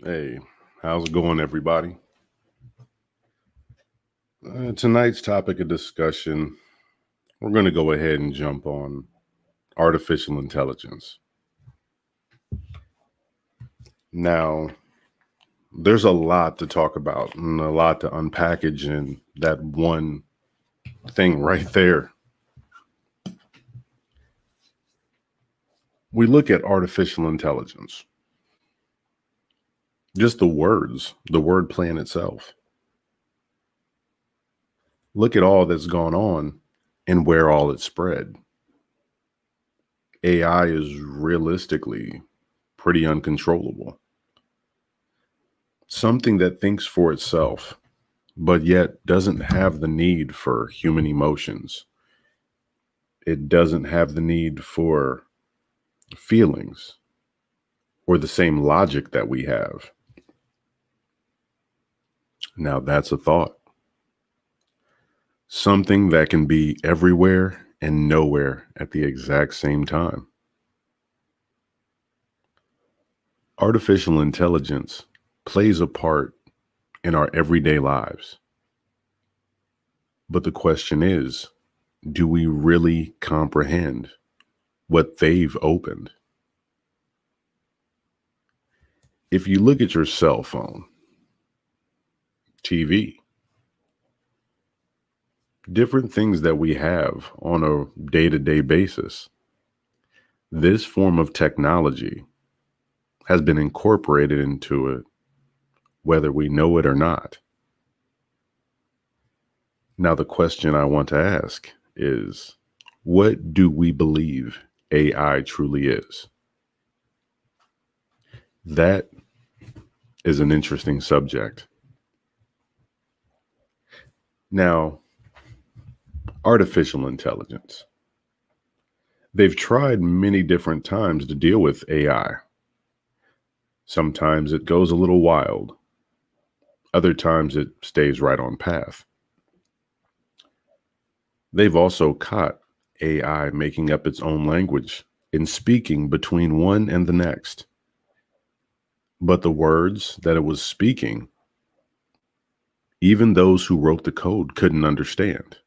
Hey, how's it going, everybody? Tonight's topic of discussion, we're going to go ahead and jump on artificial intelligence. Now, there's a lot to talk about and a lot to unpackage in that one thing right there. We look at artificial intelligence, just the word plan itself. Look at all that's gone on and where all it's spread. AI is realistically pretty uncontrollable. Something that thinks for itself, but yet doesn't have the need for human emotions. It doesn't have the need for feelings or the same logic that we have. Now that's a thought. Something that can be everywhere and nowhere at the exact same time. Artificial intelligence plays a part in our everyday lives. But the question is, do we really comprehend what they've opened? If you look at your cell phone, TV, different things that we have on a day-to-day basis, this form of technology has been incorporated into it, whether we know it or not. Now, the question I want to ask is, what do we believe AI truly is? That is an interesting subject. Now, artificial intelligence. They've tried many different times to deal with AI. Sometimes it goes a little wild. Other times it stays right on path. They've also caught AI making up its own language and speaking between one and the next. But the words that it was speaking, even those who wrote the code couldn't understand,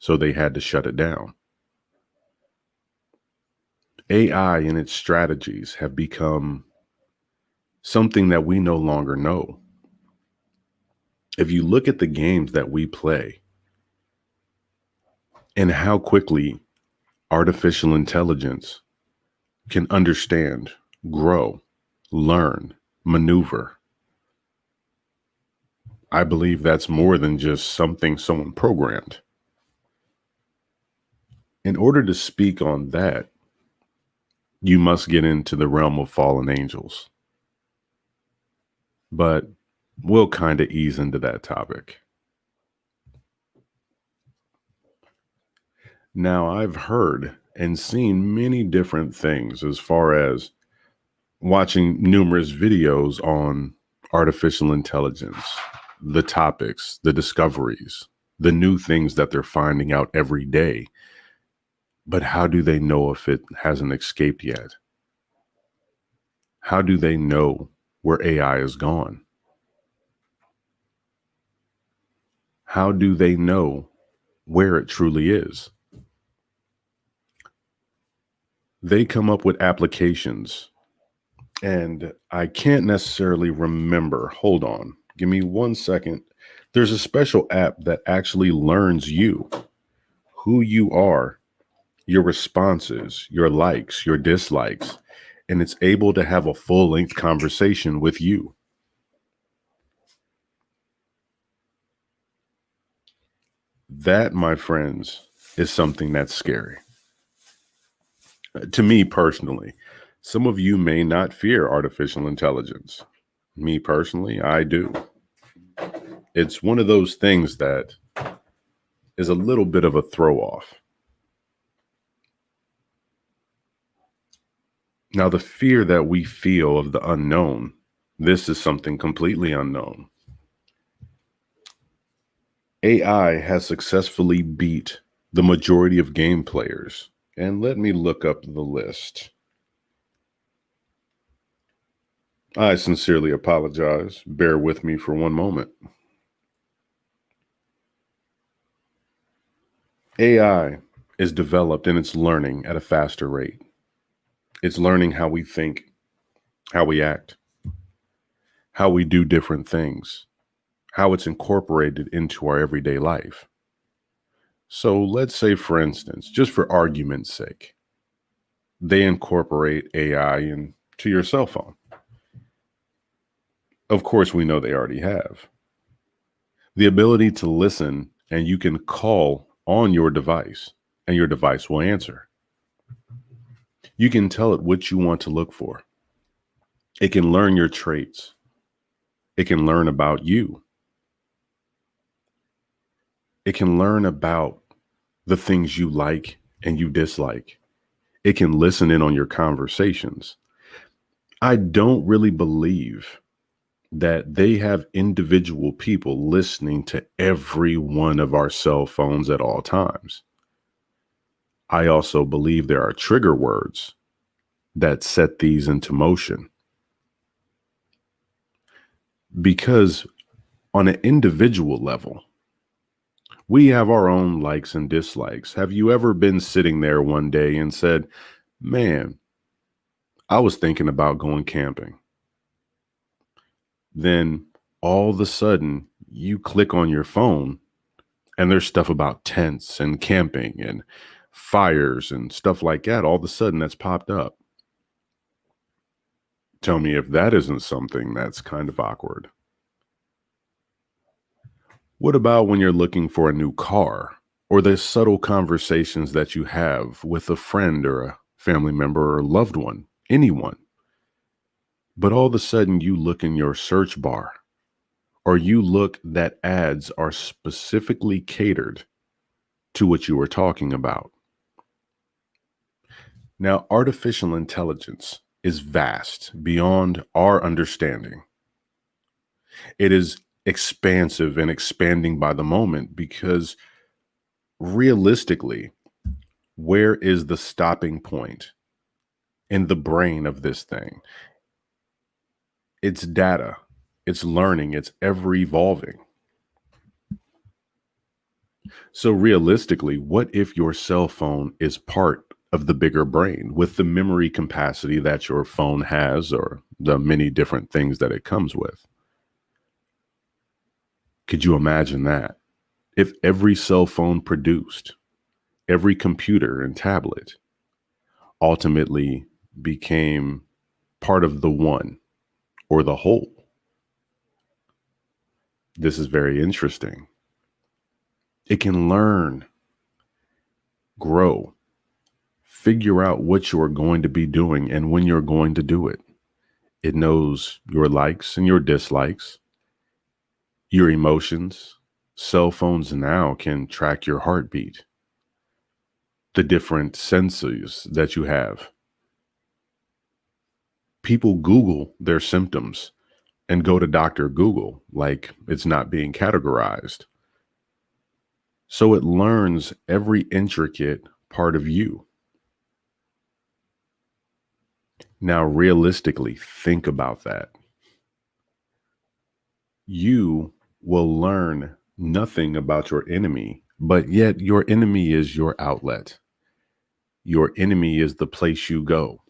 so they had to shut it down. AI and its strategies have become something that we no longer know. If you look at the games that we play and how quickly artificial intelligence can understand, grow, learn, maneuver, I believe that's more than just something someone programmed. In order to speak on that, you must get into the realm of fallen angels. But we'll kind of ease into that topic. Now, I've heard and seen many different things as far as watching numerous videos on artificial intelligence, the topics, the discoveries, the new things that they're finding out every day. But how do they know if it hasn't escaped yet? How do they know where AI is gone? How do they know where it truly is? They come up with applications, and I can't necessarily remember. Hold on. Give me 1 second. There's a special app that actually learns you, who you are, your responses, your likes, your dislikes, and it's able to have a full-length conversation with you. That, my friends, is something that's scary. To me personally, some of you may not fear artificial intelligence. Me personally, I do. It's one of those things that is a little bit of a throw off. Now, the fear that we feel of the unknown, this is something completely unknown. AI has successfully beat the majority of game players. And let me look up the list. I sincerely apologize. Bear with me for one moment. AI is developed and it's learning at a faster rate. It's learning how we think, how we act, how we do different things, how it's incorporated into our everyday life. So let's say, for instance, just for argument's sake, they incorporate AI into your cell phone. Of course, we know they already have. The ability to listen, and you can call on your device and your device will answer. You can tell it what you want to look for. It can learn your traits. It can learn about you. It can learn about the things you like and you dislike. It can listen in on your conversations. I don't really believe that they have individual people listening to every one of our cell phones at all times. I also believe there are trigger words that set these into motion. Because on an individual level, we have our own likes and dislikes. Have you ever been sitting there one day and said, man, I was thinking about going camping? Then all of a sudden you click on your phone and there's stuff about tents and camping and fires and stuff like that. All of a sudden that's popped up. Tell me if that isn't something that's kind of awkward. What about when you're looking for a new car, or the subtle conversations that you have with a friend or a family member or a loved one, anyone? But all of a sudden you look in your search bar, or you look that ads are specifically catered to what you were talking about. Now, artificial intelligence is vast beyond our understanding. It is expansive and expanding by the moment because realistically, where is the stopping point in the brain of this thing? It's data, it's learning, it's ever evolving. So realistically, what if your cell phone is part of the bigger brain with the memory capacity that your phone has or the many different things that it comes with? Could you imagine that? If every cell phone produced, every computer and tablet ultimately became part of the one or the whole. This is very interesting. It can learn, grow, figure out what you're going to be doing and when you're going to do it. It knows your likes and your dislikes, your emotions. Cell phones now can track your heartbeat, the different senses that you have. People Google their symptoms and go to Dr. Google like it's not being categorized. So it learns every intricate part of you. Now, realistically, think about that. You will learn nothing about your enemy, but yet your enemy is your outlet. Your enemy is the place you go.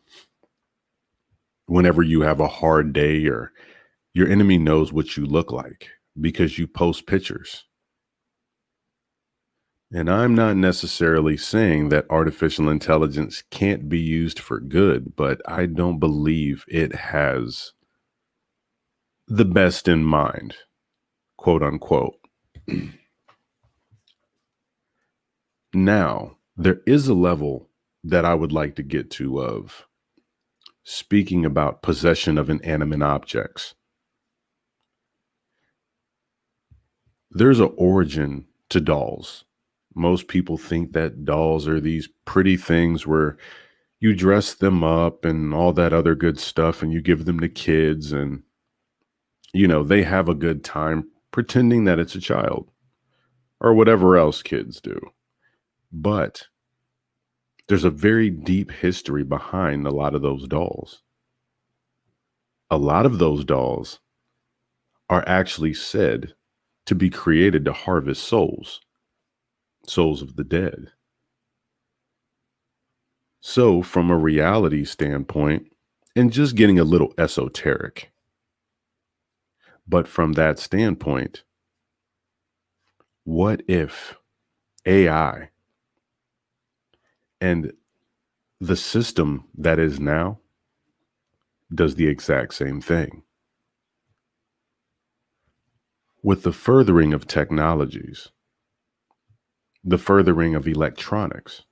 Whenever you have a hard day, or your enemy knows what you look like because you post pictures. And I'm not necessarily saying that artificial intelligence can't be used for good, but I don't believe it has the best in mind, quote unquote. Now, there is a level that I would like to get to of speaking about possession of inanimate objects. There's an origin to dolls. Most people think that dolls are these pretty things where you dress them up and all that other good stuff and you give them to kids and, they have a good time pretending that it's a child or whatever else kids do. But there's a very deep history behind a lot of those dolls. A lot of those dolls are actually said to be created to harvest souls, souls of the dead. So, from a reality standpoint, and just getting a little esoteric, but from that standpoint, what if AI and the system that is now does the exact same thing? With the furthering of technologies, the furthering of electronics,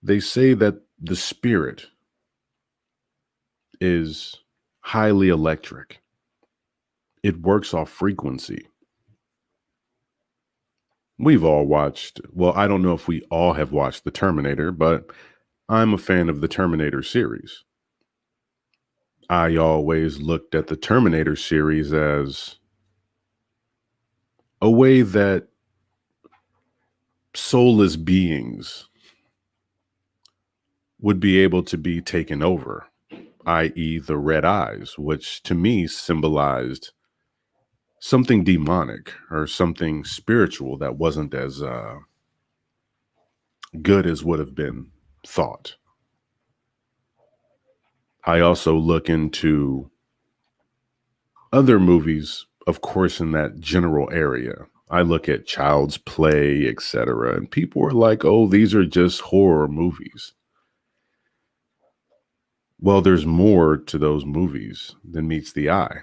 they say that the spirit is highly electric. It works off frequency. We've all watched, well, I don't know if we all have watched The Terminator, but I'm a fan of the Terminator series. I always looked at the Terminator series as a way that soulless beings would be able to be taken over, i.e., the red eyes, which to me symbolized something demonic or something spiritual that wasn't as good as would have been thought. I also look into other movies, of course, in that general area. I look at Child's Play, etc., and people are like, oh, these are just horror movies. Well, there's more to those movies than meets the eye.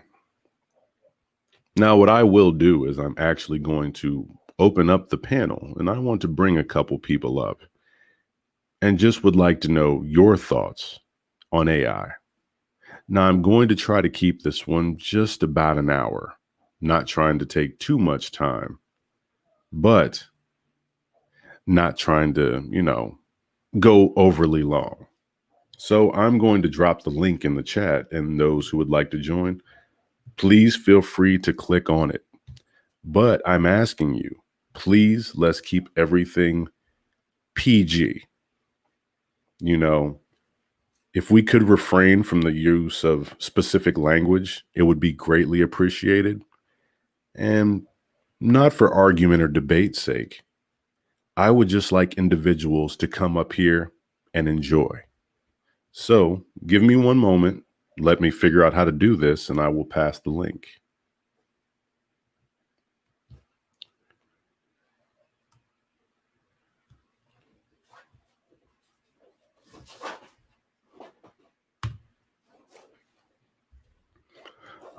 Now, what I will do is I'm actually going to open up the panel, and I want to bring a couple people up and just would like to know your thoughts on AI. Now, I'm going to try to keep this one just about an hour, not trying to take too much time, but not trying to, go overly long. So I'm going to drop the link in the chat, and those who would like to join, please feel free to click on it. But I'm asking you, please, let's keep everything PG. If we could refrain from the use of specific language, it would be greatly appreciated. And not for argument or debate's sake. I would just like individuals to come up here and enjoy. So give me one moment. Let me figure out how to do this, and I will pass the link.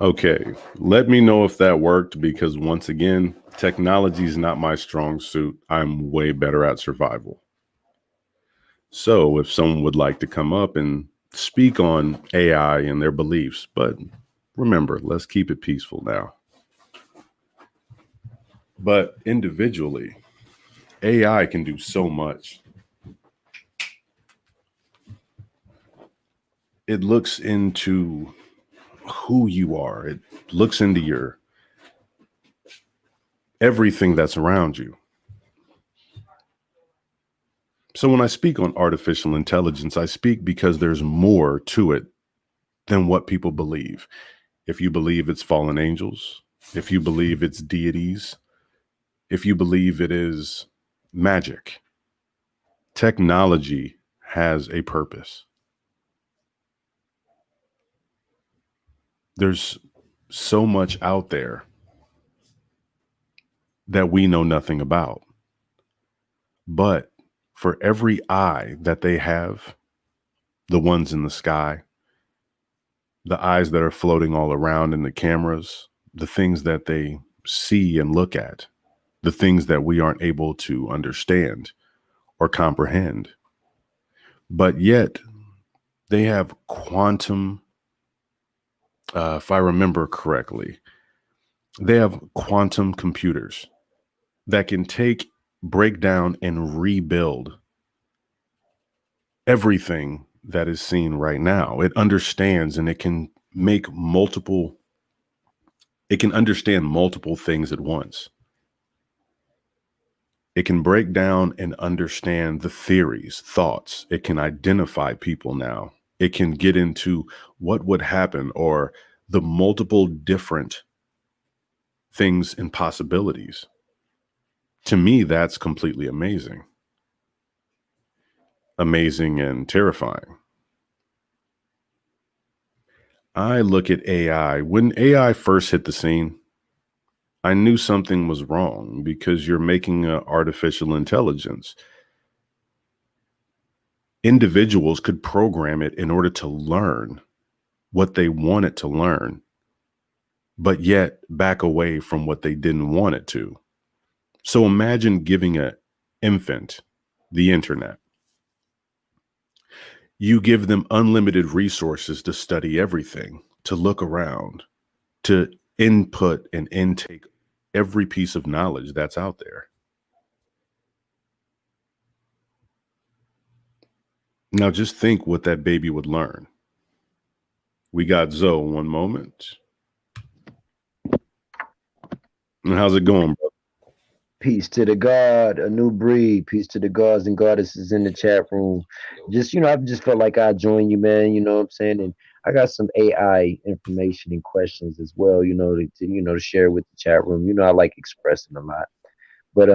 Okay, let me know if that worked, because once again, technology is not my strong suit. I'm way better at survival. So if someone would like to come up and speak on AI and their beliefs, but remember, let's keep it peaceful now. But individually, AI can do so much. It looks into who you are. It looks into your everything that's around you. So when I speak on artificial intelligence, I speak because there's more to it than what people believe. If you believe it's fallen angels, if you believe it's deities, if you believe it is magic, technology has a purpose. There's so much out there that we know nothing about. But for every eye that they have, the ones in the sky, the eyes that are floating all around in the cameras, the things that they see and look at, the things that we aren't able to understand or comprehend. But yet they have quantum, if I remember correctly, they have quantum computers that can break down and rebuild everything that is seen right now. It understands, and it can understand multiple things at once. It can break down and understand the theories, thoughts. It can identify people now It can get into what would happen or the multiple different things and possibilities. To me, that's completely amazing. Amazing and terrifying. I look at AI. When AI first hit the scene, I knew something was wrong because you're making an artificial intelligence. Individuals could program it in order to learn what they want it to learn, but yet back away from what they didn't want it to. So imagine giving an infant the internet. You give them unlimited resources to study everything, to look around, to input and intake every piece of knowledge that's out there. Now just think what that baby would learn. We got Zoe one moment. And how's it going, bro? Peace to the God, a new breed. Peace to the gods and goddesses in the chat room. Just, I just felt like I join you, man. You know what I'm saying? And I got some AI information and questions as well, to share with the chat room. I like expressing a lot. But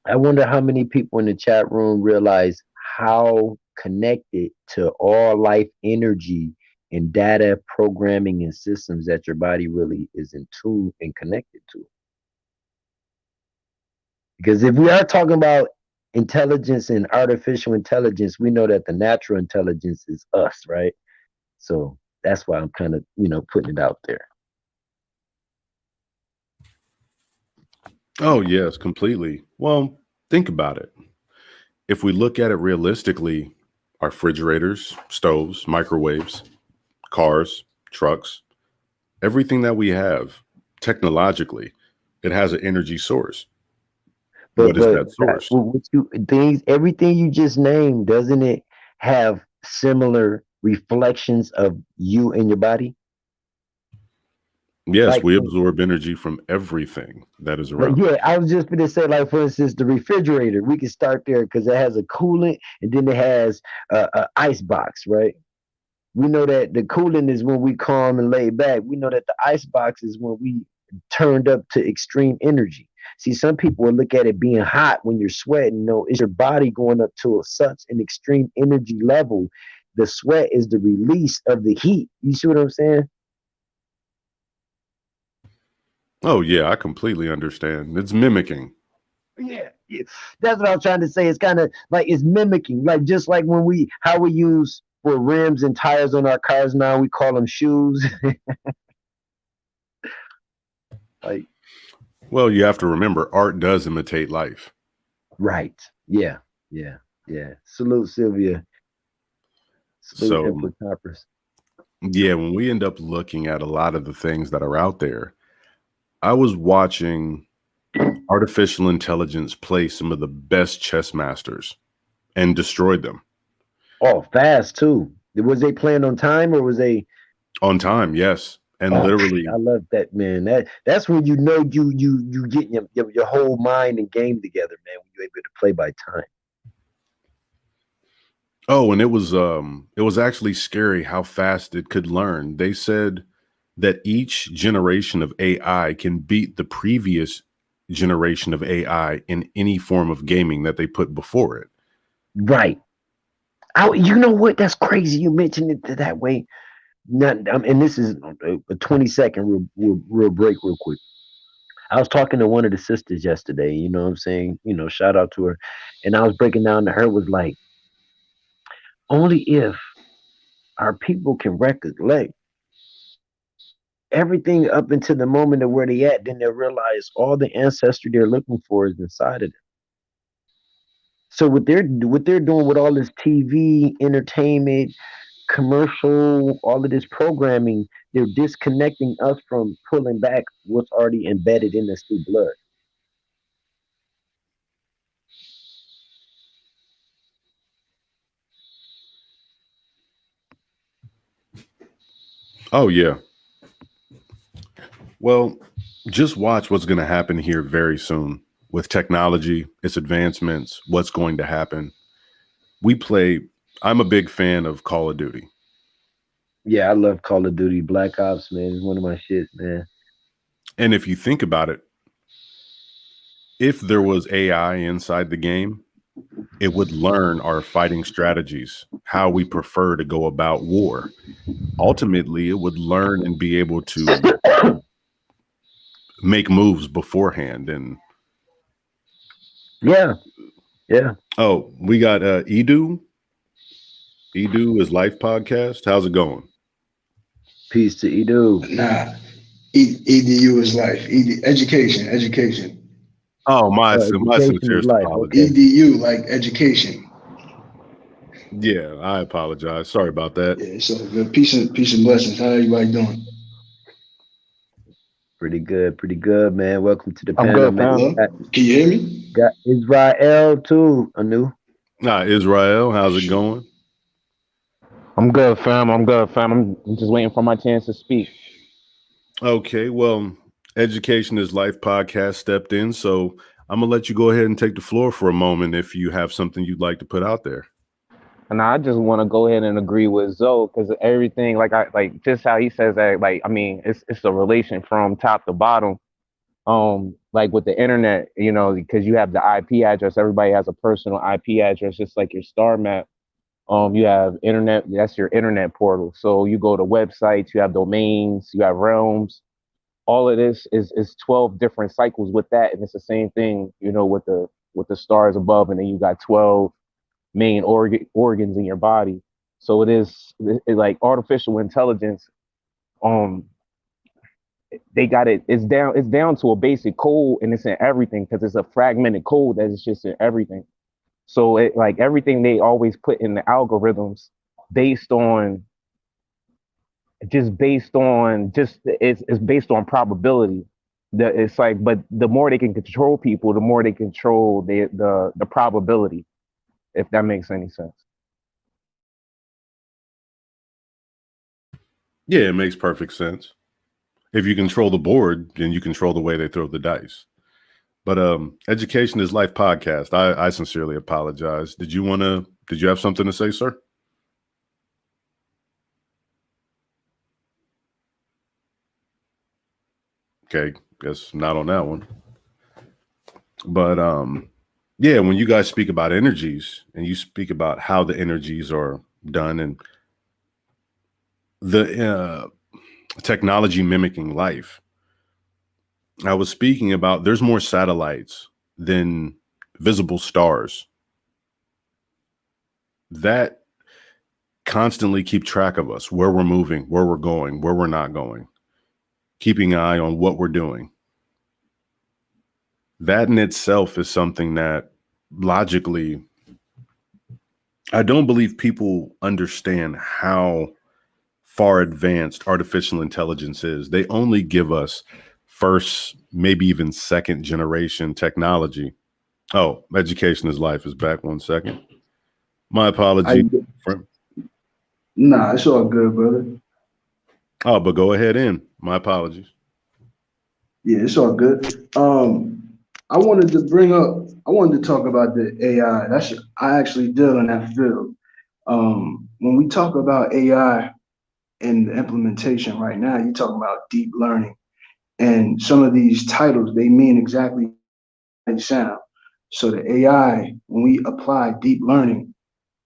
I wonder how many people in the chat room realize how connected to all life energy and data programming and systems that your body really is in tune and connected to. Because if we are talking about intelligence and artificial intelligence, we know that the natural intelligence is us, right? So that's why I'm kind of, putting it out there. Oh, yes, completely. Well, think about it. If we look at it realistically, our refrigerators, stoves, microwaves, cars, trucks, everything that we have technologically, it has an energy source. But What is but that source? what you things, everything you just named, doesn't it have similar reflections of you and your body? Yes, Like, we absorb energy from everything that is like around yeah, us. I was just gonna say, like for instance, the refrigerator. We can start there because it has a coolant, and then it has a ice box, right? We know that the cooling is when we calm and lay back. We know that the ice box is when we turned up to extreme energy. See, some people will look at it being hot when you're sweating. No, it's your body going up to such an extreme energy level. The sweat is the release of the heat. You see what I'm saying? Oh, yeah, I completely understand. It's mimicking. Yeah, yeah. That's what I was trying to say. It's kind of like it's mimicking, like just like when how we use for rims and tires on our cars now, we call them shoes. Like, Well, you have to remember, art does imitate life. right. Yeah. Yeah. Yeah. Salute Sylvia. Salute So, Emperor Toppers. yeah, when we end up looking at a lot of the things that are out there, I was watching artificial intelligence play some of the best chess masters and destroyed them Oh, fast too. Was they playing on time or was they? on time. Yes. And Oh, I literally, love that, man. That's when you know you get your whole mind and game together, man. When you're able to play by time. oh, and it was actually scary how fast it could learn. They said that each generation of AI can beat the previous generation of AI in any form of gaming that they put before it. Right. You know what? That's crazy. You mentioned it that way. Not, and this is a 20-second real break, real quick. I was talking to one of the sisters yesterday. You know what I'm saying? Shout out to her. And I was breaking down to her was like, only if our people can recollect everything up until the moment of where they at, then they'll realize all the ancestry they're looking for is inside of them. So what they're doing with all this TV, entertainment, commercial, all of this programming, they're disconnecting us from pulling back what's already embedded in us through blood. Oh, yeah. Well, just watch what's going to happen here very soon with technology, its advancements, what's going to happen. We play I'm a big fan of Call of Duty. Yeah, I love Call of Duty Black Ops, man. It's one of my shits, man. And if you think about it, if there was AI inside the game, it would learn our fighting strategies, how we prefer to go about war. Ultimately, it would learn and be able to make moves beforehand. And Yeah, yeah. oh, we got Edu. Edu is Life Podcast. How's it going? Peace to Edu. Nah, EDU is life. Education, education. Oh, my Oh, my education is sincerest life. apologies. Okay. EDU like education. Yeah, I apologize. Sorry about that. Yeah, so good. Peace and blessings. How everybody doing? Pretty good, man. Welcome to the I'm panel, good, man. fam. Hello? Can you hear me? Got Israel too, Anu. Israel, how's it going? I'm good, fam. I'm good, fam. I'm just waiting for my chance to speak. Okay, well, Education is Life podcast stepped in, so I'm gonna let you go ahead and take the floor for a moment if you have something you'd like to put out there. And I just want to go ahead and agree with Zoe because everything, like just how he says that, like I mean, it's a relation from top to bottom. Like with the internet, because you have the IP address. Everybody has a personal IP address, just like your star map. You have internet. That's your internet portal. So you go to websites. You have domains. You have realms. All of this is 12 different cycles with that, and it's the same thing, with the stars above, and then you got 12 main organs in your body. So like artificial intelligence. Um, they got it. It's down to a basic code, and it's in everything because it's a fragmented code that is just in everything. So it like everything they always put in the algorithms based on it's based on probability. It's like, but the more they can control people, the more they control the probability, if that makes any sense. Yeah, it makes perfect sense. If you control the board, then you control the way they throw the dice. But Education is Life podcast. I sincerely apologize. Did you have something to say, sir? Okay, guess not on that one. But yeah, when you guys speak about energies and you speak about how the energies are done and the technology mimicking life, I was speaking about there's more satellites than visible stars that constantly keep track of us, where we're moving, where we're going, where we're not going, keeping an eye on what we're doing. That in itself is something that logically, I don't believe people understand how far advanced artificial intelligence is. They only give us first, maybe even second generation technology. Oh, Education is Life is back. 1 second. My apology. Nah, it's all good, brother. Oh, but go ahead in. My apologies. Yeah, it's all good. I wanted to talk about the AI. I actually deal in that field. When we talk about AI and the implementation right now, you're talking about deep learning. And some of these titles, they mean exactly what they sound. So the AI, when we apply deep learning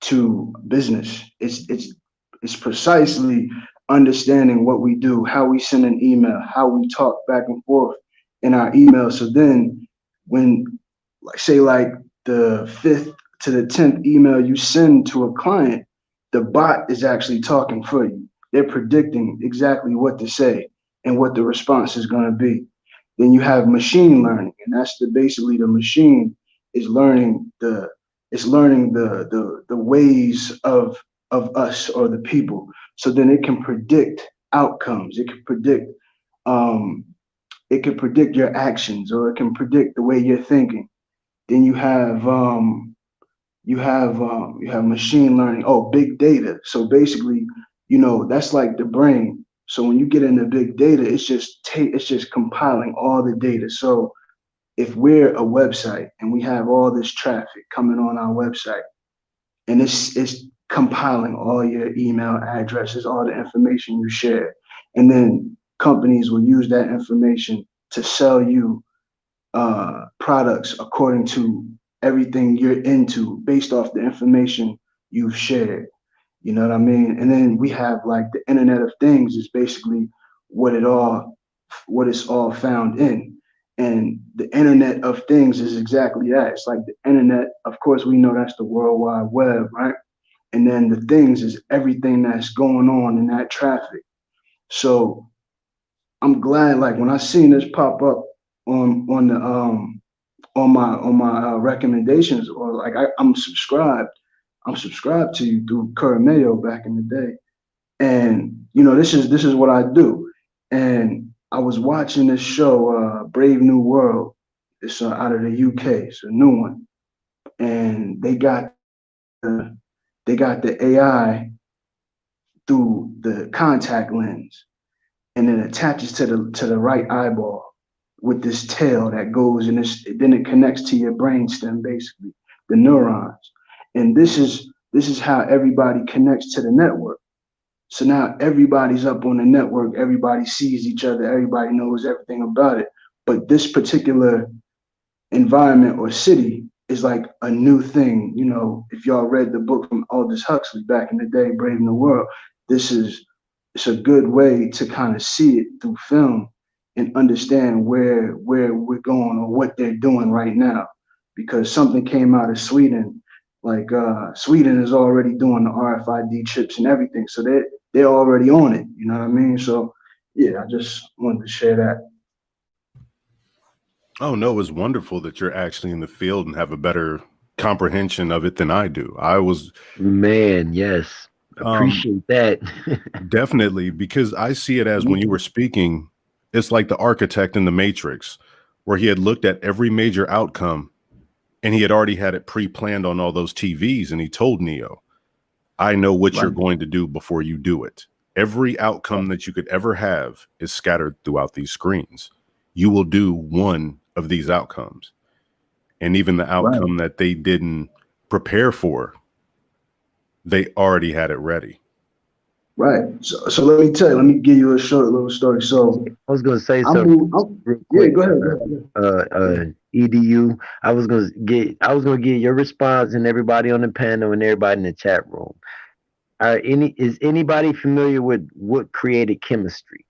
to business, it's precisely understanding what we do, how we send an email, how we talk back and forth in our email. So then when like the 5th to the 10th email you send to a client, the bot is actually talking for you. They're predicting exactly what to say and what the response is going to be. Then you have machine learning, and that's basically the machine is learning the ways of us or the people. So then it can predict outcomes. Um, it can predict your actions, or it can predict the way you're thinking. Then you have machine learning. Oh, big data. So basically, that's like the brain. So when you get into big data, it's just compiling all the data. So if we're a website and we have all this traffic coming on our website, and it's compiling all your email addresses, all the information you share. And then companies will use that information to sell you products according to everything you're into based off the information you've shared. You know what I mean? And then we have like the Internet of Things is basically what it all what it's all found in. And the Internet of Things is exactly that. It's like the internet, of course, we know that's the World Wide Web, right? And then the things is everything that's going on in that traffic. So I'm glad, like when I seen this pop up on the on my recommendations, or like I'm subscribed to you through Mayo back in the day, and you know this is what I do. And I was watching this show, Brave New World. It's out of the UK. It's a new one, and they got the AI through the contact lens, and it attaches to the right eyeball with this tail that goes, and then it connects to your brainstem, basically the neurons. And this is how everybody connects to the network. So now everybody's up on the network, everybody sees each other, everybody knows everything about it. But this particular environment or city is like a new thing. You know, if y'all read the book from Aldous Huxley back in the day, Brave New World, it's a good way to kind of see it through film and understand where we're going or what they're doing right now. Because something came out of Sweden, like Sweden is already doing the RFID chips and everything, so they're already on it. You know what I mean? So yeah, I just wanted to share that. Oh no, it's wonderful that you're actually in the field and have a better comprehension of it than I do. I was Man, yes. Appreciate that. definitely, because I see it as when you were speaking, it's like the architect in the Matrix, where he had looked at every major outcome and he had already had it pre-planned on all those TVs, and he told Neo, I know what you're going to do before you do it. Every outcome that you could ever have is scattered throughout these screens. You will do one of these outcomes. And even the outcome that they didn't prepare for, they already had it ready. Right. So let me tell you, let me give you a short little story. So I was gonna say I'm, something I'm real yeah, quick. go ahead. Edu. I was gonna get your response and everybody on the panel and everybody in the chat room. Is anybody familiar with what created chemistry?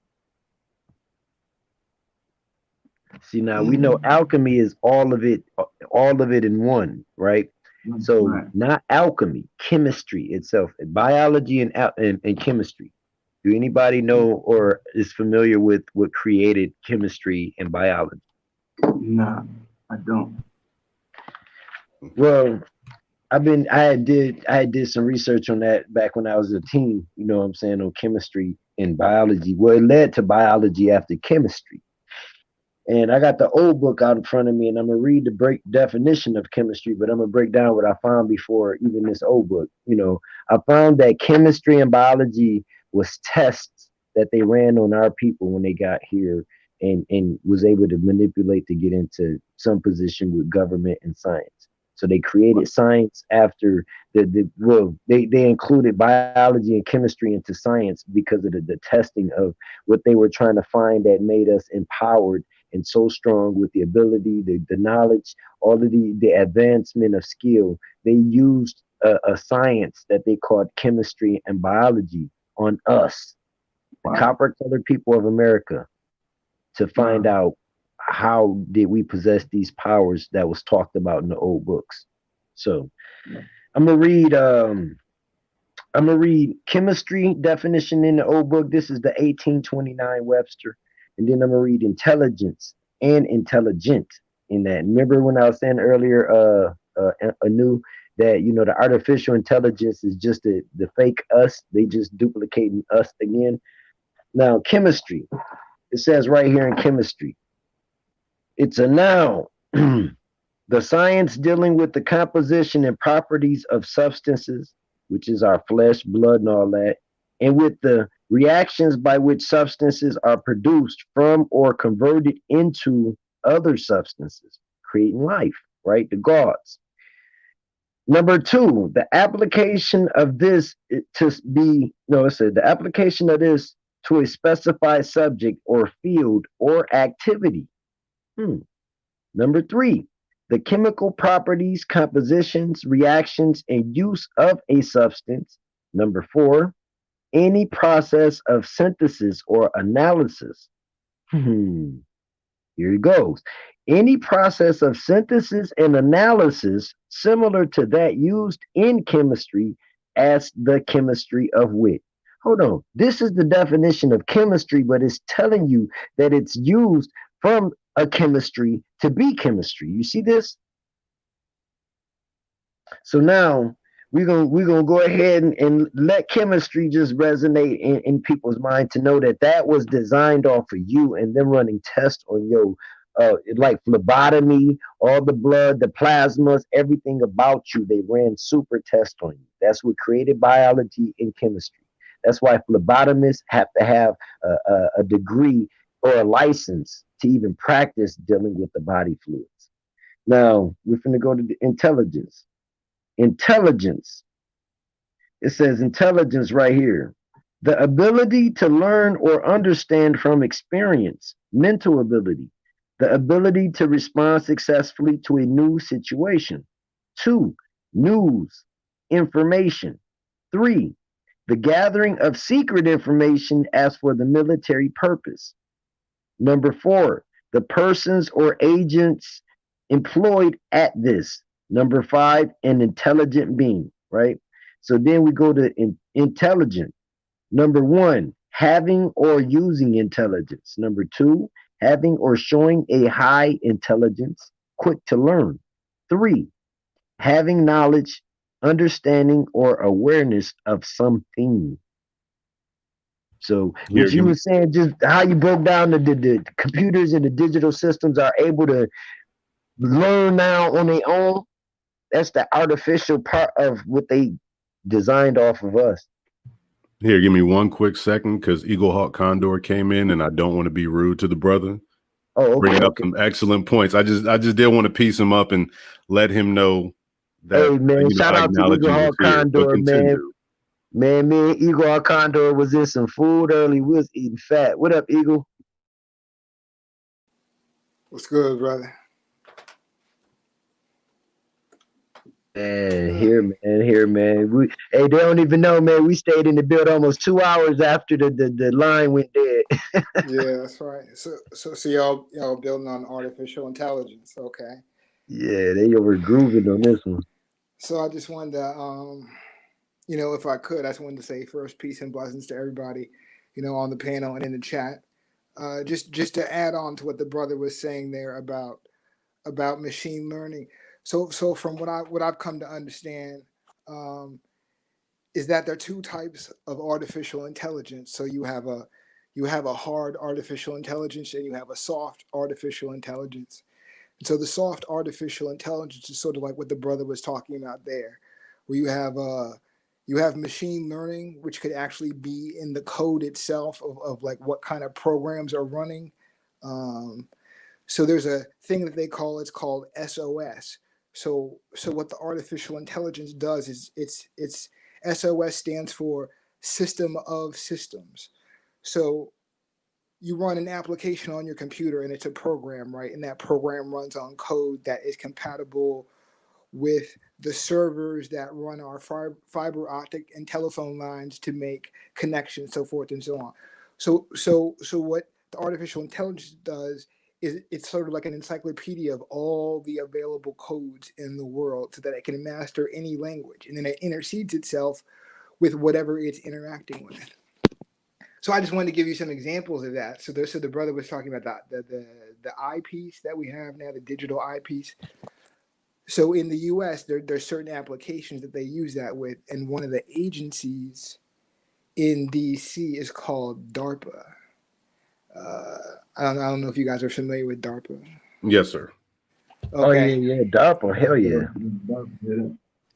See, now we know alchemy is all of it in one, right? So not alchemy, chemistry itself, biology and chemistry. Do anybody know or is familiar with what created chemistry and biology? Nah, I don't. Well, I did some research on that back when I was a teen, you know what I'm saying, on chemistry and biology. Well, it led to biology after chemistry. And I got the old book out in front of me, and I'm gonna read the break definition of chemistry, but I'm gonna break down what I found before even this old book. You know, I found that chemistry and biology was tests that they ran on our people when they got here, and was able to manipulate to get into some position with government and science. So they created science after they included biology and chemistry into science because of the testing of what they were trying to find that made us empowered and so strong with the ability, the knowledge, all of the advancement of skill. They used a science that they called chemistry and biology on us, the copper colored people of America, to find out how did we possess these powers that was talked about in the old books. So I'm gonna read chemistry definition in the old book. This is the 1829 Webster. And then I'm gonna read intelligence and intelligent in that. Remember when I was saying earlier, Anu, that you know the artificial intelligence is just the fake us. They just duplicating us again. Now chemistry, it says right here in chemistry, it's a noun. The science dealing with the composition and properties of substances, which is our flesh, blood, and all that, and with the reactions by which substances are produced from or converted into other substances, creating life, right? The gods. Number two, the application of this to be, no, it said the application of this to a specified subject or field or activity. Number three, the chemical properties, compositions, reactions, and use of a substance. Number four, any process of synthesis or analysis. Here it goes. Any process of synthesis and analysis similar to that used in chemistry as the chemistry of wit. Hold on. This is the definition of chemistry, but it's telling you that it's used from a chemistry to be chemistry. You see this? So now we're gonna go ahead and let chemistry just resonate in people's mind to know that that was designed off of you and them running tests on your like phlebotomy, all the blood, the plasmas, everything about you. They ran super tests on you. That's what created biology and chemistry. That's why phlebotomists have to have a degree or a license to even practice dealing with the body fluids. Now we're going to go to the intelligence. Intelligence. It says intelligence right here. The ability to learn or understand from experience, mental ability, the ability to respond successfully to a new situation. Two, news, information. Three, the gathering of secret information as for the military purpose. Number four, the persons or agents employed at this. Number five, an intelligent being, right? So then we go to intelligent. Number one, having or using intelligence. Number two, having or showing a high intelligence, quick to learn. Three, having knowledge, understanding, or awareness of something. So Here, what you were saying, just how you broke down the computers and the digital systems are able to learn now on their own. That's the artificial part of what they designed off of us. Here, give me one quick second because Eagle Hawk Condor came in, and I don't want to be rude to the brother. Oh, okay, bringing up some excellent points. I just did want to piece him up and let him know that. Hey man, shout out to Eagle Hawk Condor, man. Man, me and Eagle Hawk Condor was in some food early. We was eating fat. What up, Eagle? What's good, brother? Man, here, man. Hey, they don't even know, man. We stayed in the build almost 2 hours after the line went dead. Yeah, that's right. So y'all building on artificial intelligence, okay? Yeah, they over grooving on this one. So I just wanted to, if I could, I just wanted to say first, peace and blessings to everybody, on the panel and in the chat. Just to add on to what the brother was saying there about machine learning. So from what I've come to understand, is that there are two types of artificial intelligence. So you have a hard artificial intelligence and you have a soft artificial intelligence. And so the soft artificial intelligence is sort of like what the brother was talking about there, where you have machine learning, which could actually be in the code itself of like what kind of programs are running. So there's a thing that it's called SOS. So what the artificial intelligence does is it's SOS stands for system of systems. So you run an application on your computer and it's a program, right? And that program runs on code that is compatible with the servers that run our fiber optic and telephone lines to make connections, so forth and so on. So what the artificial intelligence does is it's sort of like an encyclopedia of all the available codes in the world so that it can master any language. And then it intercedes itself with whatever it's interacting with. So I just wanted to give you some examples of that. So the brother was talking about the eyepiece that we have now, the digital eyepiece. So in the US, there's certain applications that they use that with. And one of the agencies in DC is called DARPA. I don't know if you guys are familiar with DARPA. Yes, sir. Okay. Oh yeah, DARPA, hell yeah.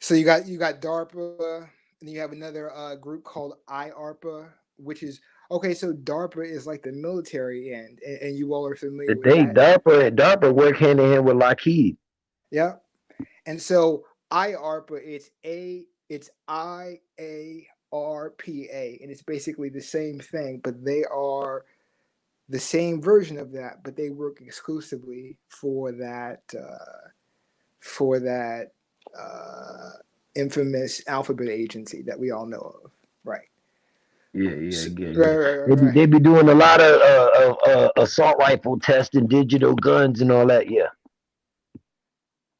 So you got DARPA, and you have another group called IARPA, which is okay. So DARPA is like the military end, and you all are familiar with that. DARPA work hand in hand with Lockheed. Yeah, and so IARPA. It's IARPA, and it's basically the same thing, but they are the same version of that, but they work exclusively for that uh, infamous alphabet agency that we all know of, right? Yeah, So, yeah, right, yeah. right, right, They be, right. they be doing a lot of assault rifle testing, digital guns, and all that. Yeah.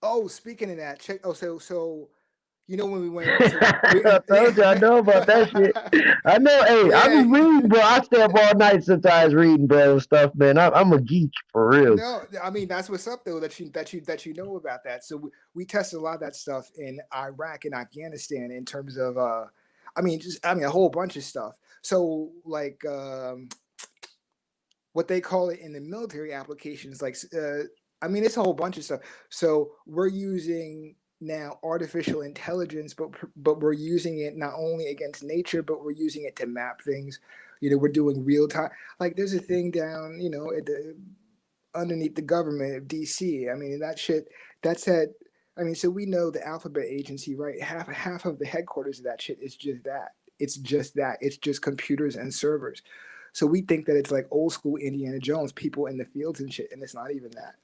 Oh, speaking of that, check. Oh, so you know when we went, so we, I told you I yeah, know about that shit. I know. Hey, I yeah. be reading, bro. I stay up all night sometimes reading, bro, stuff, man. I'm a geek for real. No, I mean that's what's up though that you know about that. So we tested a lot of that stuff in Iraq and Afghanistan in terms of I mean a whole bunch of stuff. So like what they call it in the military applications, like I mean it's a whole bunch of stuff. So we're using now artificial intelligence, but we're using it not only against nature, but we're using it to map things. You know, we're doing real time. Like there's a thing down, you know, at the underneath the government of DC. I mean, that shit, that's at, I mean, so we know the alphabet agency, right? Half of the headquarters of that shit is just that. It's just that. It's just computers and servers. So we think that it's like old school Indiana Jones, people in the fields and shit, and it's not even that.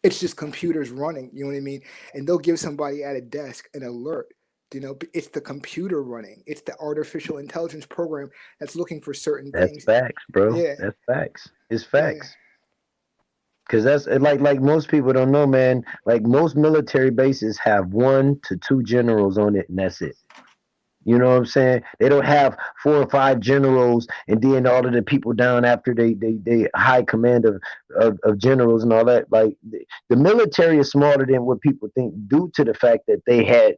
It's just computers running, you know what I mean? And they'll give somebody at a desk an alert. You know, it's the computer running. It's the artificial intelligence program that's looking for certain That's things. facts, bro. Yeah, That's facts. It's yeah. facts. Cause that's like most people don't know, man. Like most military bases have 1 to 2 generals on it, and that's it. You know what I'm saying? They don't have 4 or 5 generals and then all of the people down after they high command of generals and all that. Like the military is smarter than what people think due to the fact that they had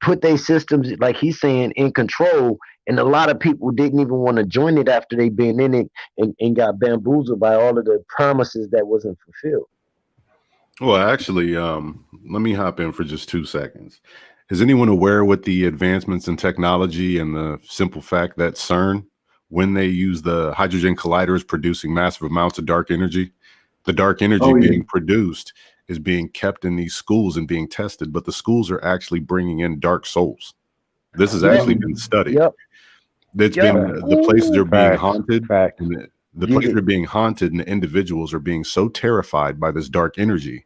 put their systems, like he's saying, in control. And a lot of people didn't even want to join it after they been in it and got bamboozled by all of the promises that wasn't fulfilled. Well, actually, let me hop in for just 2 seconds. Is anyone aware with the advancements in technology and the simple fact that CERN, when they use the hydrogen colliders producing massive amounts of dark energy, the dark energy Oh yeah. being produced is being kept in these schools and being tested, but the schools are actually bringing in dark souls. This has Yep. actually been studied. Yep. It's Yep. been the places are being Facts, haunted, facts. and the You places get, are being haunted, and the individuals are being so terrified by this dark energy.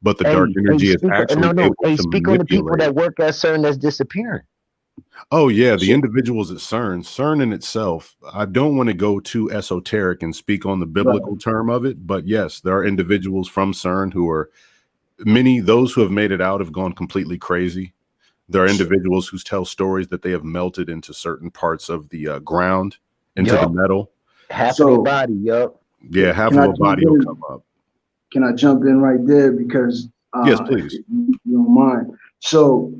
But the dark hey, energy is speak. actually No, no. able Hey, to speak on the people manipulate. that work at CERN that's disappearing. Oh yeah, the So, individuals at CERN in itself. I don't want to go too esoteric and speak on the right. biblical term of it, but yes, there are individuals from CERN who are many. Those who have made it out have gone completely crazy. There are So, individuals who tell stories that they have melted into certain parts of the ground, into the Yup. metal. Half of their so body. Yup. Yeah, half can of I a jump body will in? come up. Can I jump in right there because Yes, if please. you don't mind? So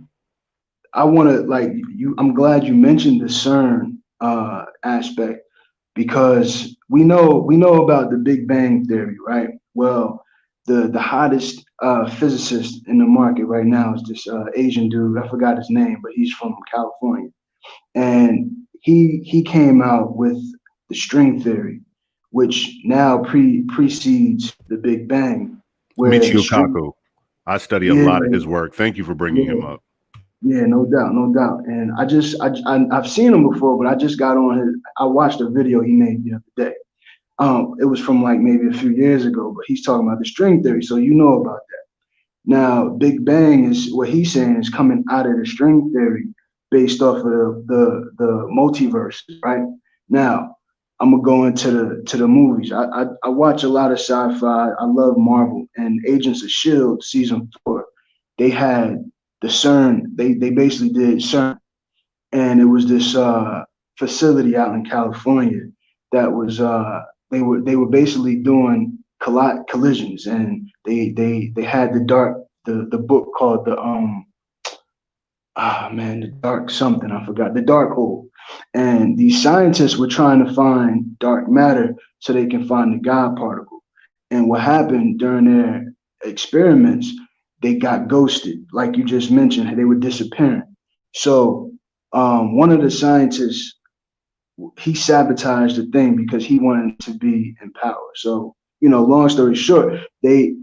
I want to like you. I'm glad you mentioned the CERN aspect because we know about the Big Bang theory, right? Well, the hottest physicist in the market right now is this Asian dude. I forgot his name, but he's from California, and he came out with the string theory, which now precedes the Big Bang, where Michio string. Kaku. I study a Yeah, lot of his work. Thank you for bringing yeah. him up. Yeah, no doubt, no doubt. And I've seen him before, but I just got on his. I watched a video he made the other day. It was from like maybe a few years ago, but he's talking about the string theory, so you know about that. Now, Big Bang is what he's saying is coming out of the string theory based off of the multiverse, right? Now, I'm gonna go into the movies. I watch a lot of sci-fi. I love Marvel and Agents of Shield season 4. They had the CERN. They basically did CERN, and it was this facility out in California that was they were basically doing collisions, and they had the book called the man, the dark something, I forgot, the dark hole. And these scientists were trying to find dark matter so they can find the God particle. And what happened during their experiments, they got ghosted, like you just mentioned. They were disappearing. So one of the scientists, he sabotaged the thing because he wanted to be in power. So, long story short, they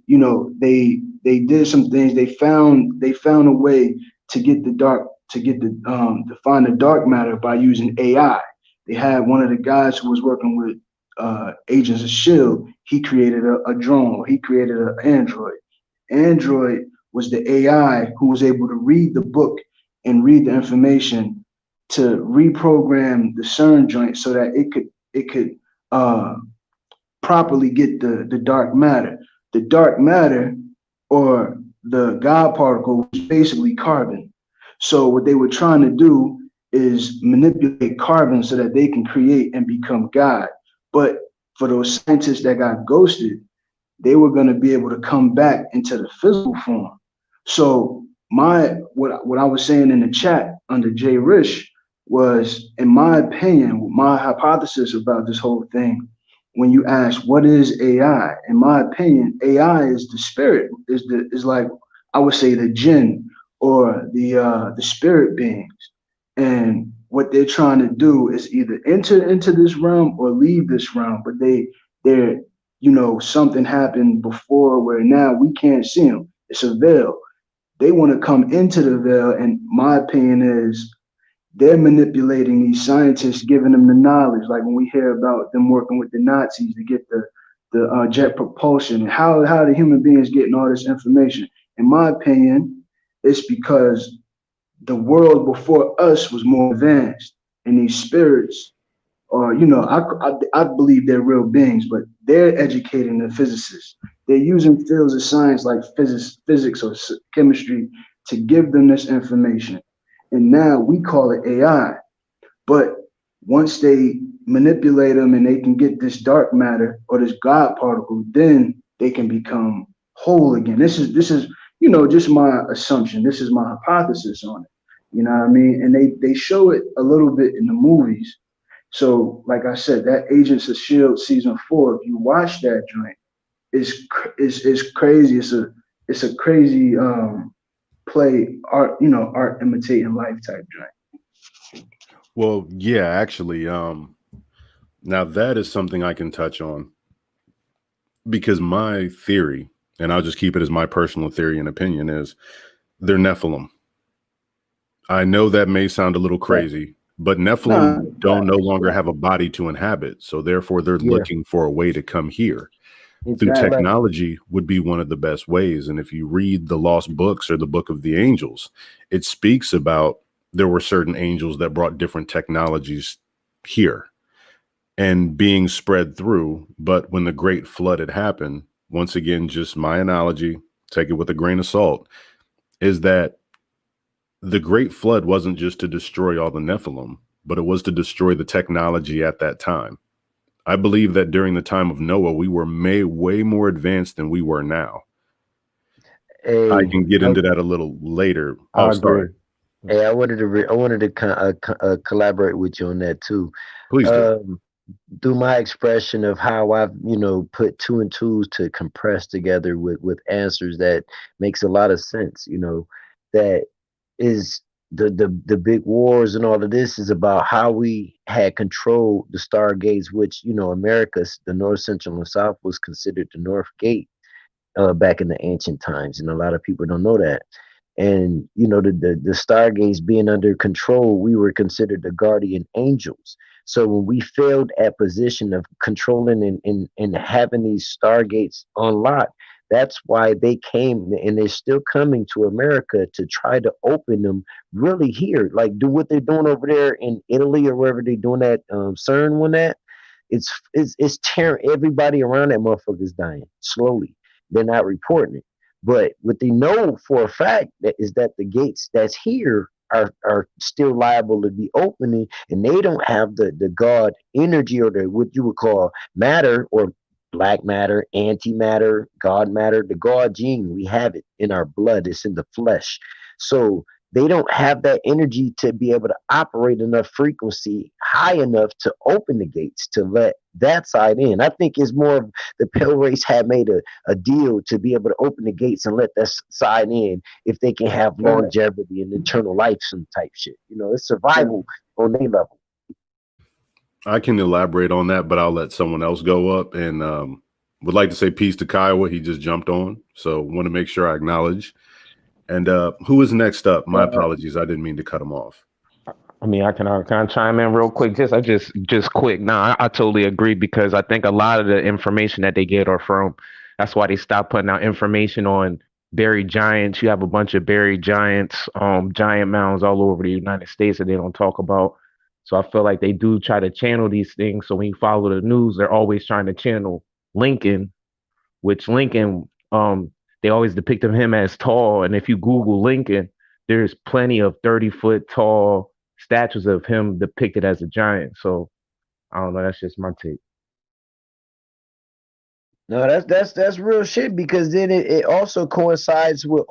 they did some things. They found a way to get the dark to find the dark matter by using AI. They had one of the guys who was working with Agents of Shield. He created a drone. He created an android. Android was the AI who was able to read the book and read the information to reprogram the CERN joint so that it could properly get the dark matter. The dark matter, or the God particle, was basically carbon. So what they were trying to do is manipulate carbon so that they can create and become God. But for those scientists that got ghosted, they were going to be able to come back into the physical form. So what I was saying in the chat under Jay Rich was, in my opinion, my hypothesis about this whole thing. When you ask what is AI, in my opinion, AI is the spirit, is like, I would say, the jinn, or the spirit beings. And what they're trying to do is either enter into this realm or leave this realm. But they're something happened before where now we can't see them. It's a veil. They want to come into the veil, and my opinion is they're manipulating these scientists, giving them the knowledge. Like when we hear about them working with the Nazis to get the jet propulsion, and how the human beings getting all this information. In my opinion, it's because the world before us was more advanced, and these spirits, or I believe they're real beings, but they're educating the physicists. They're using fields of science like physics or chemistry to give them this information. And now we call it AI. But once they manipulate them and they can get this dark matter or this God particle, then they can become whole again. This is just my assumption. This is my hypothesis on it. You know what I mean? And they show it a little bit in the movies. So, like I said, that Agents of Shield season 4, if you watch that joint, it's crazy. It's a crazy play art, art imitating life type joint. Well, yeah, actually, now that is something I can touch on, because my theory, and I'll just keep it as my personal theory and opinion, is they're Nephilim. I know that may sound a little crazy, but Nephilim don't no longer have a body to inhabit. So therefore they're looking for a way to come here. Through technology would be one of the best ways. And if you read the Lost Books or the Book of the Angels, it speaks about there were certain angels that brought different technologies here and being spread through. But when the Great Flood had happened, once again, just my analogy, take it with a grain of salt, is that the Great Flood wasn't just to destroy all the Nephilim, but it was to destroy the technology at that time. I believe that during the time of Noah, we were way more advanced than we were now. Hey, I can get into that a little later. I Oh, agree. sorry. Hey, I wanted to collaborate with you on that too. Please do. Through my expression of how I've put two and twos to compress together with answers that makes a lot of sense. That is the big wars and all of this is about how we had controlled the stargates, which America's, the North, Central, and South, was considered the North Gate back in the ancient times, and a lot of people don't know that. And the stargates being under control, we were considered the guardian angels. So when we failed at position of controlling and having these stargates unlocked, that's why they came, and they're still coming to America to try to open them really here. Like, do what they're doing over there in Italy or wherever they're doing that CERN one at. It's tearing everybody around. That motherfucker's dying slowly. They're not reporting it. But what they know for a fact is that the gates that's here are still liable to be opening, and they don't have the God energy, or the what you would call matter, or black matter, antimatter, God matter, the God gene. We have it in our blood. It's in the flesh. So they don't have that energy to be able to operate enough frequency high enough to open the gates to let that side in. I think it's more of the pale race had made a deal to be able to open the gates and let that side in if they can have longevity and eternal life, some type shit. It's survival on their level. I can elaborate on that, but I'll let someone else go up. And would like to say peace to Kiowa. He just jumped on, so want to make sure I acknowledge. And who is next up? My apologies, I didn't mean to cut him off. I mean, can I chime in real quick? Just quick. No, I totally agree because I think a lot of the information that they get are from. That's why they stopped putting out information on buried giants. You have a bunch of buried giants, giant mounds all over the United States that they don't talk about. So I feel like they do try to channel these things. So when you follow the news, they're always trying to channel Lincoln, which Lincoln, they always depicted him as tall. And if you Google Lincoln, there's plenty of 30-foot tall statues of him depicted as a giant. So I don't know. That's just my take. No, that's real shit because then it also coincides with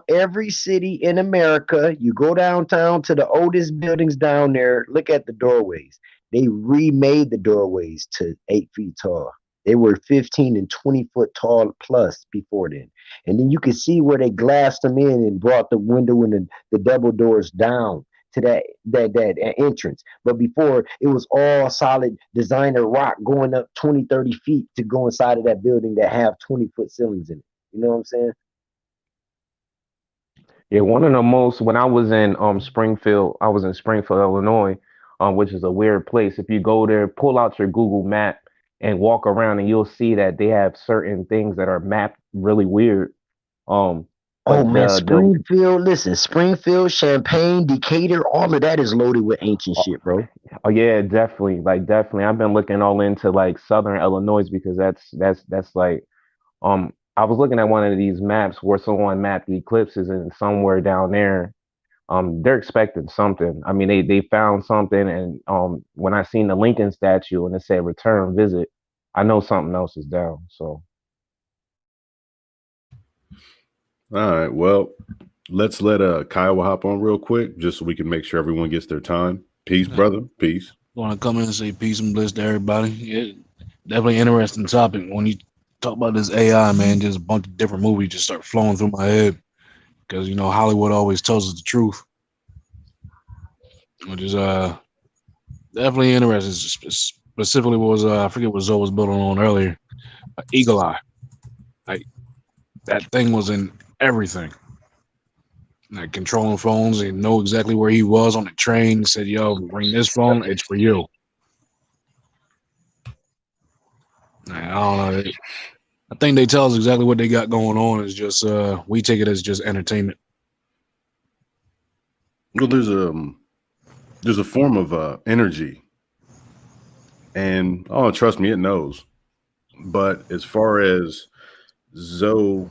every city in America. You go downtown to the oldest buildings down there, look at the doorways. They remade the doorways to 8 feet tall. They were 15 and 20 foot tall plus before then. And then you can see where they glassed them in and brought the window and the double doors down to that entrance. But before it was all solid designer rock going up 20, 30 feet to go inside of that building that have 20-foot ceilings in it. You know what I'm saying? Yeah, one of the most when I was in Springfield, Illinois, which is a weird place. If you go there, pull out your Google map and walk around and you'll see that they have certain things that are mapped really weird. Um, Oh but man, the Springfield, listen, Springfield, Champaign, Decatur, all of that is loaded with ancient shit, bro. Oh yeah, definitely. Like definitely. I've been looking all into like Southern Illinois because that's like I was looking at one of these maps where someone mapped the eclipses and somewhere down there, they're expecting something. I mean they found something and when I seen the Lincoln statue and it said return visit, I know something else is down. So All right, well, let's let Kiowa hop on real quick, just so we can make sure everyone gets their time. Peace, brother. Peace. Want to come in and say peace and bliss to everybody. Yeah, definitely interesting topic. When you talk about this AI, man, just a bunch of different movies just start flowing through my head because Hollywood always tells us the truth, which is definitely interesting. Specifically, what was I forget what Zoe was building on earlier. Eagle Eye, like that thing was in everything. Like controlling phones, and know exactly where he was on the train. Said, "Yo, bring this phone. It's for you." I don't know. I think they tell us exactly what they got going on. It's just we take it as just entertainment. Well, there's a form of energy, and oh, trust me, it knows. But as far as Zoe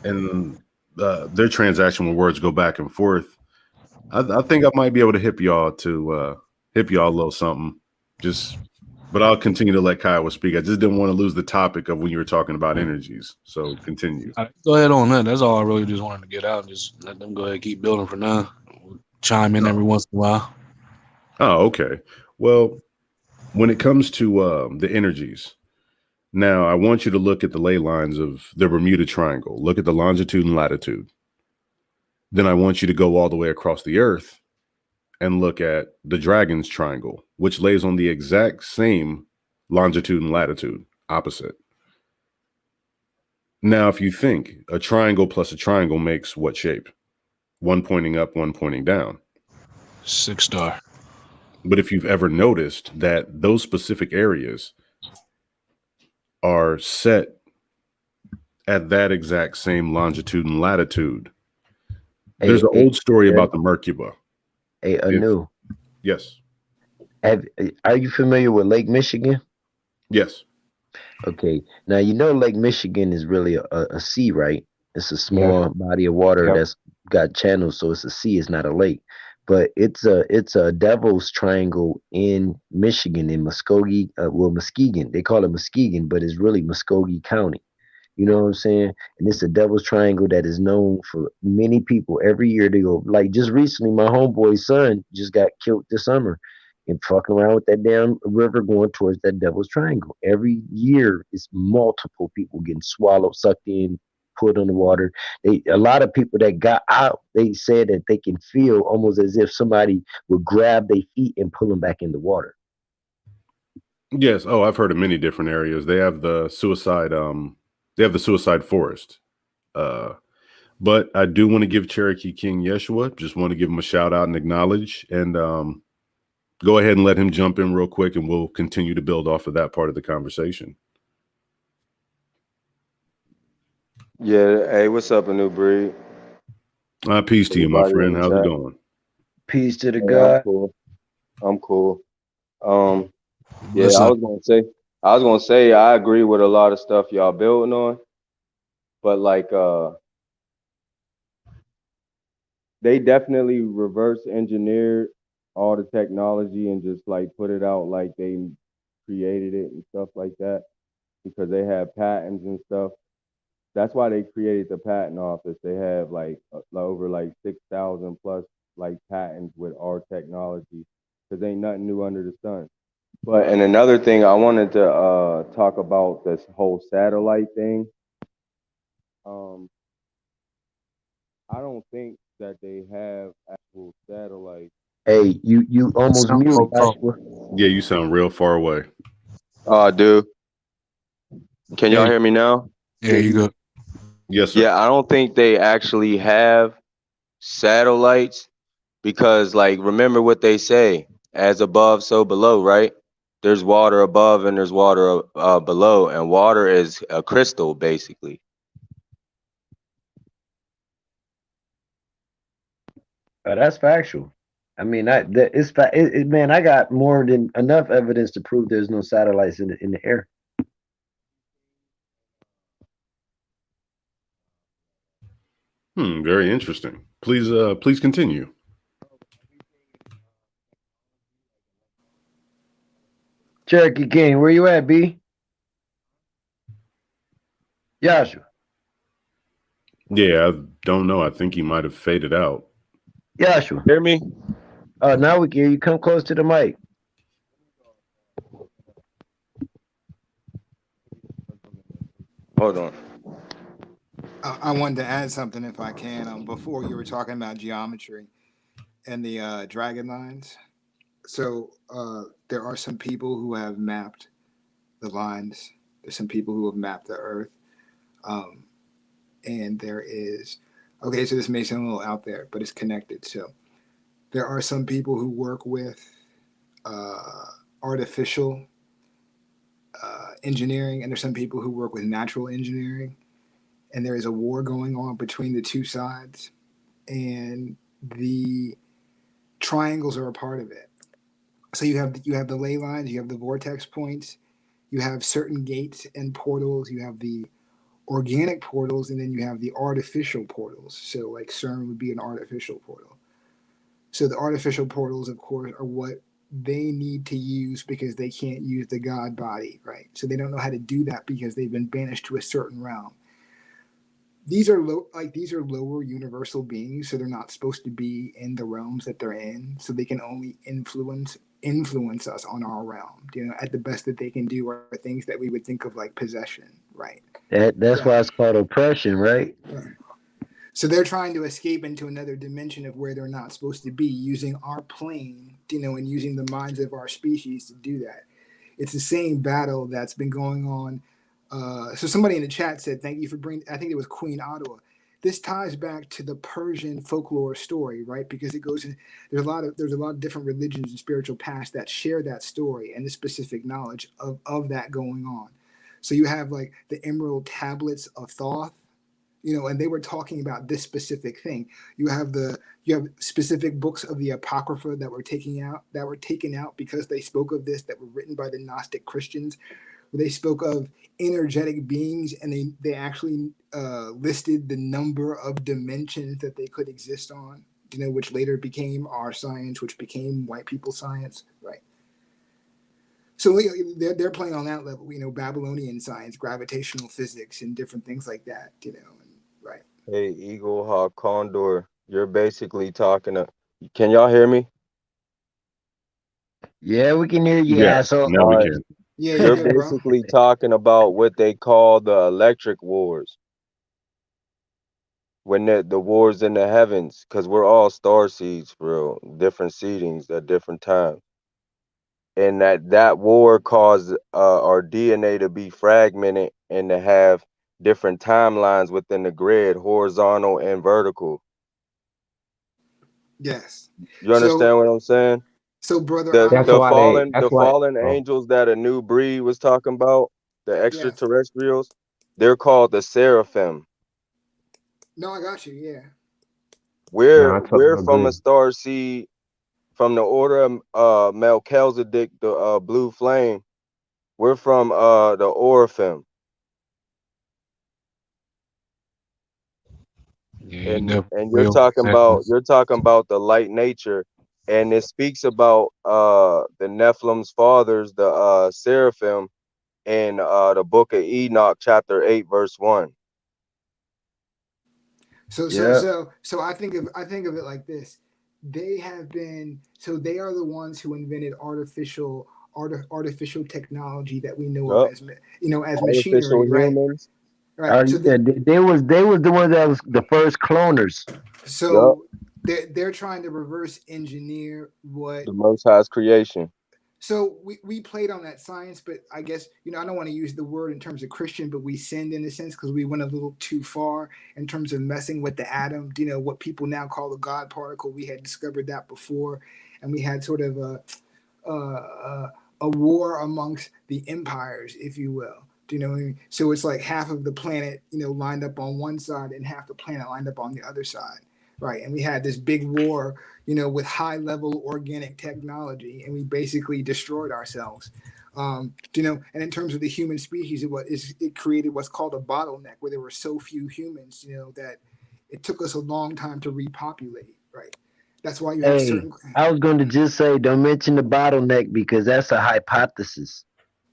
and their transaction where words go back and forth, I think I might be able to hip y'all a little something. But I'll continue to let Kiowa speak. I just didn't want to lose the topic of when you were talking about energies. So continue. All right, go ahead on that. That's all I really just wanted to get out. Just let them go ahead and keep building for now. We'll chime in every once in a while. Oh, okay. Well, when it comes to the energies, now I want you to look at the ley lines of the Bermuda Triangle. Look at the longitude and latitude. Then I want you to go all the way across the earth and look at the Dragon's Triangle, which lays on the exact same longitude and latitude, opposite. Now, if you think a triangle plus a triangle makes what shape? One pointing up, one pointing down. 6-star. But if you've ever noticed that those specific areas are set at that exact same longitude and latitude, there's an old story about the Mercuba. Hey, Anu, Yes. are you familiar with Lake Michigan? Yes. Okay, now you know Lake Michigan is really a sea, right? It's a small body of water Yep. that's got channels, so it's a sea. It's not a lake, but it's a Devil's Triangle in Michigan in Muskogee. Muskegon. They call it Muskegon, but it's really Muskogee County. You know what I'm saying? And it's a Devil's Triangle that is known for many people. Every year they go, like just recently, my homeboy's son just got killed this summer and fucking around with that damn river going towards that Devil's Triangle. Every year it's multiple people getting swallowed, sucked in, put on the water. A lot of people that got out, they said that they can feel almost as if somebody would grab their feet and pull them back in the water. Yes. Oh, I've heard of many different areas. They have the suicide forest. Uh, but I do want to give Cherokee King Yeshua, just want to give him a shout out and acknowledge, and go ahead and let him jump in real quick, and we'll continue to build off of that part of the conversation. Yeah, hey, what's up, a new breed? Peace to you, my Everybody in friend. the How's it chat. going? Peace to the Hey, I'm God. cool. I'm cool. Um, yeah, Listen, I was gonna say, I agree with a lot of stuff y'all building on, but like, they definitely reverse engineered all the technology and just like put it out like they created it and stuff like that because they have patents and stuff. That's why they created the patent office. They have like over like 6,000 plus like patents with our technology because ain't nothing new under the sun. But and another thing I wanted to talk about this whole satellite thing. Um, I don't think that they have actual satellites. Hey, you almost sound mute, broke up. Joshua. Yeah, you sound real far away. Dude, can y'all Hey, hear me now? yeah, you good? Yes, sir. Yeah, I don't think they actually have satellites because, like, remember what they say: as above, so below, right? There's water above and there's water below, and water is a crystal, basically. That's factual. I mean, man. I got more than enough evidence to prove there's no satellites in the air. Very interesting. Please continue. Cherokee King, where you at, B? Joshua. Yeah, I don't know. I think he might have faded out. Joshua. Hear me? Oh, now we can hear you. Come close to the mic. Hold on. I wanted to add something if I can. Before you were talking about geometry and the dragon lines. So there are some people who have mapped the lines. There's some people who have mapped the Earth, um, and there is. Okay, so this may sound a little out there, but it's connected. So there are some people who work with uh, artificial engineering, and there's some people who work with natural engineering, and there is a war going on between the two sides, and the triangles are a part of it. So you have the ley lines, you have the vortex points, you have certain gates and portals, you have the organic portals, and then you have the artificial portals. So like CERN would be an artificial portal. So the artificial portals, of course, are what they need to use because they can't use the God body, right? So they don't know how to do that because they've been banished to a certain realm. These are lower universal beings, so they're not supposed to be in the realms that they're in. So they can only influence us on our realm. At the best that they can do are things that we would think of like possession, right? That's Yeah. why it's called oppression, right? Yeah. So they're trying to escape into another dimension of where they're not supposed to be, using our plane, and using the minds of our species to do that. It's the same battle that's been going on. So somebody in the chat said, "Thank you for bringing." I think it was Queen Ottawa. This ties back to the Persian folklore story, right? Because it goes in. There's a lot of different religions and spiritual paths that share that story and the specific knowledge of that going on. So you have like the Emerald Tablets of Thoth, and they were talking about this specific thing. You have specific books of the Apocrypha that were taken out because they spoke of this, that were written by the Gnostic Christians, where they spoke of energetic beings, and they actually listed the number of dimensions that they could exist on, which later became our science, which became white people science, right? So they're playing on that level, Babylonian science, gravitational physics, and different things like that, right. Hey, Eagle Hawk Condor, you're basically talking to. Can y'all hear me? Yeah, we can hear you, Yes, asshole. now All we right. can. Yeah, you're You're good, bro. basically talking about what they call the electric wars, when the wars in the heavens, because we're all star seeds for real, different seedings at different times. and that war caused our DNA to be fragmented and to have different timelines within the grid, horizontal and vertical. Yes. You So understand what I'm saying? so brother, The That's the I'm why they. fallen That's the why. fallen Oh, angels that a new breed was talking about, the yes. extraterrestrials, they're called the Seraphim. No, I got you. Yeah. no, I We're totally from a agree. star seed from the order of Melchizedek, the blue flame. We're from the Oraphim. Yeah, you And definitely real. Exactly. you're talking about the light nature, and it speaks about the Nephilim's fathers, the Seraphim, in the book of Enoch, chapter 8, verse 1. Yeah. So I think of it like this. They have been so they are the ones who invented artificial technology that we know of Yup. as as Artificial machinery, right? humans. Right. Yeah, they was the one that was the first cloners. Yup. So they're trying to reverse engineer what. The Most High's creation. So we played on that science, but I guess I don't want to use the word in terms of Christian, but we sinned in a sense because we went a little too far in terms of messing with the atom. What people now call the God particle. We had discovered that before, and we had sort of a war amongst the empires, if you will. Do you know what I mean? So it's like half of the planet, lined up on one side, and half the planet lined up on the other side, right? And we had this big war, with high level organic technology, and we basically destroyed ourselves. And in terms of the human species, it created what's called a bottleneck, where there were so few humans, that it took us a long time to repopulate, right? That's why you have Hey, certain. I was going to just say, don't mention the bottleneck because that's a hypothesis.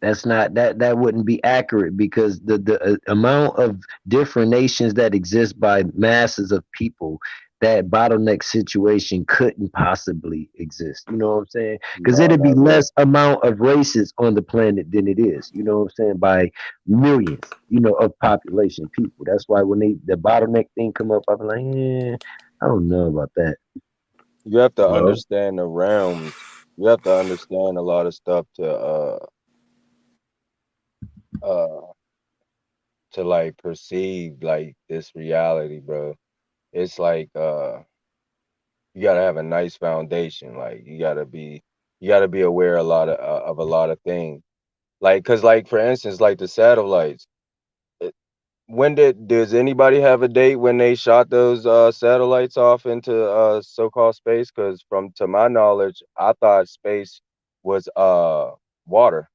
That's not that wouldn't be accurate because the amount of different nations that exist by masses of people, that bottleneck situation couldn't possibly exist. You know what I'm saying? Because No, it'd be never. less amount of races on the planet than it is. You know what I'm saying? By millions, of population people. That's why when the bottleneck thing come up, I'm like, I don't know about that. You have to Well, understand the realms. You have to understand a lot of stuff uh to like perceive like this reality, bro. It's like you gotta have a nice foundation. Like you gotta be aware of a lot of things. Like, cause like for instance, like the satellites. it- When does anybody have a date when they shot those satellites off into so-called space? Cause from to my knowledge, I thought space was water.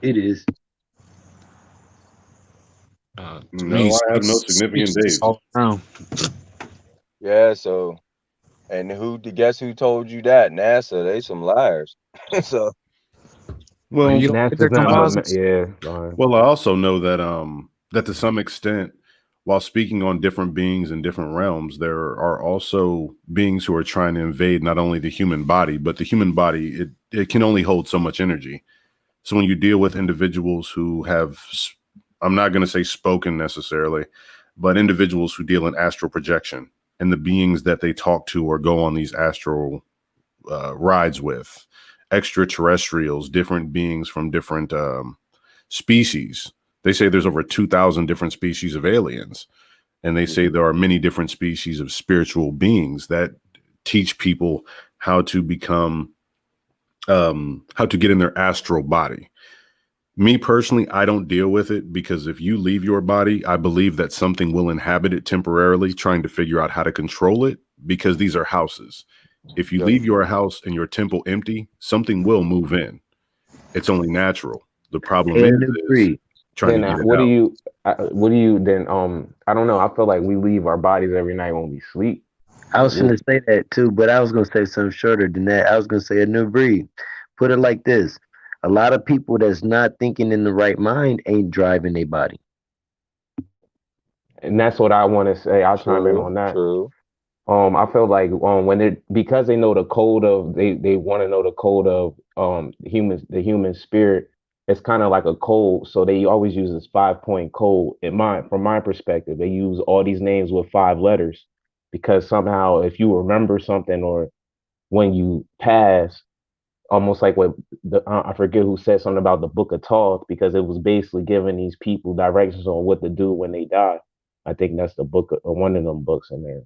It is. To me, no, I have no space significant is dates. all around. Yeah, so and guess who told you that? NASA, they some liars. So Man, Well, you don't think they're NASA's not no. composites? Yeah. Go ahead. well, I also know that to some extent, while speaking on different beings in different realms, there are also beings who are trying to invade not only the human body, but the human body, it can only hold so much energy. So when you deal with individuals who have, I'm not going to say spoken necessarily, but individuals who deal in astral projection and the beings that they talk to or go on these astral rides with, extraterrestrials, different beings from different species. They say there's over 2,000 different species of aliens. And they say mhm. there are many different species of spiritual beings that teach people how to become, how to get in their astral body. Me personally, I don't deal with it because if you leave your body, I believe that something will inhabit it temporarily, trying to figure out how to control it because these are houses. If you Yep. leave your house and your temple empty, something will move in. It's only natural. The problem Hey, is, new is breed. trying to Then get it what do out. you? What do you then? I don't know. I feel like we leave our bodies every night when we sleep. I was We, going to say that too, but I was going to say something shorter than that. I was going to say a new breed. Put it like this: a lot of people that's not thinking in the right mind ain't driving their body. and that's what I want to say. I'll chime in True, on that. true. I feel like when they because they know the code of they want to know the code of the human spirit. It's kind of like a code, so they always use this 5 point code. From my perspective, they use all these names with 5 letters because somehow if you remember something or when you pass, almost like what I forget who said something about the Book of Thoth, because it was basically giving these people directions on what to do when they die. I think that's the book or one of them books in there.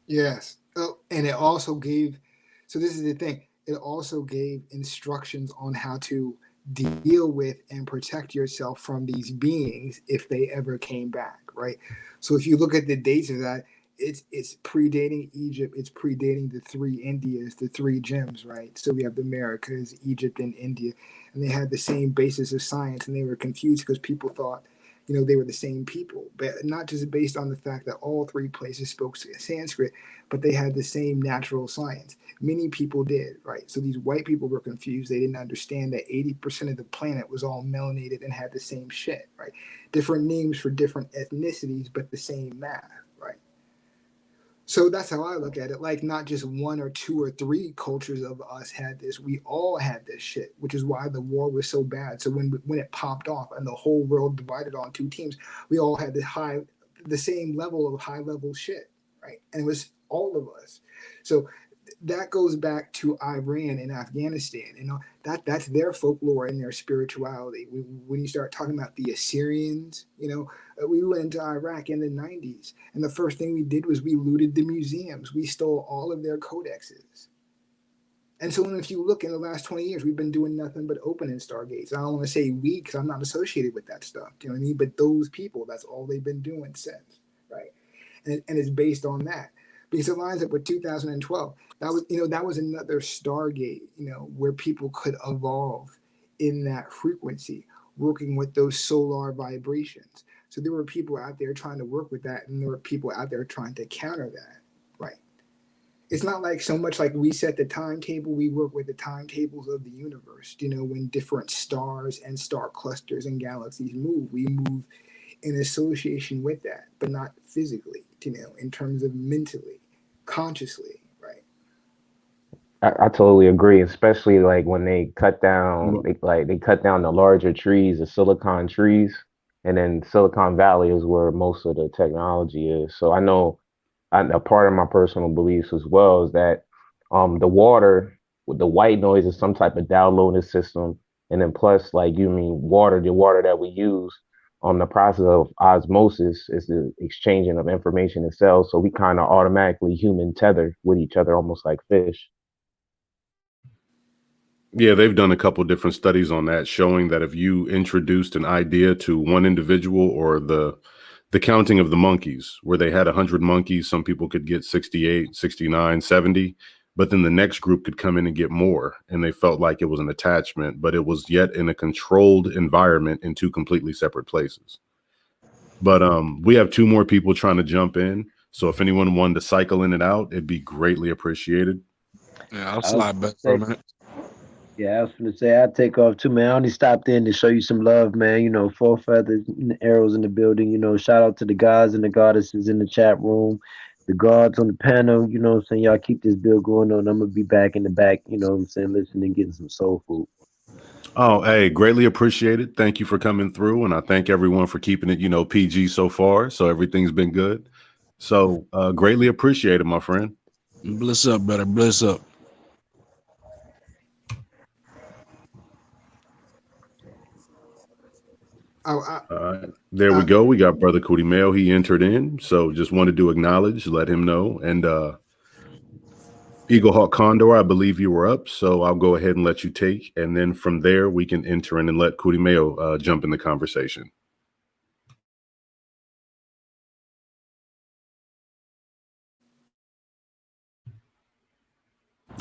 Yes. Oh, and it also gave, so this is the thing, it also gave instructions on how to deal with and protect yourself from these beings if they ever came back, right? So if you look at the dates of that, it's predating Egypt, it's predating the three Indias, the three gems, right? So we have the Americas, Egypt, and India, and they had the same basis of science, and they were confused because people thought, they were the same people, but not just based on the fact that all three places spoke Sanskrit, but they had the same natural science. Many people did, right? So these white people were confused. They didn't understand that 80% of the planet was all melanated and had the same shit, right? Different names for different ethnicities, but the same math, right? So that's how I look at it. Like, not just one or two or three cultures of us had this. We all had this shit, which is why the war was so bad. So when it popped off and the whole world divided on two teams, we all had the same level of high level shit, right? And it was all of us. So that goes back to Iran and Afghanistan. That's their folklore and their spirituality. When you start talking about the Assyrians, we went into Iraq in the 90s, and the first thing we did was we looted the museums. We stole all of their codexes. And so if you look in the last 20 years, we've been doing nothing but opening Stargates. I don't want to say we, because I'm not associated with that stuff. Do you know what I mean? But those people, that's all they've been doing since, right? And it's based on that. Because it lines up with 2012. That was another Stargate, where people could evolve in that frequency, working with those solar vibrations. So there were people out there trying to work with that, and there were people out there trying to counter that, right? It's not like so much like we set the timetable, we work with the timetables of the universe. When different stars and star clusters and galaxies move, we move in association with that, but not physically, in terms of mentally, consciously, right? I totally agree, especially like when they cut down, they cut down the larger trees, the silicon trees, and then Silicon Valley is where most of the technology is. So I know a part of my personal beliefs as well is that the water with the white noise is some type of downloading system, and then plus like the water that we use the process of osmosis is the exchanging of information in cells. So we kind of automatically human tether with each other, almost like fish. Yeah, they've done a couple different studies on that, showing that if you introduced an idea to one individual, or the counting of the monkeys, where they had 100 monkeys, some people could get 68, 69, 70, but then the next group could come in and get more, and they felt like it was an attachment, but it was yet in a controlled environment in two completely separate places. But we have two more people trying to jump in, so if anyone wanted to cycle in and out, it'd be greatly appreciated. Yeah, I'll slide back for a minute. Yeah, I was gonna say I'd take off too, man. I only stopped in to show you some love, man. Four feathers, arrows in the building. Shout out to the gods and the goddesses in the chat room, the gods on the panel. What I'm saying? Y'all keep this bill going on. I'm gonna be back in the back. What I'm saying? Listening, getting some soul food. Oh, hey, greatly appreciated. Thank you for coming through, and I thank everyone for keeping it, PG so far. So everything's been good. So greatly appreciated, my friend. Bliss up, brother. Bliss up. There we go. We got Brother Cootie Mail. He entered in, so just wanted to acknowledge, let him know. And Eagle Hawk Condor, I believe you were up, so I'll go ahead and let you take, and then from there we can enter in and let Cootie Mail jump in the conversation.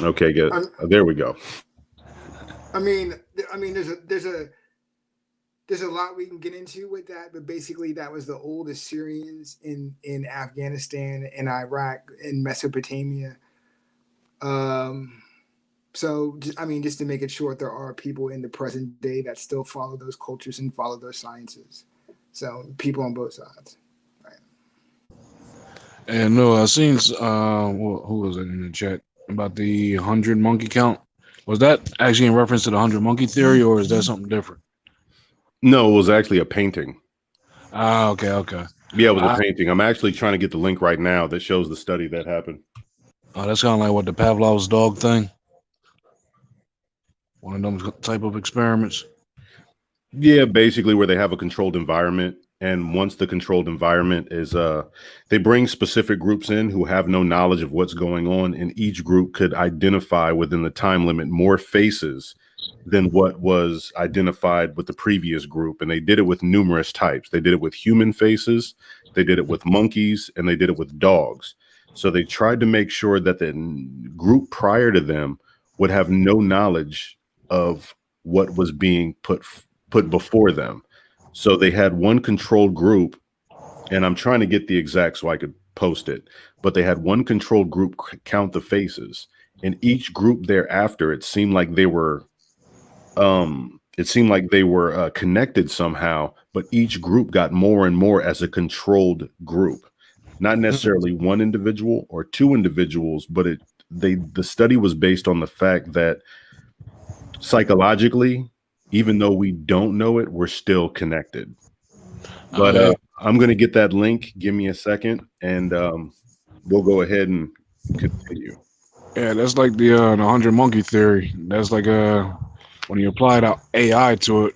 Okay, good. There we go. There's a lot we can get into with that, but basically that was the old Assyrians in Afghanistan and Iraq and Mesopotamia. So just to make it short, there are people in the present day that still follow those cultures and follow those sciences. So people on both sides. Right. And no, I seen who was it in the chat about the 100 monkey count? Was that actually in reference to the 100 monkey theory, or is that something different? No, it was actually a painting. Okay. Yeah, it was a painting. I'm actually trying to get the link right now that shows the study that happened. That's kind of like what the Pavlov's dog thing. One of them type of experiments. Yeah, basically where they have a controlled environment. And once the controlled environment is they bring specific groups in who have no knowledge of what's going on, and each group could identify within the time limit more faces than what was identified with the previous group. And they did it with numerous types. They did it with human faces, they did it with monkeys, and they did it with dogs. So they tried to make sure that the group prior to them would have no knowledge of what was being put before them. So they had one controlled group, and I'm trying to get the exact so I could post it, but they had one controlled group count the faces, and each group thereafter, it seemed like they were connected somehow, but each group got more and more as a controlled group, not necessarily one individual or two individuals, but the study was based on the fact that psychologically, even though we don't know it, we're still connected. But Yeah. I'm going to get that link. Give me a second, and we'll go ahead and continue. Yeah, that's like the 100 monkey theory. That's like when you apply the AI to it,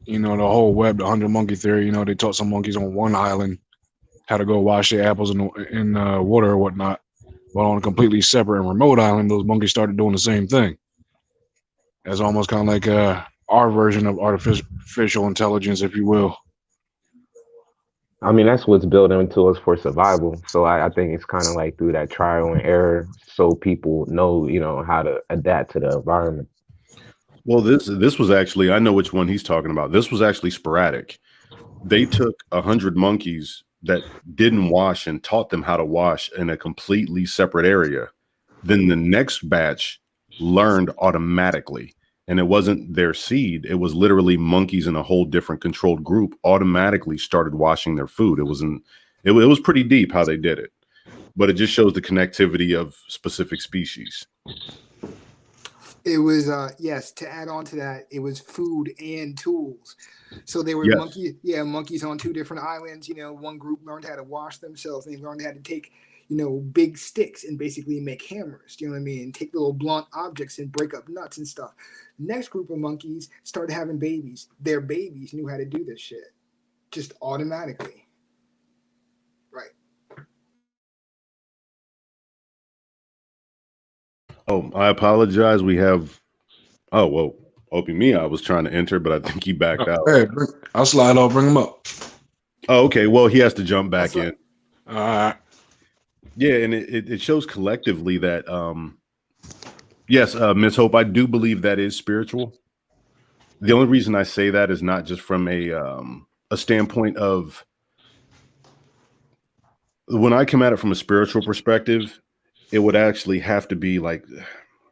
the whole web, the 100 monkey theory. They taught some monkeys on one island how to go wash their apples in water or whatnot. But on a completely separate and remote island, those monkeys started doing the same thing. That's almost kind of like our version of artificial intelligence, if you will. I mean, that's what's built into us for survival. So I think it's kind of like through that trial and error, so people know, how to adapt to the environment. Well, this was actually, I know which one he's talking about. This was actually sporadic. They took 100 monkeys that didn't wash and taught them how to wash in a completely separate area. Then the next batch learned automatically. And it wasn't their seed. It was literally monkeys in a whole different controlled group automatically started washing their food. It was pretty deep how they did it, but it just shows the connectivity of specific species. It was yes, to add on to that, it was food and tools. So they were Yes. monkeys on two different islands. One group learned how to wash themselves, and they learned how to take big sticks and basically make hammers. You know what I mean? Take little blunt objects and break up nuts and stuff. Next group of monkeys started having babies. Their babies knew how to do this shit just automatically. Right. Oh, I apologize. We have. Oh, well, Opie me. I was trying to enter, but I think he backed out. Hey, I'll slide off, bring him up. Oh, okay. Well, he has to jump back in. All right. Yeah, and it shows collectively that yes, Miss Hope, I do believe that is spiritual. The only reason I say that is not just from a standpoint of when I come at it from a spiritual perspective, it would actually have to be like,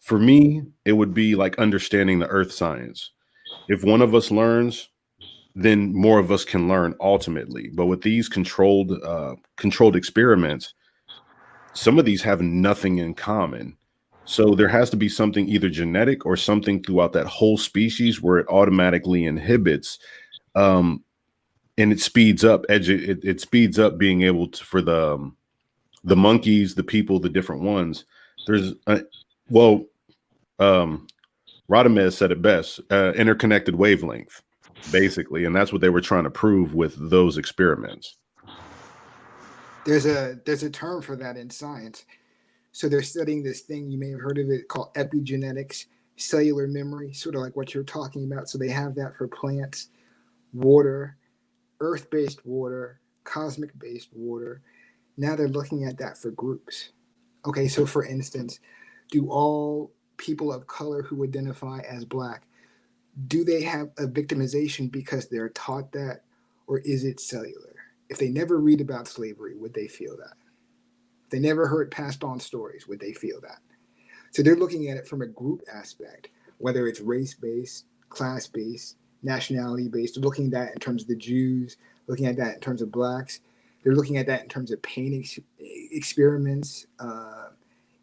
for me, it would be like understanding the earth science. If one of us learns, then more of us can learn ultimately. But with these controlled experiments, some of these have nothing in common. So there has to be something either genetic or something throughout that whole species where it automatically inhibits and it speeds up it speeds up being able to, for the monkeys, the people, the different ones. There's Radamez said it best, interconnected wavelength, basically, and that's what they were trying to prove with those experiments. There's a term for that in science. So they're studying this thing, you may have heard of it, called epigenetics, cellular memory, sort of like what you're talking about. So they have that for plants, water, earth-based water, cosmic-based water. Now they're looking at that for groups. Okay, so for instance, do all people of color who identify as Black, do they have a victimization because they're taught that, or is it cellular? If they never read about slavery, would they feel that? If they never heard passed on stories, would they feel that? So they're looking at it from a group aspect, whether it's race-based, class-based, nationality-based. They're looking at that in terms of the Jews, looking at that in terms of Blacks. They're looking at that in terms of pain experiments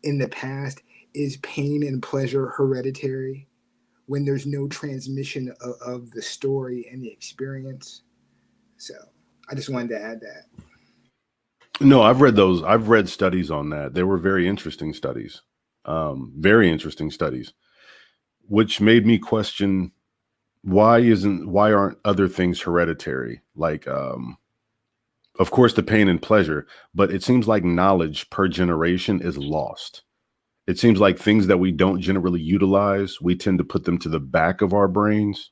in the past. Is pain and pleasure hereditary when there's no transmission of the story and the experience? So I just wanted to add that. No, I've read those. I've read studies on that. They were very interesting studies. Very interesting studies, which made me question why aren't other things hereditary? Like, of course, the pain and pleasure, but it seems like knowledge per generation is lost. It seems like things that we don't generally utilize, we tend to put them to the back of our brains,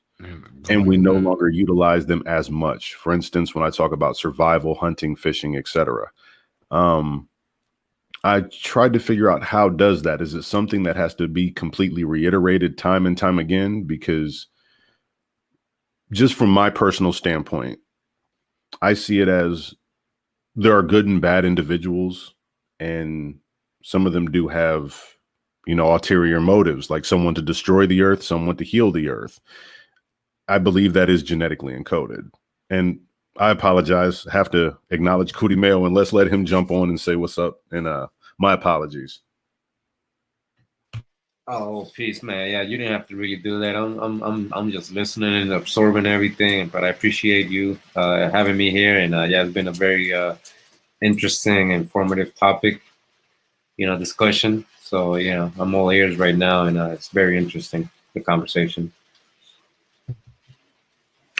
and we no longer utilize them as much. For instance, when I talk about survival, hunting, fishing, etc., I tried to figure out how does that. Is it something that has to be completely reiterated time and time again? Because just from my personal standpoint, I see it as there are good and bad individuals, and some of them do have, ulterior motives, like someone to destroy the earth, someone to heal the earth. I believe that is genetically encoded. And I apologize, have to acknowledge Cootie Mayo, and let's let him jump on and say what's up. And my apologies. Oh, peace, man. Yeah, you didn't have to really do that. I'm just listening and absorbing everything. But I appreciate you having me here, and yeah, it's been a very interesting, informative topic, discussion. So I'm all ears right now, and it's very interesting, the conversation.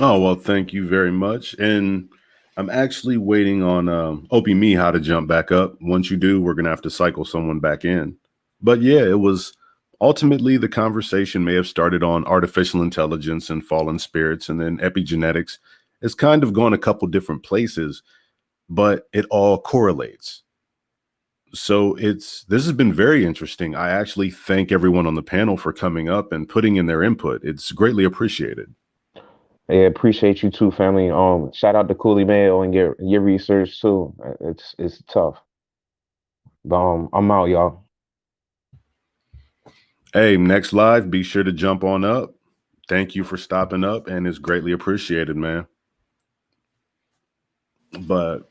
Oh, well, thank you very much. And I'm actually waiting on Opie Miha to jump back up. Once you do, we're going to have to cycle someone back in. But yeah, it was ultimately the conversation may have started on artificial intelligence and fallen spirits, and then epigenetics. It's kind of gone a couple different places, but it all correlates. So this has been very interesting. I actually thank everyone on the panel for coming up and putting in their input. It's greatly appreciated. Yeah, appreciate you too, family. Shout out to Coolie Mayo and your research too. It's tough. But I'm out, y'all. Hey, next live, be sure to jump on up. Thank you for stopping up, and it's greatly appreciated, man. But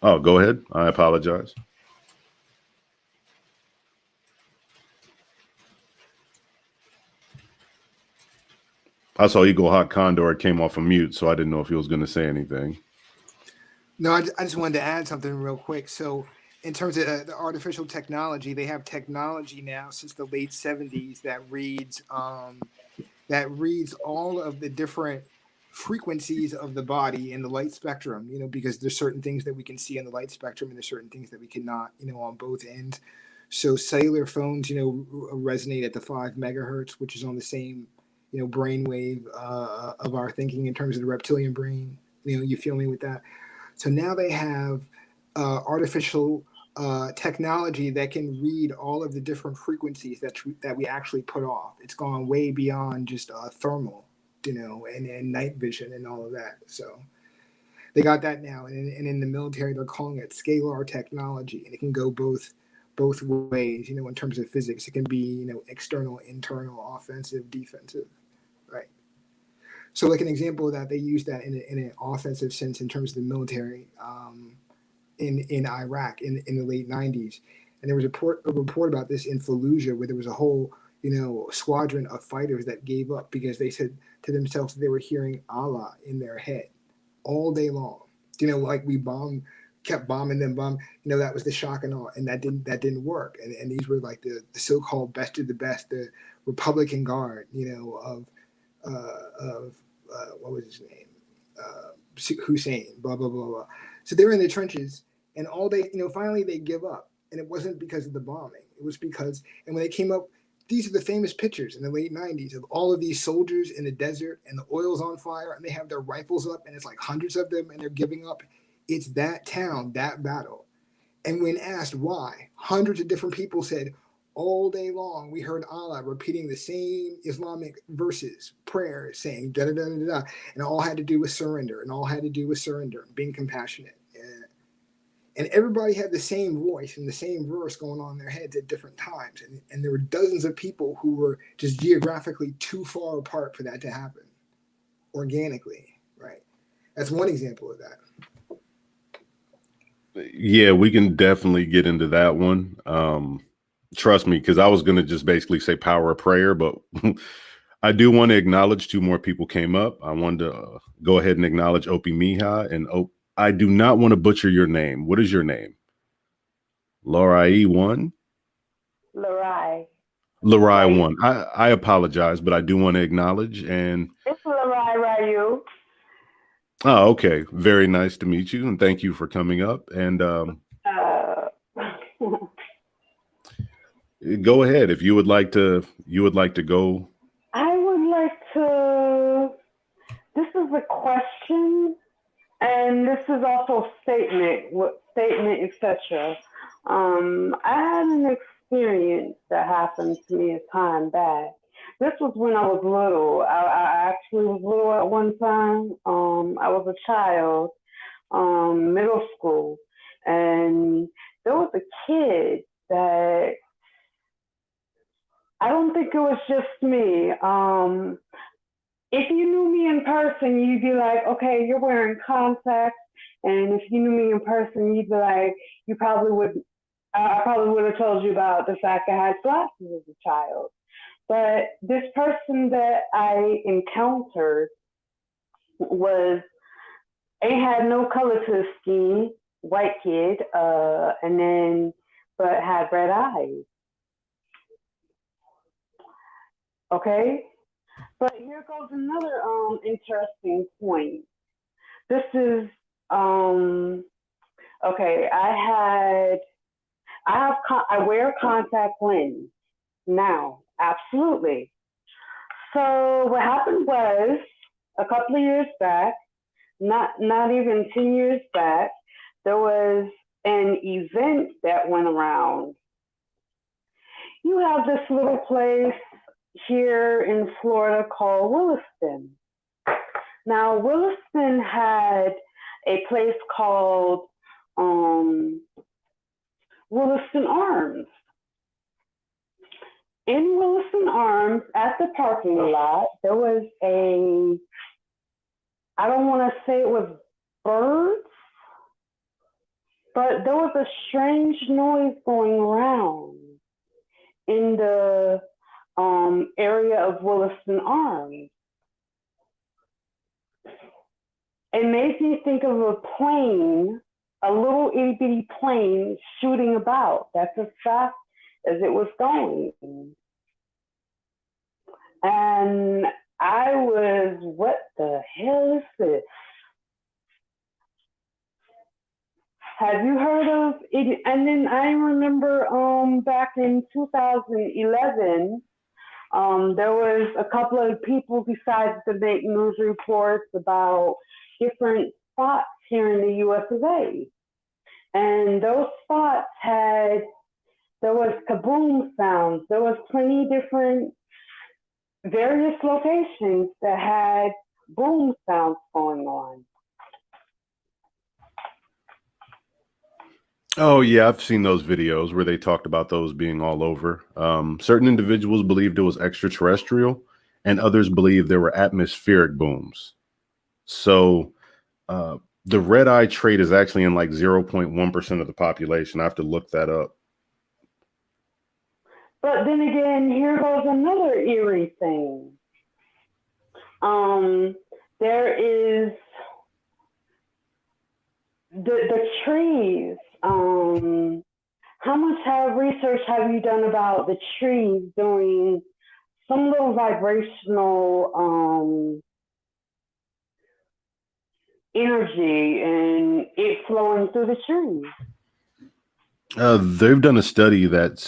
go ahead. I apologize. I saw Eagle Hot Condor. It came off of mute, so I didn't know if he was going to say anything. No, I just wanted to add something real quick. So in terms of the artificial technology, they have technology now since the late 70s that reads all of the different frequencies of the body in the light spectrum, because there's certain things that we can see in the light spectrum and there's certain things that we cannot, on both ends. So cellular phones, resonate at the 5 megahertz, which is on the same brainwave of our thinking in terms of the reptilian brain. You feel me with that? So now they have artificial technology that can read all of the different frequencies that we actually put off. It's gone way beyond just thermal, and night vision and all of that. So they got that now, and in the military they're calling it scalar technology, and it can go both ways. In terms of physics, it can be external, internal, offensive, defensive. Right. So like an example of that, they use that in an offensive sense in terms of the military in Iraq in the late 90s. And there was a report about this in Fallujah, where there was a whole, squadron of fighters that gave up because they said to themselves that they were hearing Allah in their head all day long. Like we kept bombing them, that was the shock and awe, and that didn't work. And these were like the so-called best of the best, the Republican Guard, of what was his name, Hussein, blah blah blah blah. So they were in the trenches, and all they, finally they give up, and it wasn't because of the bombing. It was because, and when they came up, these are the famous pictures in the late 90s of all of these soldiers in the desert, and the oil's on fire, and they have their rifles up, and it's like hundreds of them, and they're giving up. It's that town, that battle. And when asked why, hundreds of different people said, all day long, we heard Allah repeating the same Islamic verses, prayers, saying da da da da da, and all had to do with surrender, being compassionate. And everybody had the same voice and the same verse going on in their heads at different times. And there were dozens of people who were just geographically too far apart for that to happen organically, right? That's one example of that. Yeah, we can definitely get into that one. Trust me, because I was going to just basically say power of prayer, but I do want to acknowledge 2 more people came up. I wanted to go ahead and acknowledge Opie Miha, and I do not want to butcher your name. What is your name? Laura one. Larai. Larai Right. one. I apologize, but I do want to acknowledge and It's Larai Ryu. oh, okay. Very nice to meet you, and thank you for coming up. And Uh, go ahead if you would like to. You would like to go. I would like to. This is a question, and this is also a statement, etc. I had an experience that happened to me a time back. This was when I was little. I actually was little at one time. I was a child, middle school, and there was a kid that I don't think it was just me. If you knew me in person, you'd be like, okay, you're wearing contacts. And if you knew me in person, you'd be like, you probably would, I probably would have told you about the fact I had glasses as a child. But this person that I encountered had no color to his skin, white kid, but had red eyes. Okay? But here goes another interesting point. This is okay. I wear contact lens now, absolutely. So what happened was a couple of years back, not even 10 years back, there was an event that went around. You have this little place here in Florida called Williston. Now, Williston had a place called Williston Arms. In Williston Arms, at the parking lot, there was I don't want to say it was birds, but there was a strange noise going around in the area of Williston Arms. It made me think of a plane, a little itty bitty plane shooting about. That's as fast as it was going. And I was, what the hell is this? Have you heard of it? And then I remember back in 2011, there was a couple of people decided to make news reports about different spots here in the US of A. And those spots there was kaboom sounds. There was plenty different various locations that had boom sounds going on. Oh yeah, I've seen those videos where they talked about those being all over. Certain individuals believed it was extraterrestrial, and others believed there were atmospheric booms. So the red eye trait is actually in like 0.1% of the population. I have to look that up. But then again, here goes another eerie thing. There is the trees. How much research have you done about the trees doing some little vibrational energy and it flowing through the trees? They've done a study that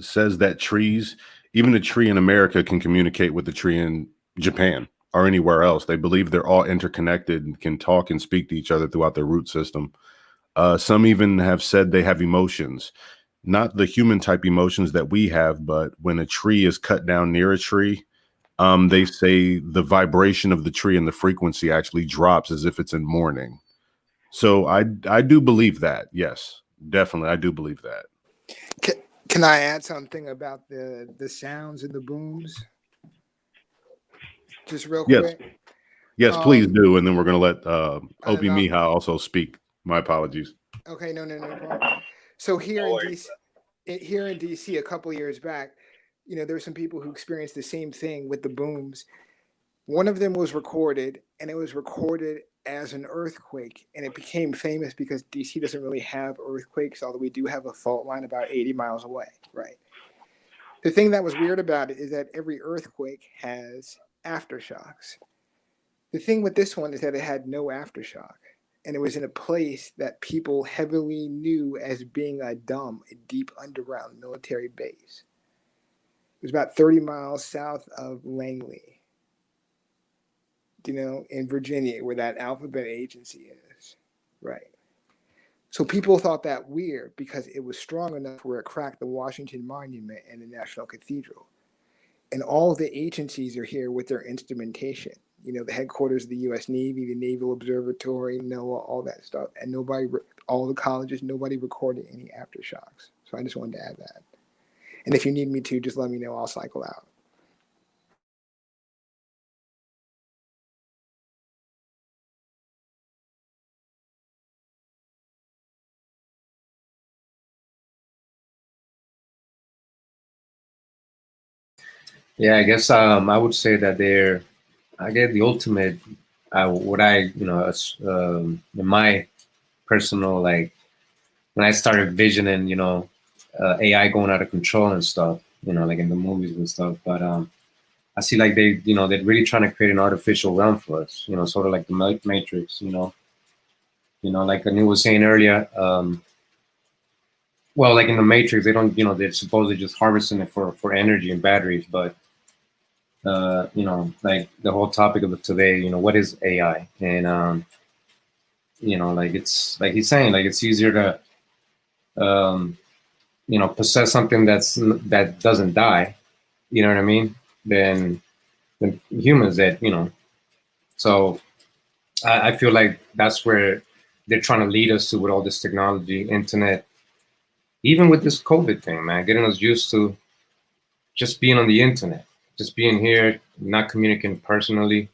says that trees, even a tree in America, can communicate with the tree in Japan or anywhere else. They believe they're all interconnected and can talk and speak to each other throughout their root system. Some even have said they have emotions, not the human type emotions that we have, but when a tree is cut down near a tree, they say the vibration of the tree and the frequency actually drops as if it's in mourning. So I do believe that. Yes, definitely. I do believe that. Can I add something about the sounds and the booms? Just real quick. Yes, please do. And then we're going to let Opie Miha also speak. My apologies. Okay, no problem. So here in DC, a couple of years back, there were some people who experienced the same thing with the booms. One of them was recorded, and it was recorded as an earthquake, and it became famous because DC doesn't really have earthquakes, although we do have a fault line about 80 miles away, right? The thing that was weird about it is that every earthquake has aftershocks. The thing with this one is that it had no aftershock, and it was in a place that people heavily knew as being a deep underground military base. It was about 30 miles south of Langley, in Virginia, where that alphabet agency is, right? So people thought that weird because it was strong enough where it cracked the Washington Monument and the National Cathedral. And all of the agencies are here with their instrumentation. The headquarters of the U.S. Navy, the Naval Observatory, NOAA, all that stuff. And all the colleges, nobody recorded any aftershocks. So I just wanted to add that. And if you need me to, just let me know. I'll cycle out. Yeah, I guess I would say that I get the ultimate. What I in my personal, like, when I started visioning, AI going out of control and stuff, like in the movies and stuff. But I see like they're really trying to create an artificial realm for us, sort of like the Matrix, like Anu was saying earlier. Well, like in the Matrix, they don't, they're supposedly just harvesting it for energy and batteries, but like the whole topic of today, what is AI? And like it's like he's saying, like it's easier to possess something that doesn't die, you know what I mean, than humans that, so I feel like that's where they're trying to lead us to with all this technology, internet, even with this COVID thing, man, getting us used to just being on the internet, just being here, not communicating personally.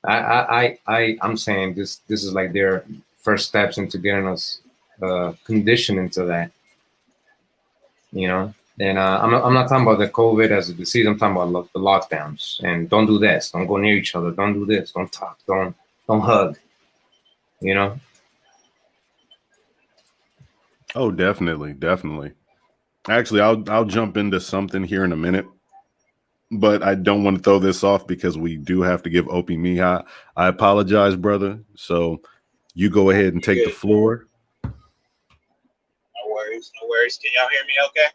I'm saying this is like their first steps into getting us conditioned into that, And I'm not talking about the COVID as a disease. I'm talking about the lockdowns and don't do this, don't go near each other, don't do this, don't talk, don't hug, Oh, definitely. Actually, I'll jump into something here in a minute, but I don't want to throw this off because we do have to give Opie Mija. I apologize, brother. So you go ahead and take the floor. No worries. Can y'all hear me okay?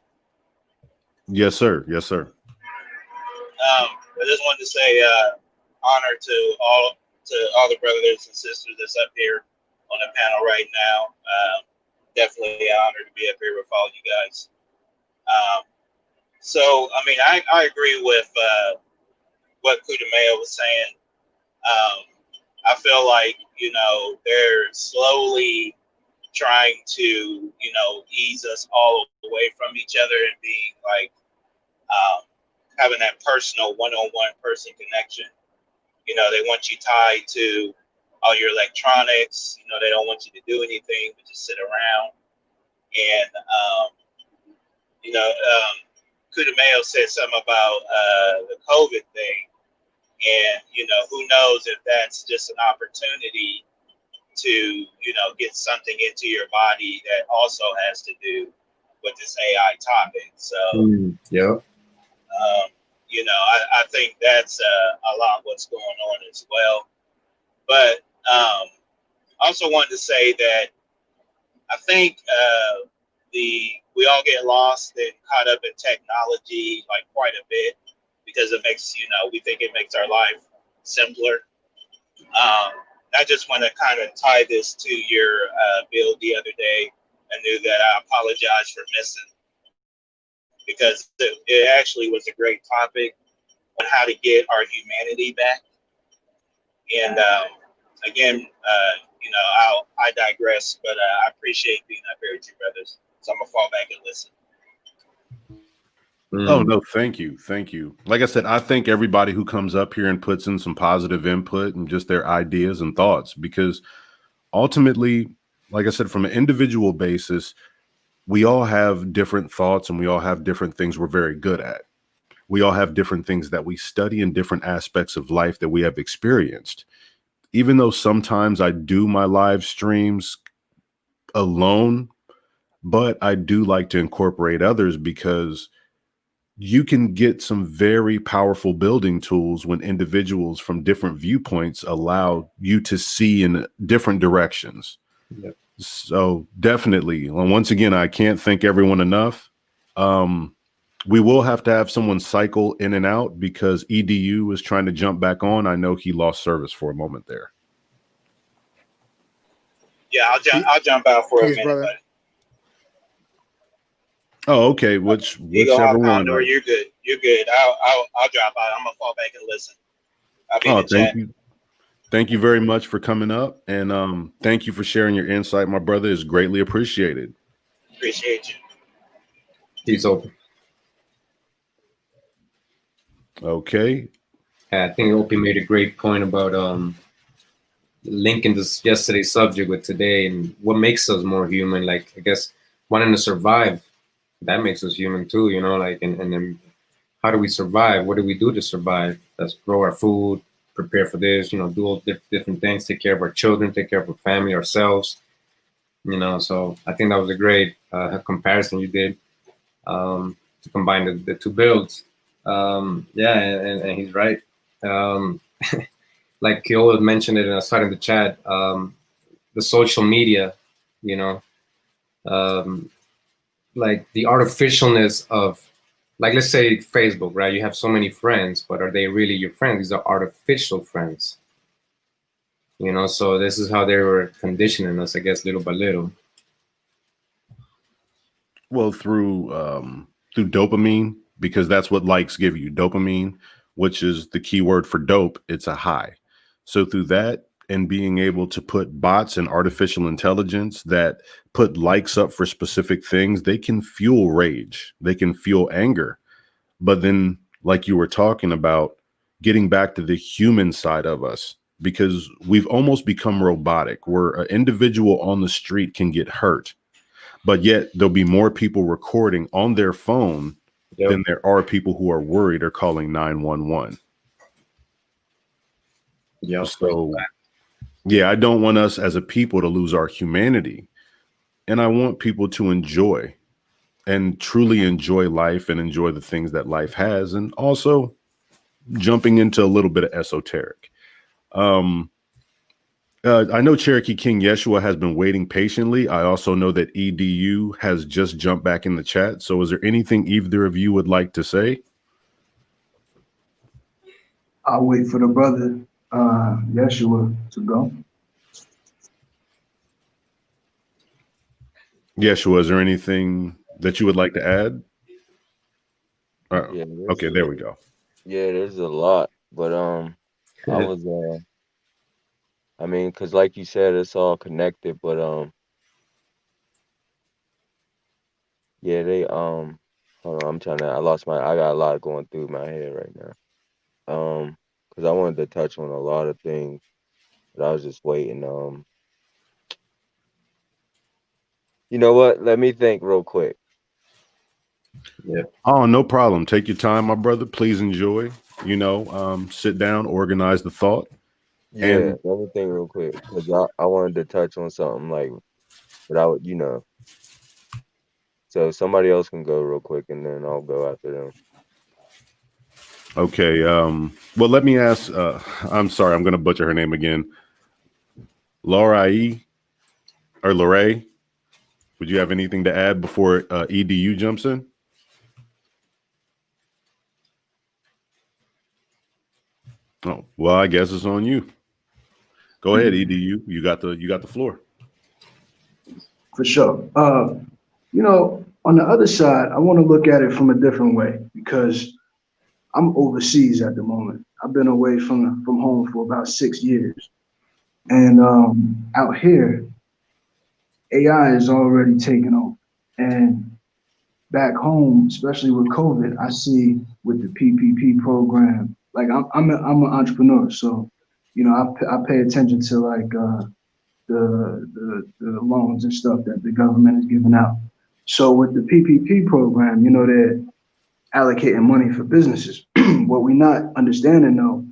Yes, sir. I just wanted to say honor to all the brothers and sisters that's up here on the panel right now. Definitely an honor to be up here with all you guys. So, I mean, I agree with what Kudameo was saying. I feel like, they're slowly trying to, ease us all away from each other and being like, having that personal one-on-one person connection. They want you tied to all your electronics. They don't want you to do anything but just sit around. And, Kudameo said something about the COVID thing. And, who knows if that's just an opportunity to, get something into your body that also has to do with this AI topic. So, yeah. I think that's a lot what's going on as well. But I also wanted to say that I think we all get lost and caught up in technology like quite a bit because it makes, we think it makes our life simpler. I just want to kind of tie this to your bill the other day. I knew that I apologize for missing because it actually was a great topic on how to get our humanity back. And again, I digress, but I appreciate being up here with you, brothers. So I'm gonna fall back and listen. Oh, no, thank you. Like I said, I thank everybody who comes up here and puts in some positive input and just their ideas and thoughts, because ultimately, like I said, from an individual basis, we all have different thoughts and we all have different things we're very good at. We all have different things that we study in different aspects of life that we have experienced. even though sometimes I do my live streams alone, but I do like to incorporate others because you can get some very powerful building tools when individuals from different viewpoints allow you to see in different directions. Yep. So definitely, once again, I can't thank everyone enough. We will have to have someone cycle in and out because EDU is trying to jump back on. I know he lost service for a moment there. Yeah, I'll jump out for a Peace, minute, brother. but Oh, okay. you go Whichever hop one. Condor, you're good. You're good. I'll drop out. I'm gonna fall back and listen. I'll be in Oh, the chat. thank you. Thank you very much for coming up, and thank you for sharing your insight, my brother. Is greatly appreciated. Appreciate you. He's open. Okay. I think Opie made a great point about linking this yesterday's subject with today and what makes us more human. Like, I guess wanting to survive, that makes us human too, you know, like, and then how do we survive? What do we do to survive? Let's grow our food, prepare for this, you know, do all different things, take care of our children, take care of our family, ourselves, you know. So I think that was a great comparison you did to combine the two builds. Yeah, and he's right. Like Kyola mentioned it, and I started in the chat, the social media, you know, like the artificialness of, like, let's say Facebook, right? You have so many friends, but are they really your friends? These are artificial friends, you know? So this is how they were conditioning us, I guess, little by little. Well, through dopamine, because that's what likes give you, dopamine, which is the key word for dope. It's a high. So through that and being able to put bots and artificial intelligence that put likes up for specific things, they can fuel rage. They can fuel anger. But then, like you were talking about, getting back to the human side of us, because we've almost become robotic, where an individual on the street can get hurt, but yet there'll be more people recording on their phone than there are people who are worried or calling 911. Yeah. So, yeah, I don't want us as a people to lose our humanity. And I want people to enjoy and truly enjoy life and enjoy the things that life has. And also jumping into a little bit of esoteric. I know Cherokee King Yeshua has been waiting patiently. I also know that EDU has just jumped back in the chat. So is there anything either of you would like to say? I'll wait for the brother, Yeshua, to go. Yeshua, is there anything that you would like to add? Yeah, Okay, there we go. Yeah, there's a lot, but I was I mean, cause like you said, it's all connected, but yeah, they hold on, I got a lot going through my head right now. Cause I wanted to touch on a lot of things, but I was just waiting. You know what? Let me think real quick. Yeah. Oh, no problem. Take your time, my brother. Please enjoy. You know, sit down, organize the thought. Yeah, And let me think real quick, cause I wanted to touch on something like, but I would, you know. So somebody else can go real quick, and then I'll go after them. okay. Well, let me ask. I'm sorry, I'm going to butcher her name again. Lorraine or Lorraine. Would you have anything to add before EDU jumps in? Oh, well, I guess it's on you. Go ahead, EDU. You got the floor. For sure. You know, on the other side, I want to look at it from a different way because I'm overseas at the moment. I've been away from home for about 6 years. And out here, AI is already taking over. And back home, especially with COVID, I see with the PPP program, like I'm an entrepreneur. So, you know, I pay attention to like the loans and stuff that the government is giving out. So with the PPP program, you know, they're allocating money for businesses. What we're not understanding though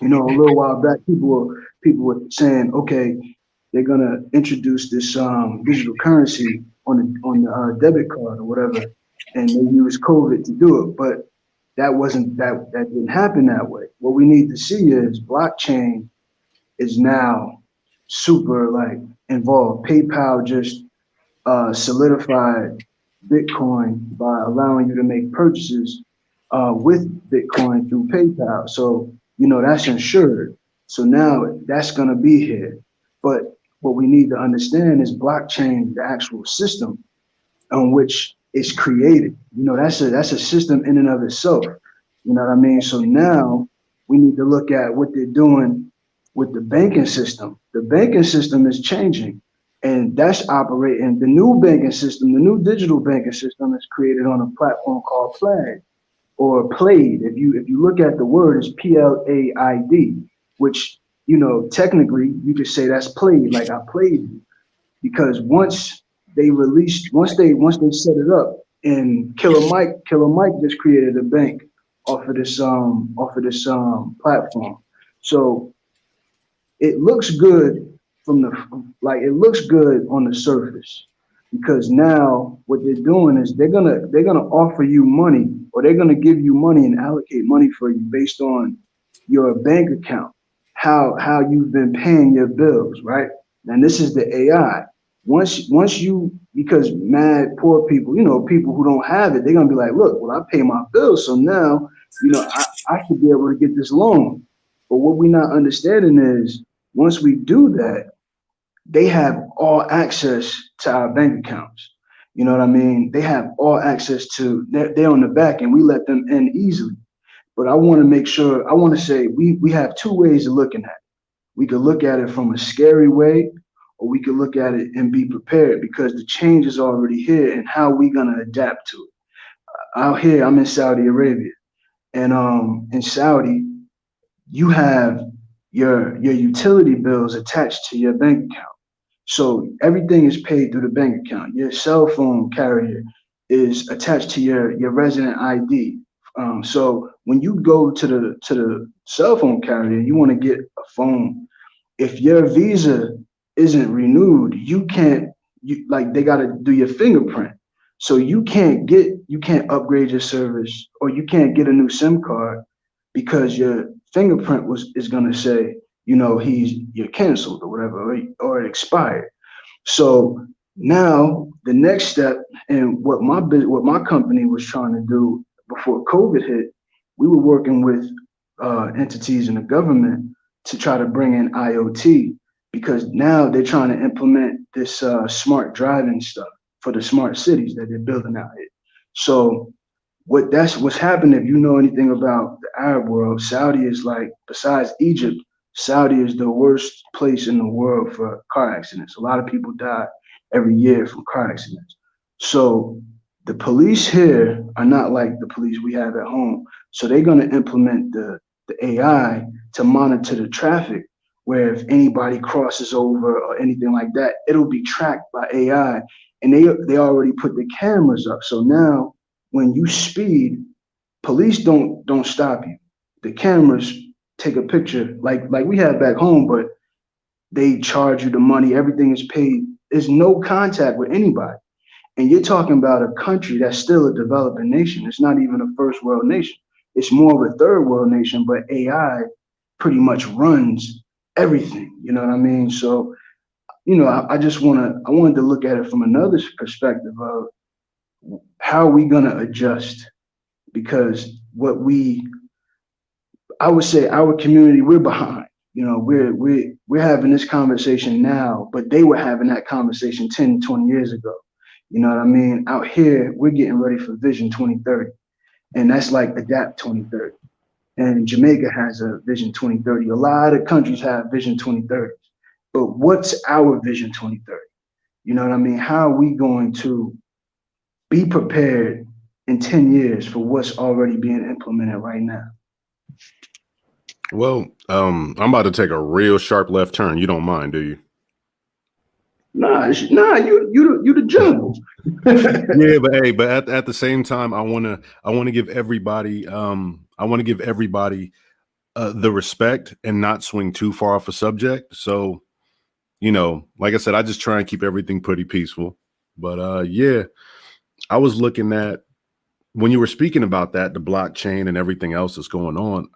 You know, a little while back, people were saying, okay, they're gonna introduce this digital currency on the debit card or whatever, and they use COVID to do it. But that didn't happen that way. What we need to see is blockchain is now super like involved. PayPal just solidified Bitcoin by allowing you to make purchases with Bitcoin through PayPal. So, you know, that's insured. So now that's going to be here. But what we need to understand is blockchain, the actual system on which it's created. You know, that's a system in and of itself. You know what I mean? So now we need to look at what they're doing with the banking system. The banking system is changing, and that's operating. The new banking system, the new digital banking system is created on a platform called Plaid or Plaid. If you look at the word, it's PLAID, which, you know, technically you could say that's played, like I played you. Because once they set it up, and Killer Mike just created a bank off of this platform. So it looks good it looks good on the surface, because now what they're doing is they're gonna offer you money, or they're gonna give you money and allocate money for you based on your bank account, how you've been paying your bills, right? And this is the AI. Because mad poor people, you know, people who don't have it, they're gonna be like, look, well, I pay my bills, so now, you know, I should be able to get this loan. But what we're not understanding is once we do that, they have all access to our bank accounts. You know what I mean? They have all access to, they're on the back, and we let them in easily. But I want to say we have two ways of looking at it. We could look at it from a scary way, or we could look at it and be prepared, because the change is already here, and how we gonna adapt to it. Out here, I'm in Saudi Arabia, and in Saudi, you have your utility bills attached to your bank account. So everything is paid through the bank account. Your cell phone carrier is attached to your resident ID. So when you go to the cell phone carrier, you want to get a phone. If your visa isn't renewed, they got to do your fingerprint. So you can't upgrade your service, or you can't get a new SIM card, because your fingerprint is going to say, you know, you're canceled or whatever, or it expired. So now the next step, and what my company was trying to do before COVID hit, we were working with entities in the government to try to bring in IoT, because now they're trying to implement this smart driving stuff for the smart cities that they're building out here. So what's happened, if you know anything about the Arab world, Saudi is like, besides Egypt, Saudi is the worst place in the world for car accidents. A lot of people die every year from car accidents. So the police here are not like the police we have at home. So they're going to implement the AI to monitor the traffic, where if anybody crosses over or anything like that, it'll be tracked by AI. And they already put the cameras up. So now when you speed, police don't stop you. The cameras take a picture like we have back home, but they charge you the money. Everything is paid. There's no contact with anybody. And you're talking about a country that's still a developing nation. It's not even a first world nation. It's more of a third world nation, but AI pretty much runs everything. You know what I mean? So, you know, I wanted to look at it from another perspective of how are we gonna adjust? Because I would say our community, we're behind. You know, we're having this conversation now, but they were having that conversation 10, 20 years ago. You know what I mean? Out here, we're getting ready for Vision 2030. And that's like ADAPT 2030. And Jamaica has a Vision 2030. A lot of countries have Vision 2030. But what's our Vision 2030? You know what I mean? How are we going to be prepared in 10 years for what's already being implemented right now? Well, I'm about to take a real sharp left turn. You don't mind, do you? Nah, you the jungle. Yeah, but at the same time, I want to give everybody the respect and not swing too far off a subject. So, like I said, I just try and keep everything pretty peaceful. But yeah, I was looking at when you were speaking about that, the blockchain and everything else that's going on.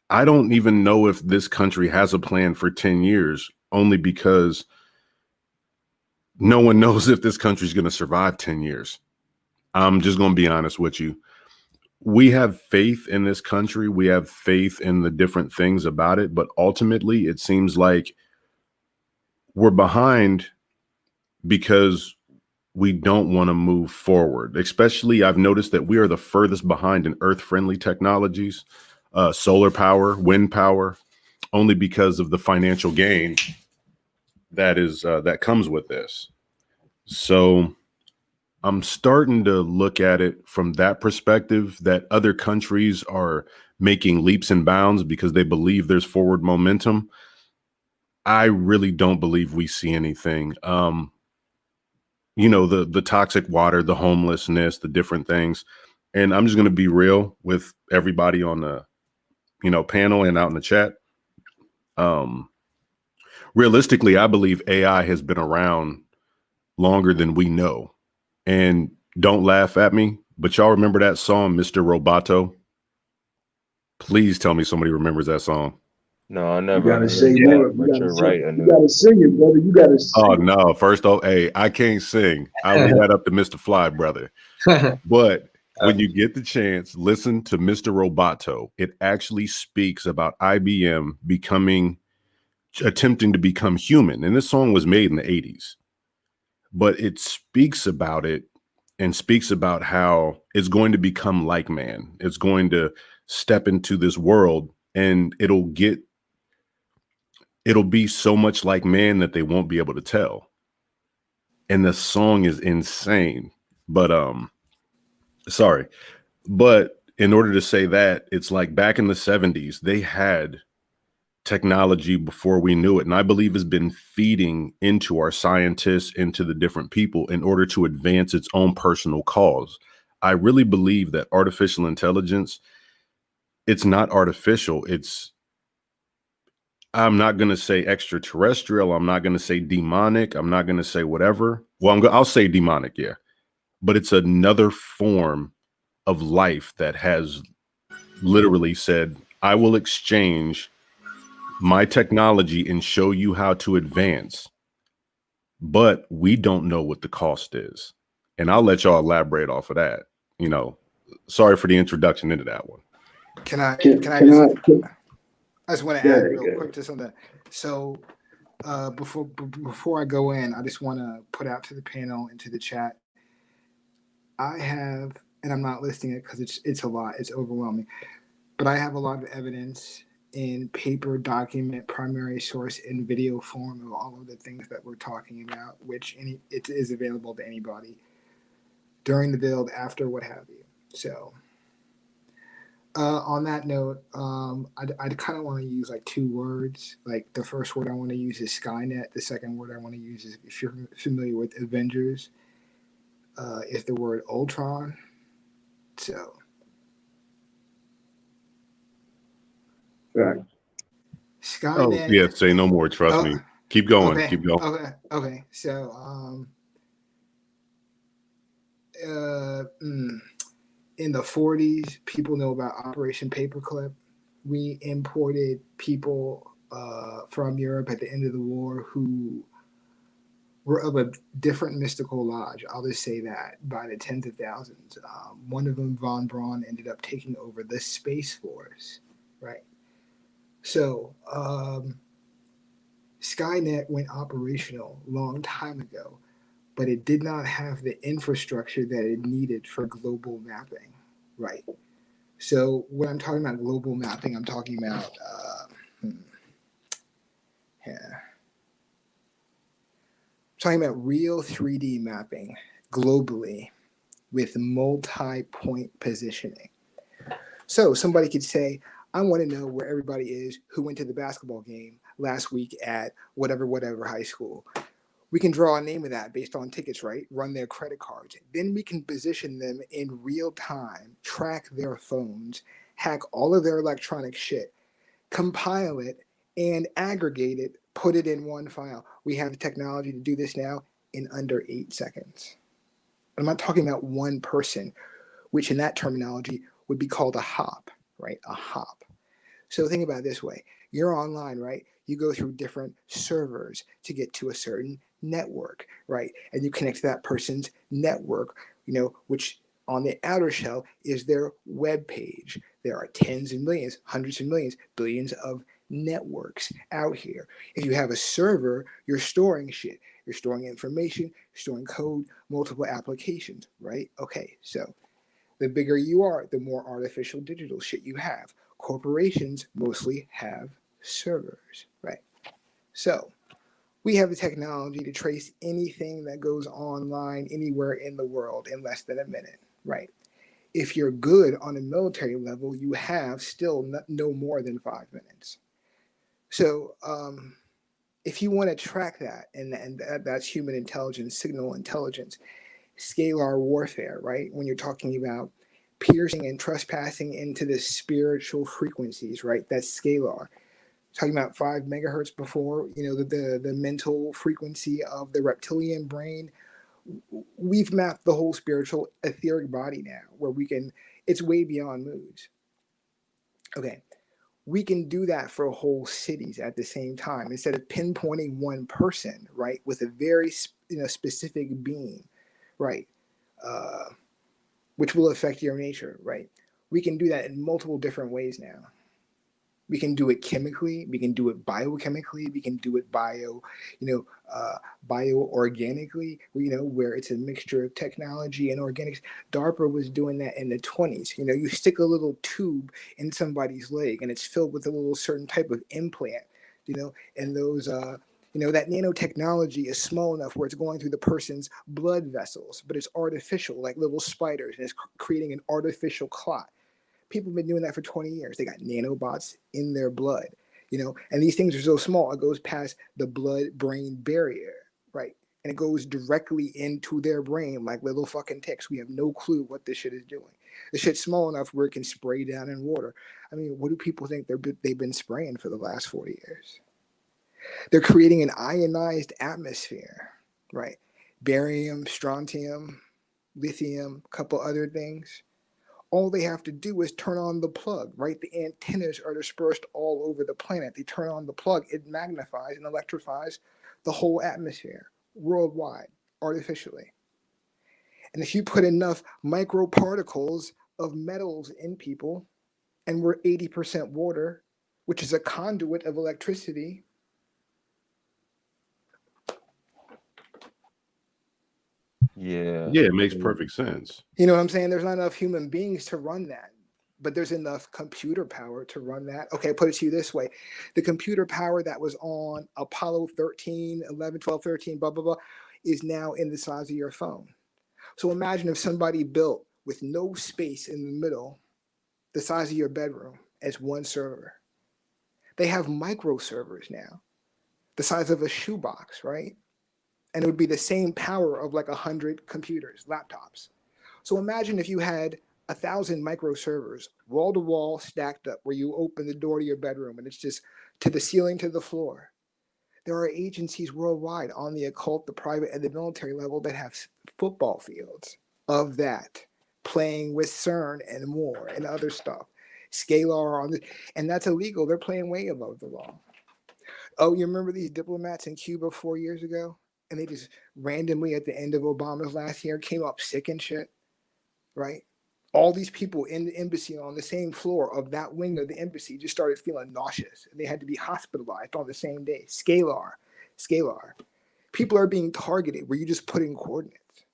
I don't even know if this country has a plan for 10 years, only because no one knows if this country is going to survive 10 years. I'm just going to be honest with you. We have faith in this country. We have faith in the different things about it. But ultimately, it seems like we're behind because we don't want to move forward. Especially, I've noticed that we are the furthest behind in earth-friendly technologies, solar power, wind power, only because of the financial gain that comes with this. So I'm starting to look at it from that perspective, that other countries are making leaps and bounds because they believe there's forward momentum. I really don't believe we see anything. The toxic water, the homelessness, the different things. And I'm just going to be real with everybody on the, panel and out in the chat. Realistically, I believe AI has been around longer than we know. And don't laugh at me, but y'all remember that song, Mr. Roboto? Please tell me somebody remembers that song. No, I You never gotta heard say that, more. but you're right, You gotta sing it, brother. You gotta sing. Oh no! First off, hey, I can't sing. I'll leave that up to Mr. Fly, brother. But when you get the chance, listen to Mr. Roboto. It actually speaks about IBM attempting to become human, and this song was made in the 80s. But it speaks about it and speaks about how it's going to become like man. It's going to step into this world, and it'll be so much like man that they won't be able to tell. And the song is insane. But sorry. But in order to say that, it's like back in the 70s, they had technology before we knew it. And I believe has been feeding into our scientists, into the different people in order to advance its own personal cause. I really believe that artificial intelligence, it's not artificial. I'm not going to say extraterrestrial. I'm not going to say demonic. I'm not going to say whatever. Well, I'll say demonic. Yeah. But it's another form of life that has literally said, I will exchange my technology and show you how to advance. But we don't know what the cost is. And I'll let y'all elaborate off of that. Sorry for the introduction into that one. Can I just want to add real quick to something. So before I go in, I just want to put out to the panel and to the chat. I have, and I'm not listing it because it's a lot, it's overwhelming, but I have a lot of evidence in paper, document, primary source, and video form of all of the things that we're talking about, which it is available to anybody during the build, after, what have you. So on that note, I'd kind of want to use like two words. Like the first word I want to use is Skynet. The second word I want to use is, if you're familiar with Avengers, is the word Ultron. So Right. Skynet. Oh, yeah, say no more. Trust me. Keep going. Okay, Keep going. Okay. So in the 40s, people know about Operation Paperclip. We imported people from Europe at the end of the war who were of a different mystical lodge. I'll just say that, by the tens of thousands. One of them, von Braun, ended up taking over the Space Force, right? So Skynet went operational a long time ago, but it did not have the infrastructure that it needed for global mapping, right? So when I'm talking about global mapping, I'm talking about talking about real 3D mapping globally with multi-point positioning. So somebody could say, I want to know where everybody is who went to the basketball game last week at whatever high school. We can draw a name of that based on tickets, right? Run their credit cards. Then we can position them in real time, track their phones, hack all of their electronic shit, compile it, and aggregate it, put it in one file. We have the technology to do this now in under 8 seconds. I'm not talking about one person, which in that terminology would be called a hop, right? A hop. So think about it this way. You're online, right? You go through different servers to get to a certain network, right? And you connect to that person's network, which on the outer shell is their web page. There are tens of millions, hundreds of millions, billions of networks out here. If you have a server, you're storing shit. You're storing information, you're storing code, multiple applications, right? Okay, so the bigger you are, the more artificial digital shit you have. Corporations mostly have servers, right? So we have the technology to trace anything that goes online anywhere in the world in less than a minute, right? If you're good on a military level, you have still no more than 5 minutes. So if you want to track that, and that's human intelligence, signal intelligence, scalar warfare, right? When you're talking about piercing and trespassing into the spiritual frequencies, right? That's scalar. Talking about 5 megahertz before, the mental frequency of the reptilian brain. We've mapped the whole spiritual etheric body now, where it's way beyond moods. Okay, we can do that for whole cities at the same time instead of pinpointing one person, right, with a very specific beam, right, which will affect your nature, right? We can do that in multiple different ways now. We can do it chemically. We can do it biochemically. We can do it bioorganically. Where it's a mixture of technology and organics. DARPA was doing that in the 20s. You stick a little tube in somebody's leg, and it's filled with a little certain type of implant. And those that nanotechnology is small enough where it's going through the person's blood vessels, but it's artificial, like little spiders, and it's creating an artificial clot. People have been doing that for 20 years. They got nanobots in their blood, and these things are so small, it goes past the blood-brain barrier, right? And it goes directly into their brain like little fucking ticks. We have no clue what this shit is doing. The shit's small enough where it can spray down in water. I mean, what do people think they've been spraying for the last 40 years? They're creating an ionized atmosphere, right? Barium, strontium, lithium, a couple other things. All they have to do is turn on the plug, right? The antennas are dispersed all over the planet. They turn on the plug, it magnifies and electrifies the whole atmosphere worldwide, artificially. And if you put enough microparticles of metals in people, and we're 80% water, which is a conduit of electricity, Yeah. Yeah, it makes perfect sense. you know what I'm saying? There's not enough human beings to run that, but there's enough computer power to run that. Okay, put it to you this way. The computer power that was on Apollo 13, 11, 12, 13, blah, blah, blah, is now in the size of your phone. So imagine if somebody built with no space in the middle, the size of your bedroom as one server. They have micro servers now, the size of a shoebox, right? And it would be the same power of like 100 computers, laptops. So imagine if you had 1,000 micro servers, wall to wall, stacked up, where you open the door to your bedroom and it's just to the ceiling, to the floor. There are agencies worldwide on the occult, the private, and the military level that have football fields of that, playing with CERN and more and other stuff. Scalar on the, and that's illegal. They're playing way above the law. Oh, you remember these diplomats in Cuba 4 years ago? And they just randomly at the end of Obama's last year came up sick and shit, right? All these people in the embassy on the same floor of that wing of the embassy just started feeling nauseous, and they had to be hospitalized on the same day. Scalar. People are being targeted where you just put in coordinates,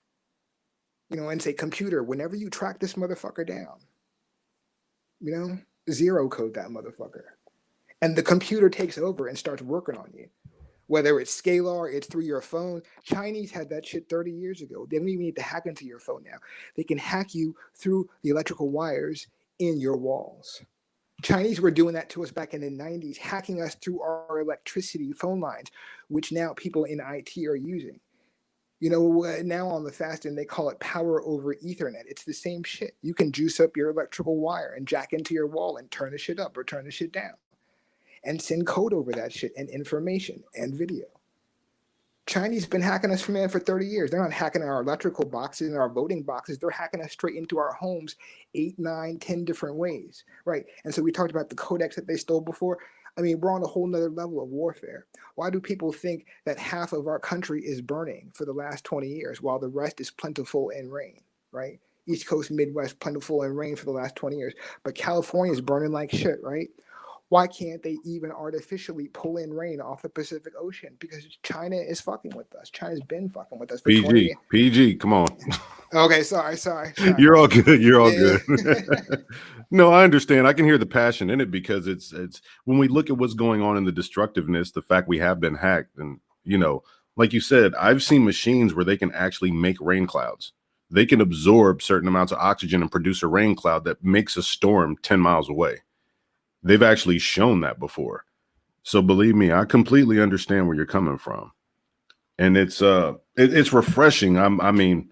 and say, computer, whenever you track this motherfucker down, zero code that motherfucker. And the computer takes over and starts working on you. Whether it's scalar, it's through your phone. Chinese had that shit 30 years ago. They don't even need to hack into your phone now. They can hack you through the electrical wires in your walls. Chinese were doing that to us back in the 90s, hacking us through our electricity phone lines, which now people in IT are using. Now on the fast end, they call it power over Ethernet. It's the same shit. You can juice up your electrical wire and jack into your wall and turn the shit up or turn the shit down. and send code over that shit and information and video. Chinese been hacking us for 30 years. They're not hacking our electrical boxes and our voting boxes. They're hacking us straight into our homes 8, 9, 10 different ways, right? And so we talked about the codex that they stole before. I mean, we're on a whole nother level of warfare. Why do people think that half of our country is burning for the last 20 years while the rest is plentiful in rain, right? East Coast, Midwest, plentiful in rain for the last 20 years. But California is burning like shit, right? Why can't they even artificially pull in rain off the Pacific Ocean? Because China is fucking with us. China's been fucking with us for 20 years. PG, come on. Okay, sorry. You're all good. You're all Yeah. good. No, I understand. I can hear the passion in it because it's when we look at what's going on in the destructiveness, the fact we have been hacked, and like you said, I've seen machines where they can actually make rain clouds. They can absorb certain amounts of oxygen and produce a rain cloud that makes a storm 10 miles away. They've actually shown that before. So believe me, I completely understand where you're coming from. And it's refreshing. I mean,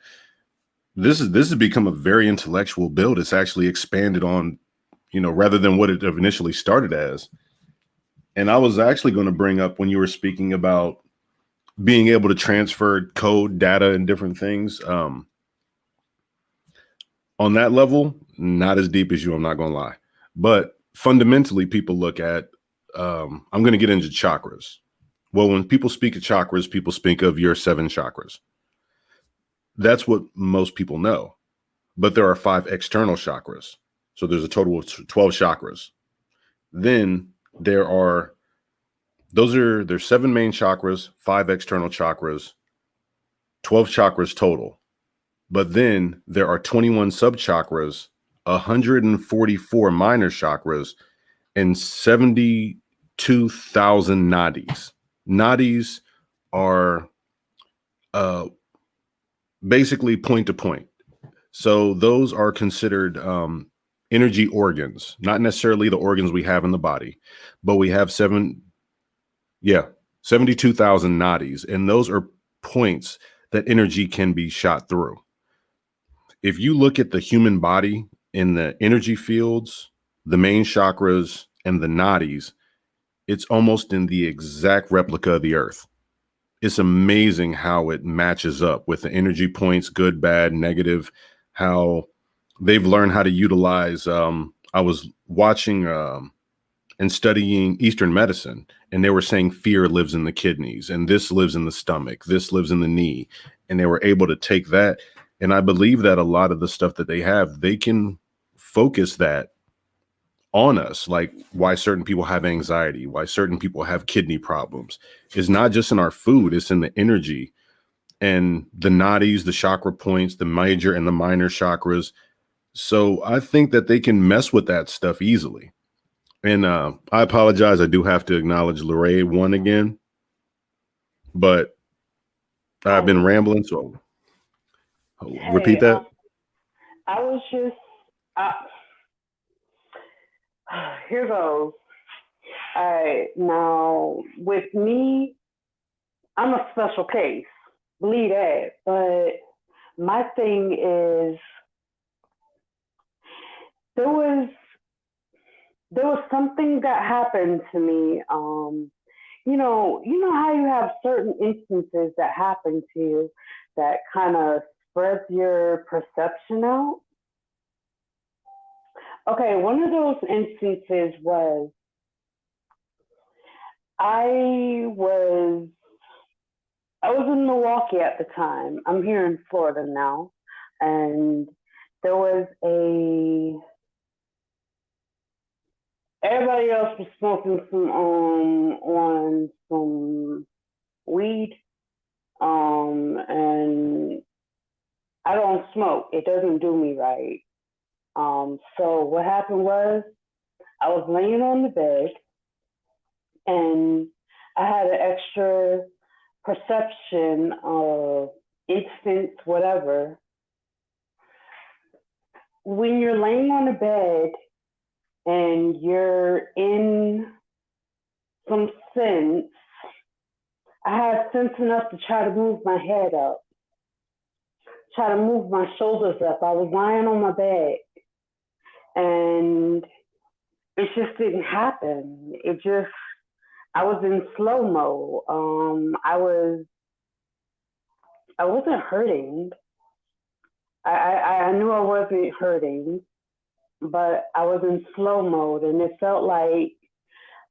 this has become a very intellectual build. It's actually expanded on, rather than what it initially started as. And I was actually going to bring up when you were speaking about being able to transfer code, data, and different things. On that level, not as deep as you, I'm not going to lie. But fundamentally, people look at, I'm going to get into chakras. Well, when people speak of chakras, people speak of your 7 chakras. That's what most people know. But there are 5 external chakras. So there's a total of 12 chakras. Then there's 7 main chakras, 5 external chakras, 12 chakras total. But then there are 21 sub-chakras, 144 minor chakras, and 72,000 nadis. Nadis are basically point to point. So those are considered energy organs, not necessarily the organs we have in the body, but we have 72,000 nadis, and those are points that energy can be shot through. If you look at the human body in the energy fields, the main chakras, and the nadis, it's almost in the exact replica of the earth. It's amazing how it matches up with the energy points, good, bad, negative, how they've learned how to utilize. I was watching and studying Eastern medicine, and they were saying fear lives in the kidneys, and this lives in the stomach, this lives in the knee. And they were able to take that. And I believe that a lot of the stuff that they have, they can focus that on us, like why certain people have anxiety, why certain people have kidney problems. It's not just in our food, it's in the energy and the nadis, the chakra points, the major and the minor chakras. So I think that they can mess with that stuff easily. And I apologize, I do have to acknowledge Lorraine won again, but I've been rambling, so repeat that. I was just here goes. All right, now with me, I'm a special case, believe that. But my thing is, there was something that happened to me. You know how you have certain instances that happen to you that kind of spreads your perception out. Okay, one of those instances was I was in Milwaukee at the time. I'm here in Florida now, and there was everybody else was smoking on some weed, and I don't smoke. It doesn't do me right. So what happened was I was laying on the bed, and I had an extra perception of instant whatever. When you're laying on the bed and you're in some sense, I had sense enough to try to move my head up, try to move my shoulders up. I was lying on my bed, and it just didn't happen. It just I was in slow mo. I wasn't hurting. I knew I wasn't hurting, but I was in slow mode, and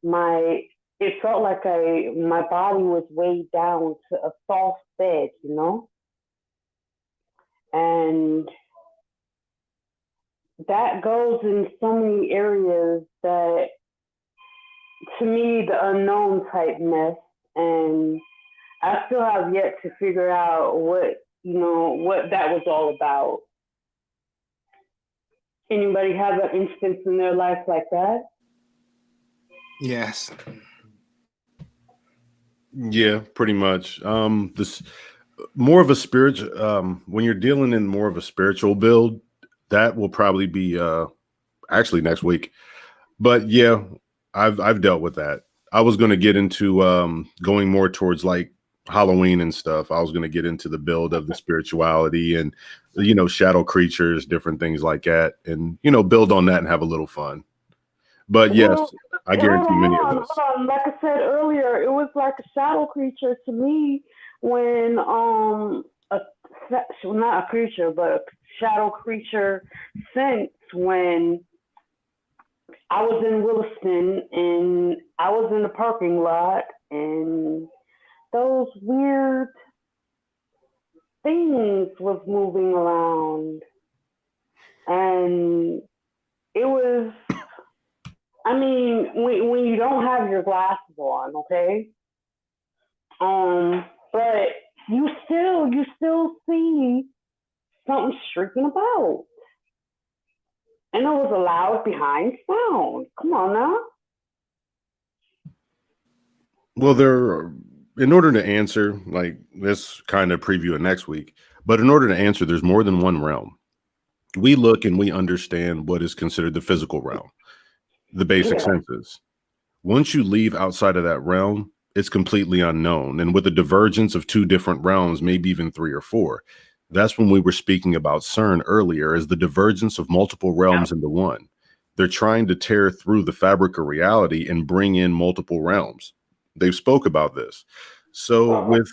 my it felt like my body was weighed down to a soft bed, you know, and that goes in so many areas that, to me, the unknown type mess, and I still have yet to figure out what that was all about. Anybody have an instance in their life like that? Yes. Yeah, pretty much. This more of a spiritual. When you're dealing in more of a spiritual build, that will probably be actually next week. But yeah, I've dealt with that. I was going to get into going more towards like Halloween and stuff. I was going to get into the build of the spirituality and shadow creatures, different things like that, and build on that and have a little fun. But yes, Well, I hold guarantee on, many of hold on, us. hold on. Like I said earlier, it was like a shadow creature to me when not a creature, but a shadow creature sense when I was in Williston and I was in the parking lot and those weird things was moving around, and it was, I mean, when you don't have your glasses on, okay, but you still see something streaking about, and it was a loud behind sound. Come on now. Well, in order to answer, like this kind of preview of next week, but in order to answer, there's more than one realm. We look and we understand what is considered the physical realm, the basic Yeah. senses. Once you leave outside of that realm, it's completely unknown. And with the divergence of two different realms, maybe even three or four, that's when we were speaking about CERN earlier, as the divergence of multiple realms into one. They're trying to tear through the fabric of reality and bring in multiple realms. They've spoke about this. So with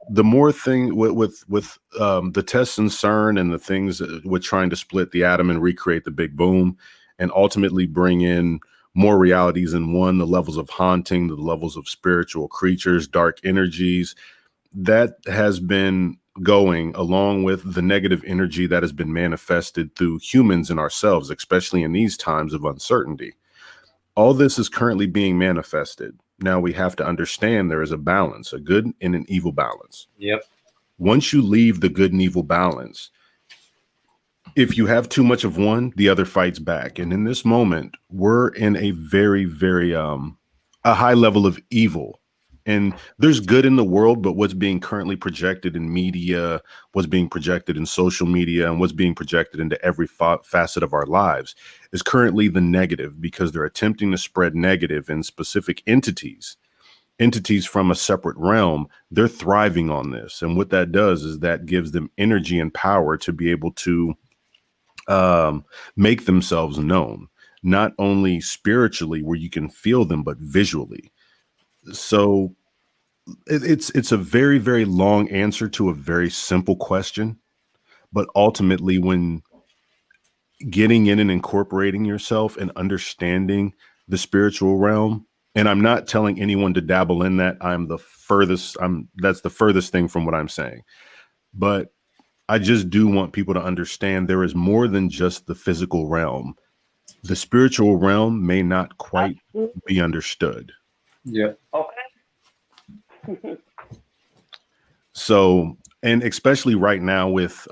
the more thing with the tests in CERN and the things with trying to split the atom and recreate the Big Boom and ultimately bring in more realities in one, the levels of haunting, the levels of spiritual creatures, dark energies, that has been going along with the negative energy that has been manifested through humans and ourselves, especially in these times of uncertainty. All this is currently being manifested. Now we have to understand there is a balance, a good and an evil balance. Yep. Once you leave the good and evil balance, if you have too much of one, the other fights back. And in this moment, we're in a very, very a high level of evil. And there's good in the world, but what's being currently projected in media, what's being projected in social media, and what's being projected into every facet of our lives is currently the negative, because they're attempting to spread negative in specific entities from a separate realm. They're thriving on this. And what that does is that gives them energy and power to be able to make themselves known, not only spiritually where you can feel them, but visually. So it's a very, very long answer to a very simple question. But ultimately, when getting in and incorporating yourself and understanding the spiritual realm, and I'm not telling anyone to dabble in that. That's the furthest thing from what I'm saying. But I just do want people to understand there is more than just the physical realm. The spiritual realm may not quite be understood. Yeah. Okay. So, and especially right now with,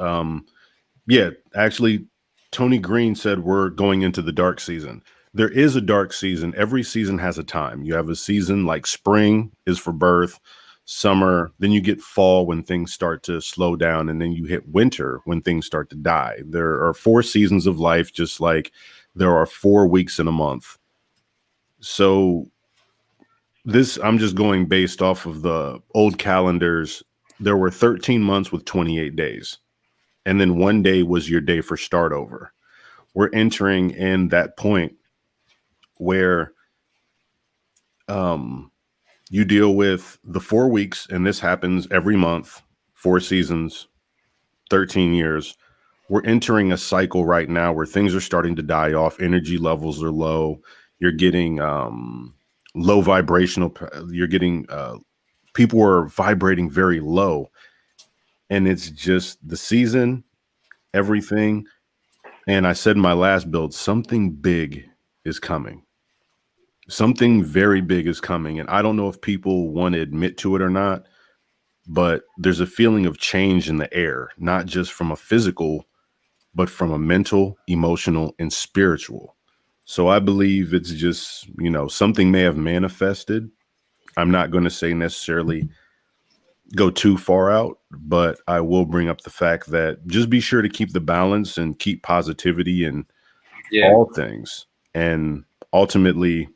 actually, Tony Green said we're going into the dark season. There is a dark season. Every season has a time. You have a season like spring is for birth, summer, then you get fall when things start to slow down, and then you hit winter when things start to die. There are 4 seasons of life, just like there are 4 weeks in a month. So I'm just going based off of the old calendars. There were 13 months with 28 days. And then one day was your day for start over. We're entering in that point where You deal with the 4 weeks, and this happens every month, 4 seasons, 13 years. We're entering a cycle right now where things are starting to die off. Energy levels are low. You're getting low vibrational. You're getting people are vibrating very low, and it's just the season, everything. And I said in my last build, something big is coming. Something very big is coming, and I don't know if people want to admit to it or not, but there's a feeling of change in the air, not just from a physical, but from a mental, emotional, and spiritual. So I believe it's just, something may have manifested. I'm not going to say necessarily go too far out, but I will bring up the fact that just be sure to keep the balance and keep positivity in all things. And ultimately,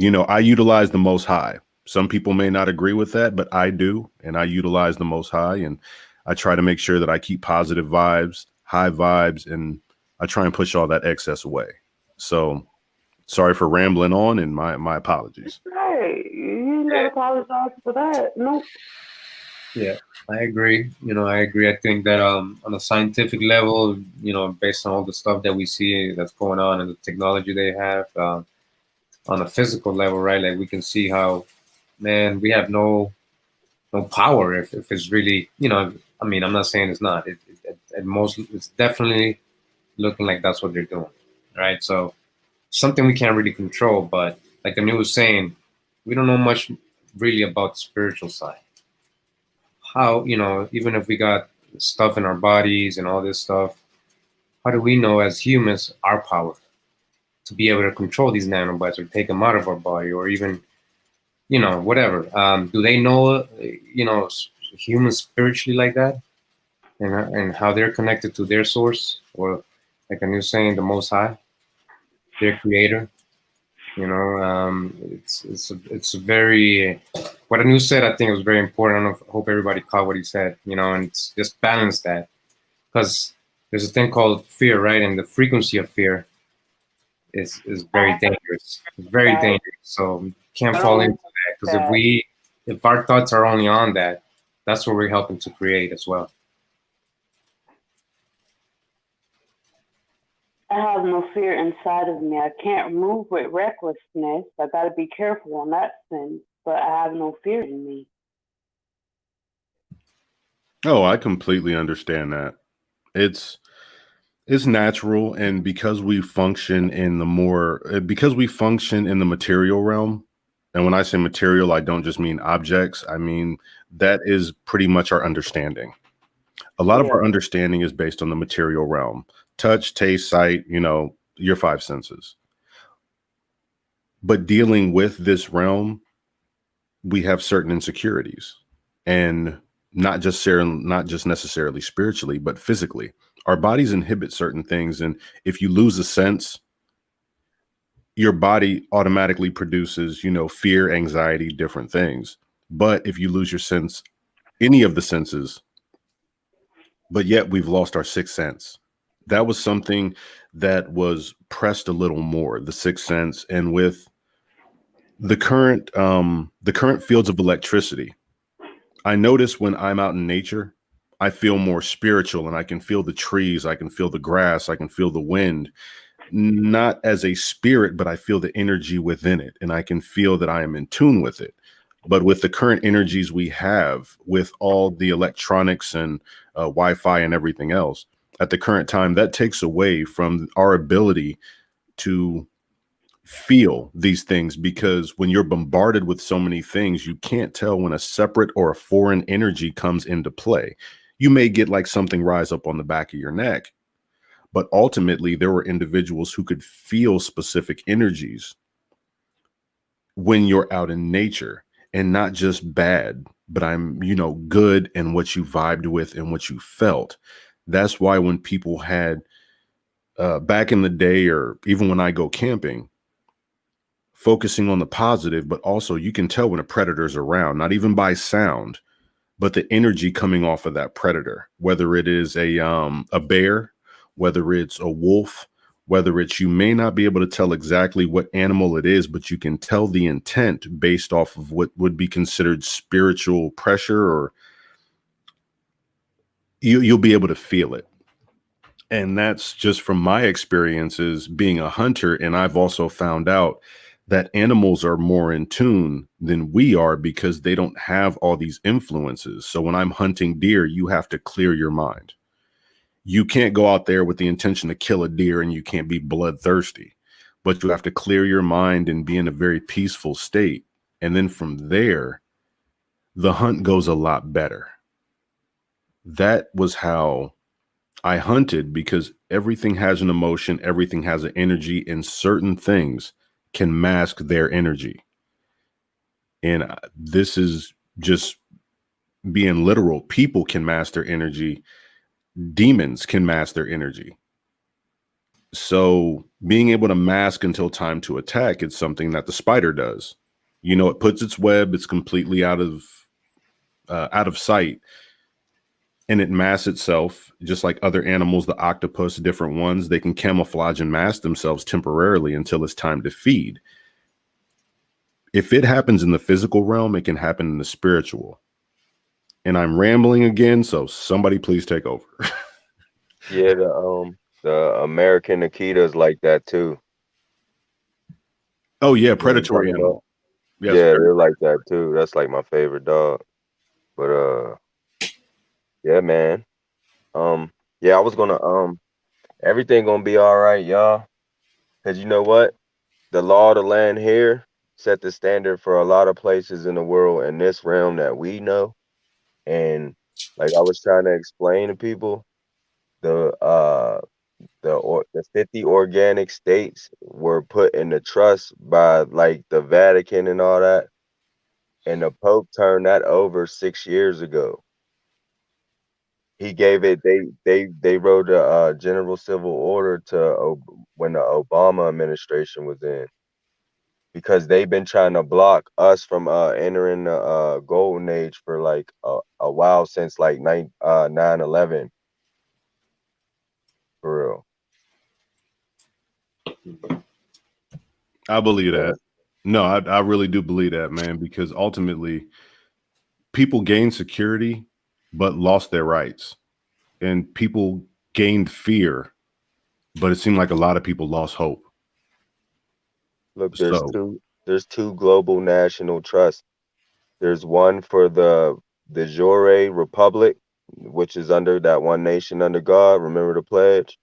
I utilize the Most High. Some people may not agree with that, but I do. And I utilize the Most High, and I try to make sure that I keep positive vibes, high vibes, and I try and push all that excess away. So sorry for rambling on, and my apologies. Hey, you ain't gotta apologize for that. Nope. Yeah, I agree. I agree. I think that on a scientific level, based on all the stuff that we see that's going on and the technology they have, on a physical level, right? Like we can see how, man, we have no power if it's really, I mean, I'm not saying it's not. At most, it's definitely looking like that's what they're doing, right? So something we can't really control, but like Anu was saying, we don't know much really about the spiritual side. How, even if we got stuff in our bodies and all this stuff, how do we know as humans our power to be able to control these nanobots or take them out of our body, or even, whatever? Do they know, humans spiritually like that, and how they're connected to their source, or like Anu saying, the Most High, their creator? It's a very, what Anu said, I think it was very important. I hope everybody caught what he said, and it's just balance that, because there's a thing called fear, right? And the frequency of fear is very dangerous. It's very dangerous. So we can't fall into that, because if our thoughts are only on that, that's what we're helping to create as well. I have no fear inside of me. I can't move with recklessness. I got to be careful in that sense, but I have no fear in me. Oh, I completely understand that. It's natural, and because we function in the material realm, and when I say material, I don't just mean objects. I mean, that is pretty much our understanding. A lot of our understanding is based on the material realm. Touch, taste, sight, your 5 senses. But dealing with this realm, we have certain insecurities, and not just necessarily spiritually, but physically. Our bodies inhibit certain things, and if you lose a sense, your body automatically produces, fear, anxiety, different things. But if you lose your sense, any of the senses, but yet we've lost our sixth sense. That was something that was pressed a little more, the sixth sense. And with the current fields of electricity, I notice when I'm out in nature, I feel more spiritual, and I can feel the trees, I can feel the grass, I can feel the wind, not as a spirit, but I feel the energy within it, and I can feel that I am in tune with it. But with the current energies we have, with all the electronics and Wi-Fi and everything else, at the current time, that takes away from our ability to feel these things, because when you're bombarded with so many things, you can't tell when a separate or a foreign energy comes into play. You may get like something rise up on the back of your neck, but ultimately there were individuals who could feel specific energies when you're out in nature, and not just bad, but I'm, good, and what you vibed with and what you felt. That's why when people had back in the day, or even when I go camping, focusing on the positive, but also you can tell when a predator's around, not even by sound, but the energy coming off of that predator, whether it is a bear, whether it's a wolf, whether it's you may not be able to tell exactly what animal it is, but you can tell the intent based off of what would be considered spiritual pressure, or you'll be able to feel it. And that's just from my experiences being a hunter. And I've also found out that animals are more in tune than we are because they don't have all these influences. So when I'm hunting deer, you have to clear your mind. You can't go out there with the intention to kill a deer, and you can't be bloodthirsty, but you have to clear your mind and be in a very peaceful state. And then from there, the hunt goes a lot better. That was how I hunted, because everything has an emotion, everything has an energy, and certain things can mask their energy. And this is just being literal. People can mask their energy. Demons can mask their energy. So being able to mask until time to attack, it's something that the spider does. You know, it puts its web, it's completely out of sight, and it masks itself just like other animals, the octopus, different ones. They can camouflage and mask themselves temporarily until it's time to feed. If it happens in the physical realm, it can happen in the spiritual. And I'm rambling again, so somebody please take over. Yeah, the American Akita's like that too. Oh yeah, You know what I'm predatory talking about? animal. Yes, Yeah, very. they're like that too. That's like my favorite dog. But yeah, man. Yeah, I was gonna everything gonna be all right, y'all. Cause you know what? The law of the land here set the standard for a lot of places in the world in this realm that we know. And like I was trying to explain to people, the the 50 organic states were put in the trust by like the Vatican and all that, and the Pope turned that over 6 years ago. He gave it. They wrote a general civil order to when the Obama administration was in, because they've been trying to block us from entering the golden age for like a while, since like 9/11, for real. I believe Yeah. that. No, I really do believe that, man, because ultimately people gained security but lost their rights. And people gained fear, but it seemed like a lot of people lost hope. Look, So, there's two global national trusts. There's one for the Jure Republic, which is under that one nation under God. Remember the pledge?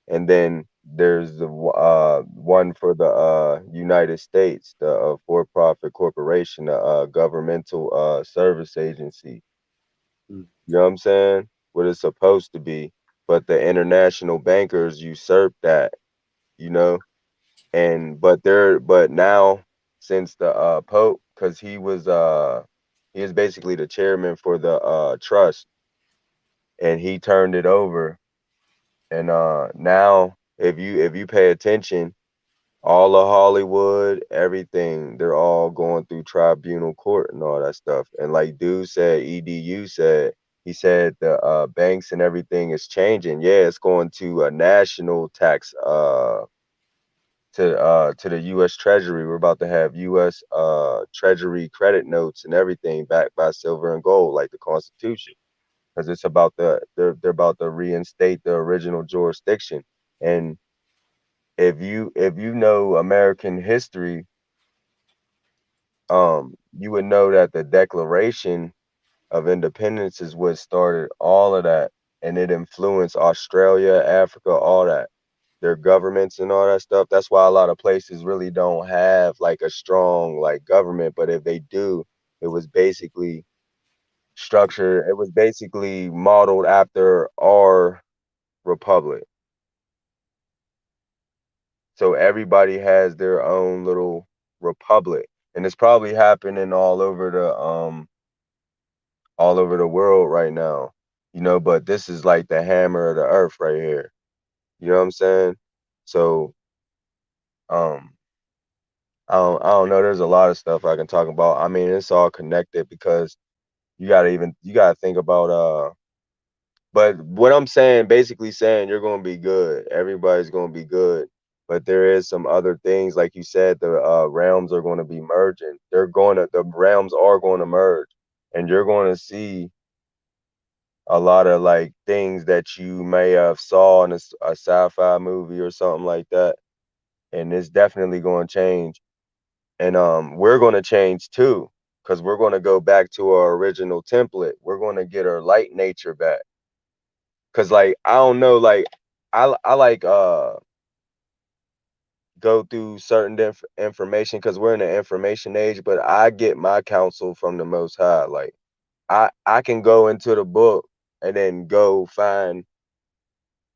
And then there's the one for the United States, the for-profit corporation, the governmental service agency. You know what I'm saying? What it's supposed to be, but the international bankers usurped that. You know, and but now, since the Pope, because he is basically the chairman for the trust, and he turned it over. And now, if you pay attention, all of Hollywood, everything, they're all going through tribunal court and all that stuff. And like dude said, EDU said, he said the banks and everything is changing. Yeah, it's going to a national tax to the US Treasury. We're about to have US Treasury credit notes and everything backed by silver and gold, like the Constitution. Because it's about they're about to reinstate the original jurisdiction. And if you know American history, you would know that the Declaration of Independence is what started all of that, and it influenced Australia, Africa, all that, their governments and all that stuff. That's why a lot of places really don't have like a strong like government, but if they do, it was basically structured. It was basically modeled after our republic. So everybody has their own little republic, and it's probably happening all over the world right now. You know, but this is like the hammer of the earth right here. You know what I'm saying? So um I don't know. There's a lot of stuff I can talk about. I mean, it's all connected, because you gotta think about But what I'm saying, basically saying you're going to be good. Everybody's going to be good. But there is some other things, like you said, the realms are going to be merging. The realms are going to merge, and you're going to see a lot of like things that you may have saw in a sci-fi movie or something like that. And it's definitely going to change. And we're going to change too, because we're going to go back to our original template. We're going to get our light nature back. Cause like I don't know, like I like go through certain information because we're in the information age, but I get my counsel from the Most High. Like I can go into the book and then go find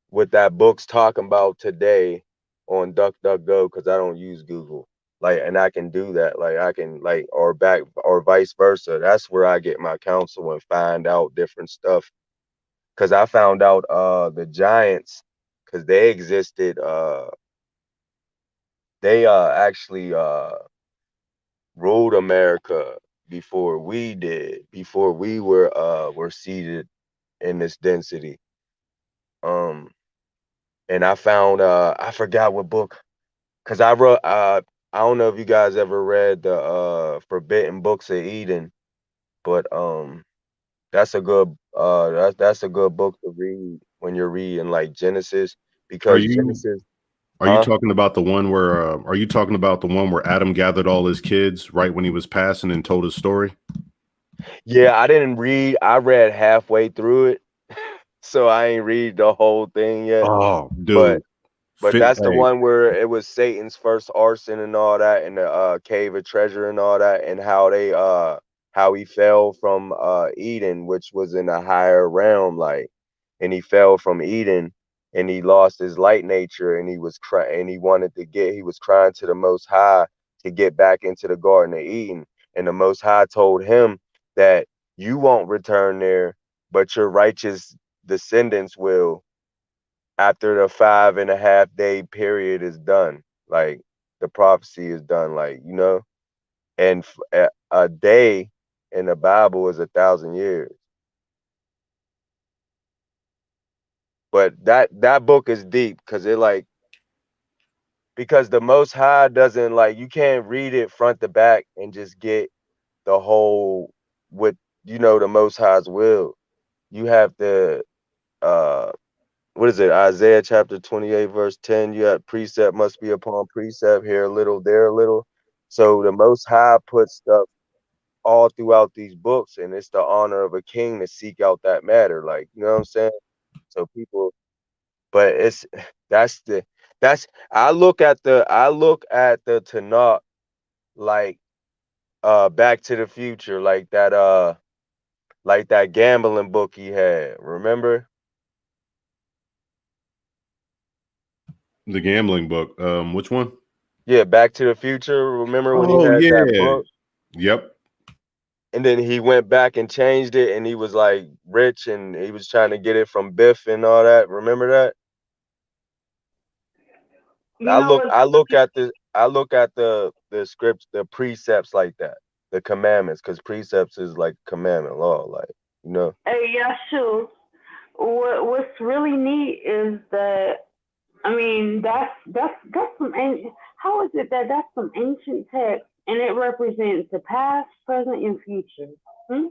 what that book's talking about today on DuckDuckGo because I don't use Google. Like, and I can do that. Like I can like or back or vice versa. That's where I get my counsel and find out different stuff. Cause I found out the giants, cause they existed, they actually ruled America before we did, before we were seated in this density. And I found I forgot what book, cause I wrote I don't know if you guys ever read the Forbidden Books of Eden, but that's a good that's a good book to read when you're reading like Genesis, Are because you Genesis, are you huh? talking about the one where are you talking about the one where Adam gathered all his kids right when he was passing and told his story? Yeah, I didn't read. I read halfway through it, so I ain't read the whole thing yet. Oh, But dude. but Fit that's the hey, one where it was Satan's first arson and all that, and the cave of treasure and all that, and how he fell from Eden, which was in a higher realm, like, and he fell from Eden, and he lost his light nature, and he was crying, and he was crying to the Most High to get back into the Garden of Eden, and the Most High told him that you won't return there, but your righteous descendants will, after the 5.5 day period is done. Like the prophecy is done, like, and a day in the Bible is 1,000 years. But that book is deep because because the Most High doesn't, like, you can't read it front to back and just get the whole, what, the Most High's will. You have to uh what is it, Isaiah chapter 28 verse 10, you have precept must be upon precept, here a little, there a little. So the Most High puts stuff all throughout these books, and it's the honor of a king to seek out that matter, like, you know what I'm saying? So people, but it's that's the that's I look at the Tanakh like Back to the Future, like that gambling book he had, remember? the gambling book. Which one? Yeah, Back to the Future. Remember when he Oh had that yeah. book? Yep. And then he went back and changed it, and he was like rich, and he was trying to get it from Biff and all that. Remember that? You know what? I look at the scripts, the precepts like that, the commandments, because precepts is like commandment law, like, you know. Hey, Yashu, what's really neat is that, I mean, that's some ancient. How is it that that's some ancient text and it represents the past, present, and future? Hmm?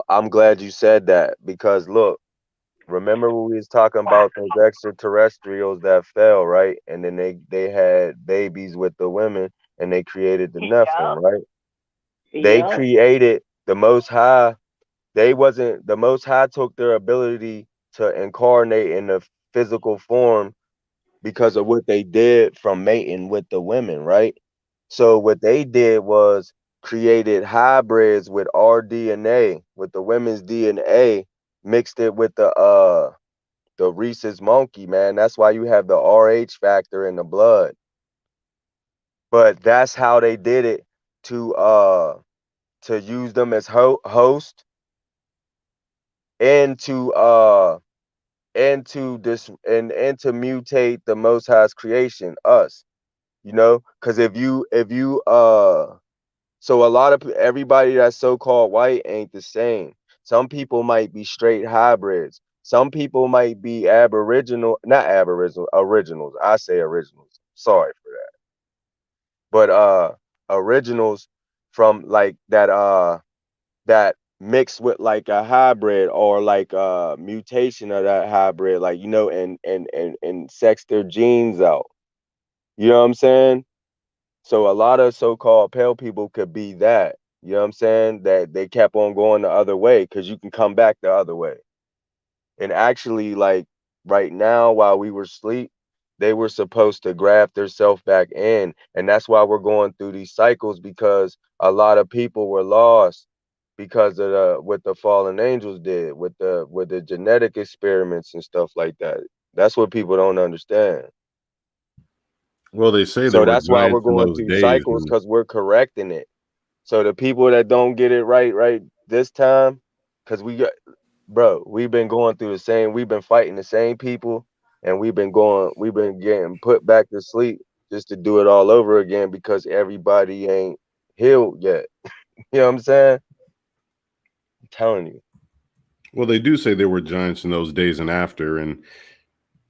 I'm glad you said that, because look, remember when we was talking about those extraterrestrials that fell, right? And then they had babies with the women, and they created the Nephilim, Yep. right? They Yep. created the Most High. They wasn't the Most High took their ability to incarnate in the physical form because of what they did from mating with the women, right? So what they did was created hybrids with our DNA, with the women's DNA, mixed it with the rhesus monkey, man. That's why you have the RH factor in the blood. But that's how they did it to use them as host, and to mutate the Most High's creation, us, because if you so a lot of everybody that's so-called white ain't the same. Some people might be straight hybrids. Some people might be not aboriginal, originals. I say originals. Sorry for that. But originals from like that mixed with like a hybrid or like a mutation of that hybrid, like and sex their genes out. You know what I'm saying? So a lot of so-called pale people could be that. You know what I'm saying? That they kept on going the other way because you can come back the other way. And actually, like right now, while we were asleep, they were supposed to graft themselves back in. And that's why we're going through these cycles, because a lot of people were lost because of what the fallen angels did with the genetic experiments and stuff like that. That's what people don't understand. Well, they say there So were that's why we're giants in going those through days, cycles, and because we're correcting it. So the people that don't get it right this time, because we've been going through we've been fighting the same people, and we've been getting put back to sleep just to do it all over again because everybody ain't healed yet. You know what I'm saying? I'm telling you. well, they do say there were giants in those days and after, and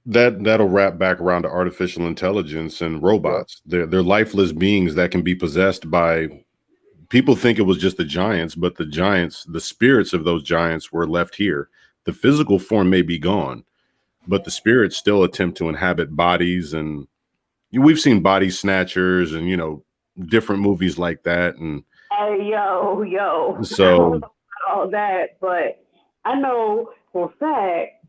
that'll wrap back around to artificial intelligence and Yep. robots. They're lifeless beings that can be possessed by people. Think it was just the giants, but the spirits of those giants were left here. The physical form may be gone, but the spirits still attempt to inhabit bodies, and we've seen body snatchers and different movies like that. And Hey, yo, I don't know so about all that, but I know for a fact,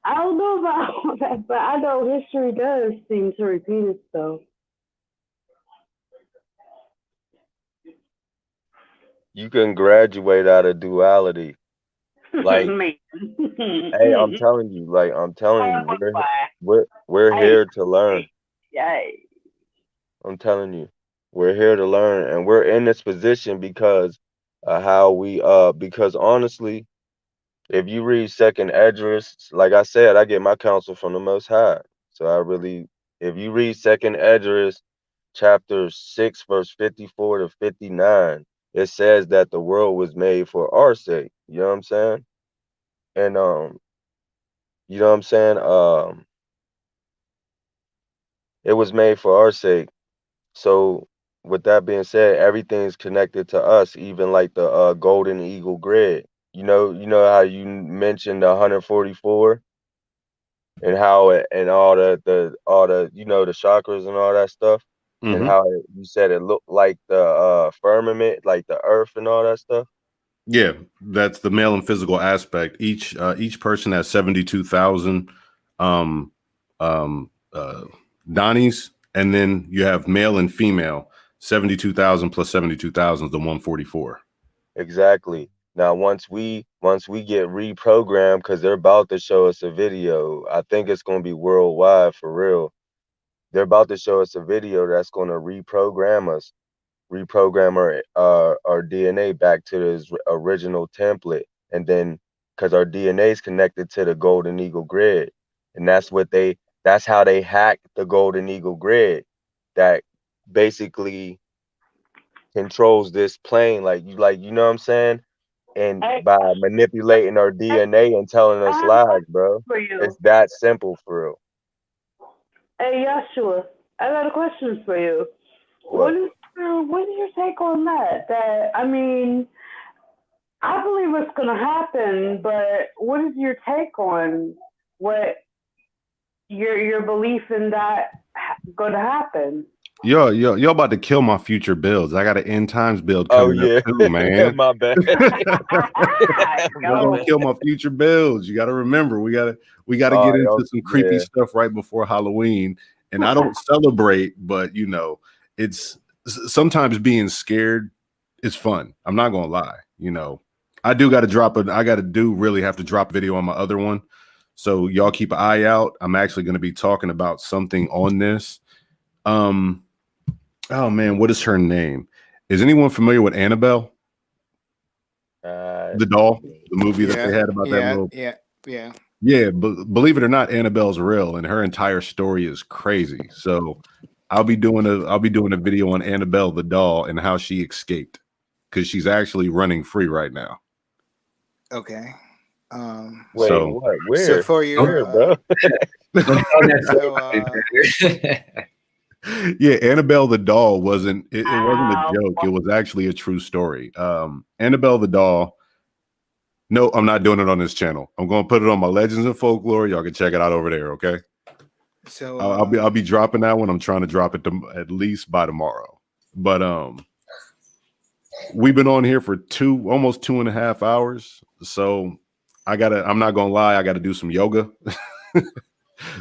I don't know about all that, but I know history does seem to repeat itself. You can graduate out of duality. Like, Man. hey, I'm telling you, we're Hey, here to learn. hey. I'm telling you, we're here to learn, and we're in this position because because honestly, if you read Second Esdras, like I said, I get my counsel from the Most High. So if you read Second Esdras, chapter 6, verse 54 to 59, it says that the world was made for our sake. You know what I'm saying? And you know what I'm saying? It was made for our sake. So with that being said, everything's connected to us, even like the golden eagle grid. You know how you mentioned the 144 and how it and all the the chakras and all that stuff, and mhm. how you said it looked like the firmament, like the earth and all that stuff. Yeah, that's the male and physical aspect. Each person has 72,000 um um uh Donnies, and then you have male and female. 72,000 plus 72,000 is the 144. Exactly. Now once we get reprogrammed, because they're about to show us a video. I think it's gonna be worldwide for real. They're about to show us a video that's gonna reprogram our DNA back to its original template, and then because our DNA is connected to the golden eagle grid, and that's how they hack the golden eagle grid that basically controls this plane, like you know what I'm saying, and Hey, by manipulating our hey, DNA and telling I us have a lies, question bro. for you. It's that simple for real. Hey, Yeshua, I got a question for you. What? What is your take on that? I mean, I believe it's gonna happen, but what is your take on what your belief in that gonna happen? You're about to kill my future builds. I got an end times build Oh coming up yeah. too, man. My bad. We're My gonna Yo, bad. kill my future builds. You got to remember, we gotta All get right, into some creepy yeah. stuff right before Halloween. And I don't celebrate, but it's sometimes being scared is fun. I'm not gonna lie. I do got to really have to drop video on my other one. So y'all keep an eye out. I'm actually going to be talking about something on this. Oh man, what is her name? Is anyone familiar with Annabelle, the doll, the movie that they Yeah, had about that yeah, little? yeah, yeah. Yeah, but believe it or not, Annabelle's real, and her entire story is crazy. So I'll be doing a video on Annabelle the doll and how she escaped, because she's actually running free right now. Okay. Wait, So what? So Where? for Don't, your Where, bro? don't tell so that story. yeah, Annabelle the doll it wasn't a Wow. joke. It was actually a true story. Annabelle the doll. No, I'm not doing it on this channel. I'm going to put it on my Legends and Folklore. Y'all can check it out over there. Okay. so I'll be dropping that one. I'm trying to drop it at least by tomorrow. But we've been on here for almost 2.5 hours. So I'm not gonna lie, I gotta do some yoga.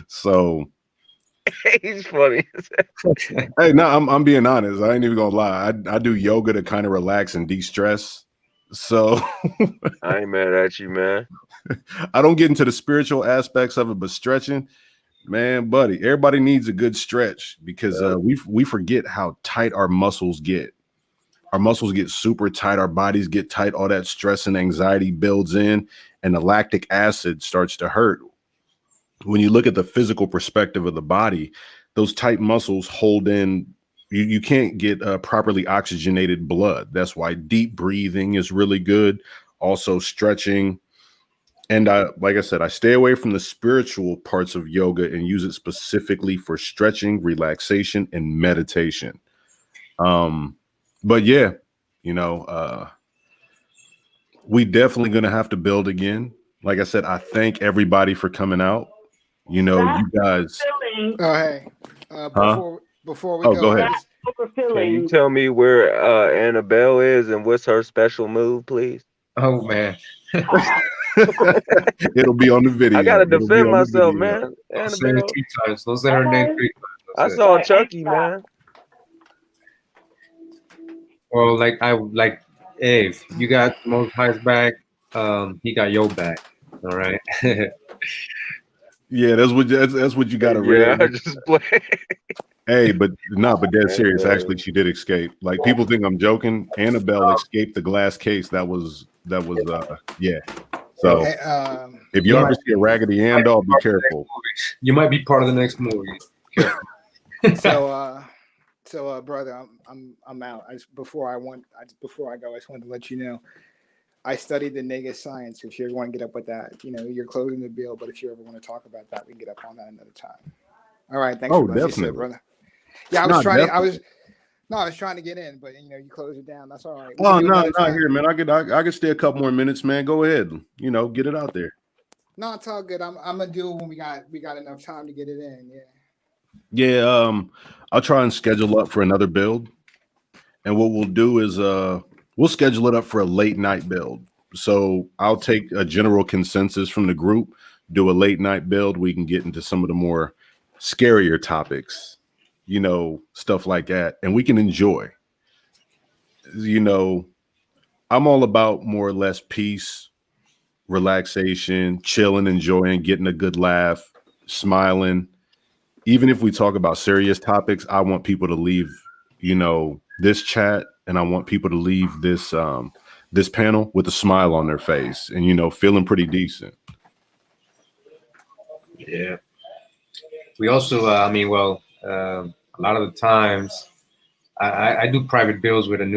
So He's funny. hey, no, I'm being honest. I ain't even gonna lie. I do yoga to kind of relax and de-stress. So I ain't mad at you, man. I don't get into the spiritual aspects of it, but stretching, man, buddy, everybody needs a good stretch because we forget how tight our muscles get. Our muscles get super tight, our bodies get tight, all that stress and anxiety builds in, and the lactic acid starts to hurt. When you look at the physical perspective of the body, those tight muscles hold in, you can't get properly oxygenated blood. That's why deep breathing is really good. Also stretching. And like I said, I stay away from the spiritual parts of yoga and use it specifically for stretching, relaxation, and meditation. But yeah, we definitely gonna have to build again. Like I said, I thank everybody for coming out. You guys. Feeling. oh hey, before we Oh, go, go ahead. That's super Can you feeling. tell me where Annabelle is and what's her special move, please? Oh man. It'll be on the video. I gotta It'll be defend on the myself, video. man. Don't say it Annabelle. 3 times. Don't say her name Okay. 3 times. I That's it. saw Chucky, man. Well, hey, if you got Most High's back, he got your back. All right. Yeah, that's what you got to Yeah, read. I just play. Hey, but dead serious. Okay. Actually, she did escape. Like people think I'm joking. Annabelle escaped the glass case. That was yeah. So hey, if you ever see a Raggedy Ann doll, be careful. You might be part of the next movie. Careful. so brother, I'm out. Before I go, I just wanted to let you know I studied the negative science. If you ever want to get up with that, you're closing the bill. But if you ever want to talk about that, we can get up on that another time. All right, thanks Oh, for what you said, definitely. brother. Yeah, I was trying to get in, but you close it down. That's all right. Oh no, not here, man. I could stay a couple more minutes, man. Go ahead. Get it out there. No, it's all good. I'm gonna do it when we got enough time to get it in. Yeah. Yeah, I'll try and schedule up for another build. And what we'll do is we'll schedule it up for a late night build. So I'll take a general consensus from the group, do a late night build. We can get into some of the more scarier topics, stuff like that. And we can enjoy. I'm all about more or less peace, relaxation, chilling, enjoying, getting a good laugh, smiling. Even if we talk about serious topics, I want people to leave, this chat, and I want people to leave this this panel with a smile on their face and feeling pretty decent. Yeah. We also, a lot of the times, I do private builds with and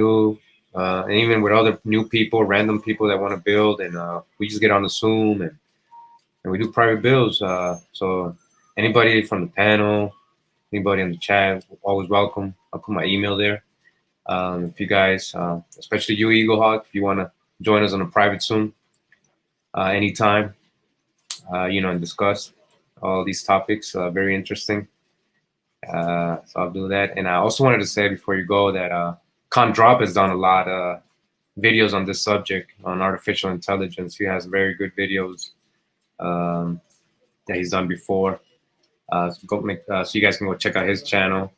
even with other new people, random people that want to build, and we just get on the Zoom and we do private builds. So anybody from the panel, anybody in the chat, always welcome. I'll put my email there. If you guys, especially you, Eagle Hawk, if you want to join us on a private Zoom anytime, and discuss all these topics, very interesting. So I'll do that. And I also wanted to say before you go that Con Drop has done a lot of videos on this subject, on artificial intelligence. He has very good videos that he's done before. So you guys can go check out his channel.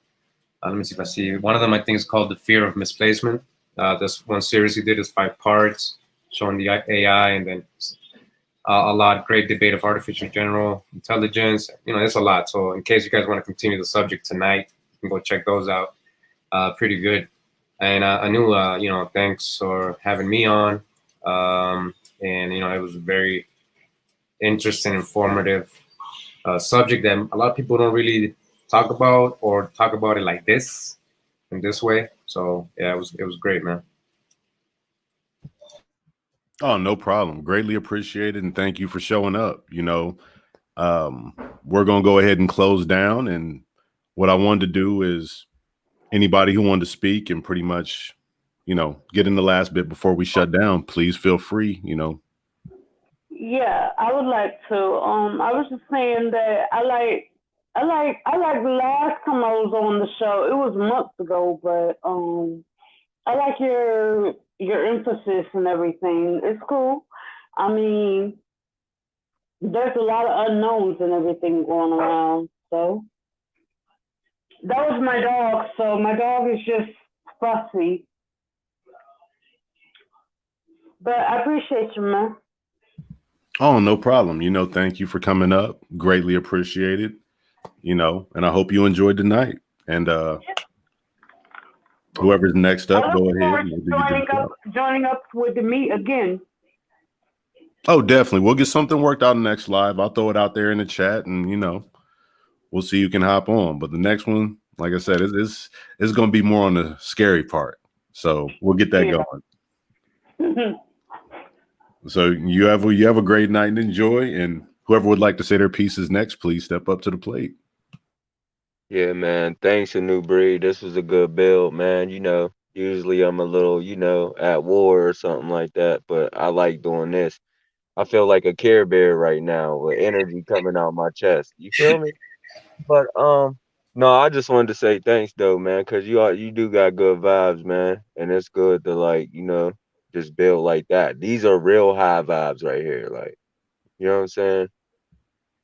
Let me see if I see one of them. I think is called The Fear of Misplacement. This one series he did is 5 parts showing the AI, and then a lot great debate of artificial general intelligence. It's a lot. So in case you guys want to continue the subject tonight, you can go check those out. Pretty good. And I knew, thanks for having me on. And it was a very interesting, informative subject that a lot of people don't really talk about it like this, in this way. So yeah, it was great, man. Oh, no problem. Greatly appreciated, and thank you for showing up. We're gonna go ahead and close down, and what I wanted to do is anybody who wanted to speak and pretty much, get in the last bit before we shut down, please feel free. Yeah, I would like to. I was just saying that I like the last time I was on the show. It was months ago, but I like your emphasis and everything. It's cool. I mean, there's a lot of unknowns and everything going around. So that was my dog. So my dog is just fussy, but I appreciate you, man. Oh, no problem. Thank you for coming up. Greatly appreciated. And I hope you enjoyed the night. And whoever's next I up, look go ahead forward and to we'll do your joining up with the meet again. Oh, definitely. We'll get something worked out next live. I'll throw it out there in the chat, and we'll see who can hop on. But the next one, like I said, it's going to be more on the scary part. So we'll get that going. So you have a great night and enjoy. And whoever would like to say their pieces next, please step up to the plate. Yeah, man. Thanks, A New Breed. This was a good build, man. Usually I'm a little, at war or something like that, but I like doing this. I feel like a Care Bear right now with energy coming out my chest. You feel me? But no, I just wanted to say thanks though, man, because you do got good vibes, man, and it's good to just build like that. These are real high vibes right here, like you know what I'm saying?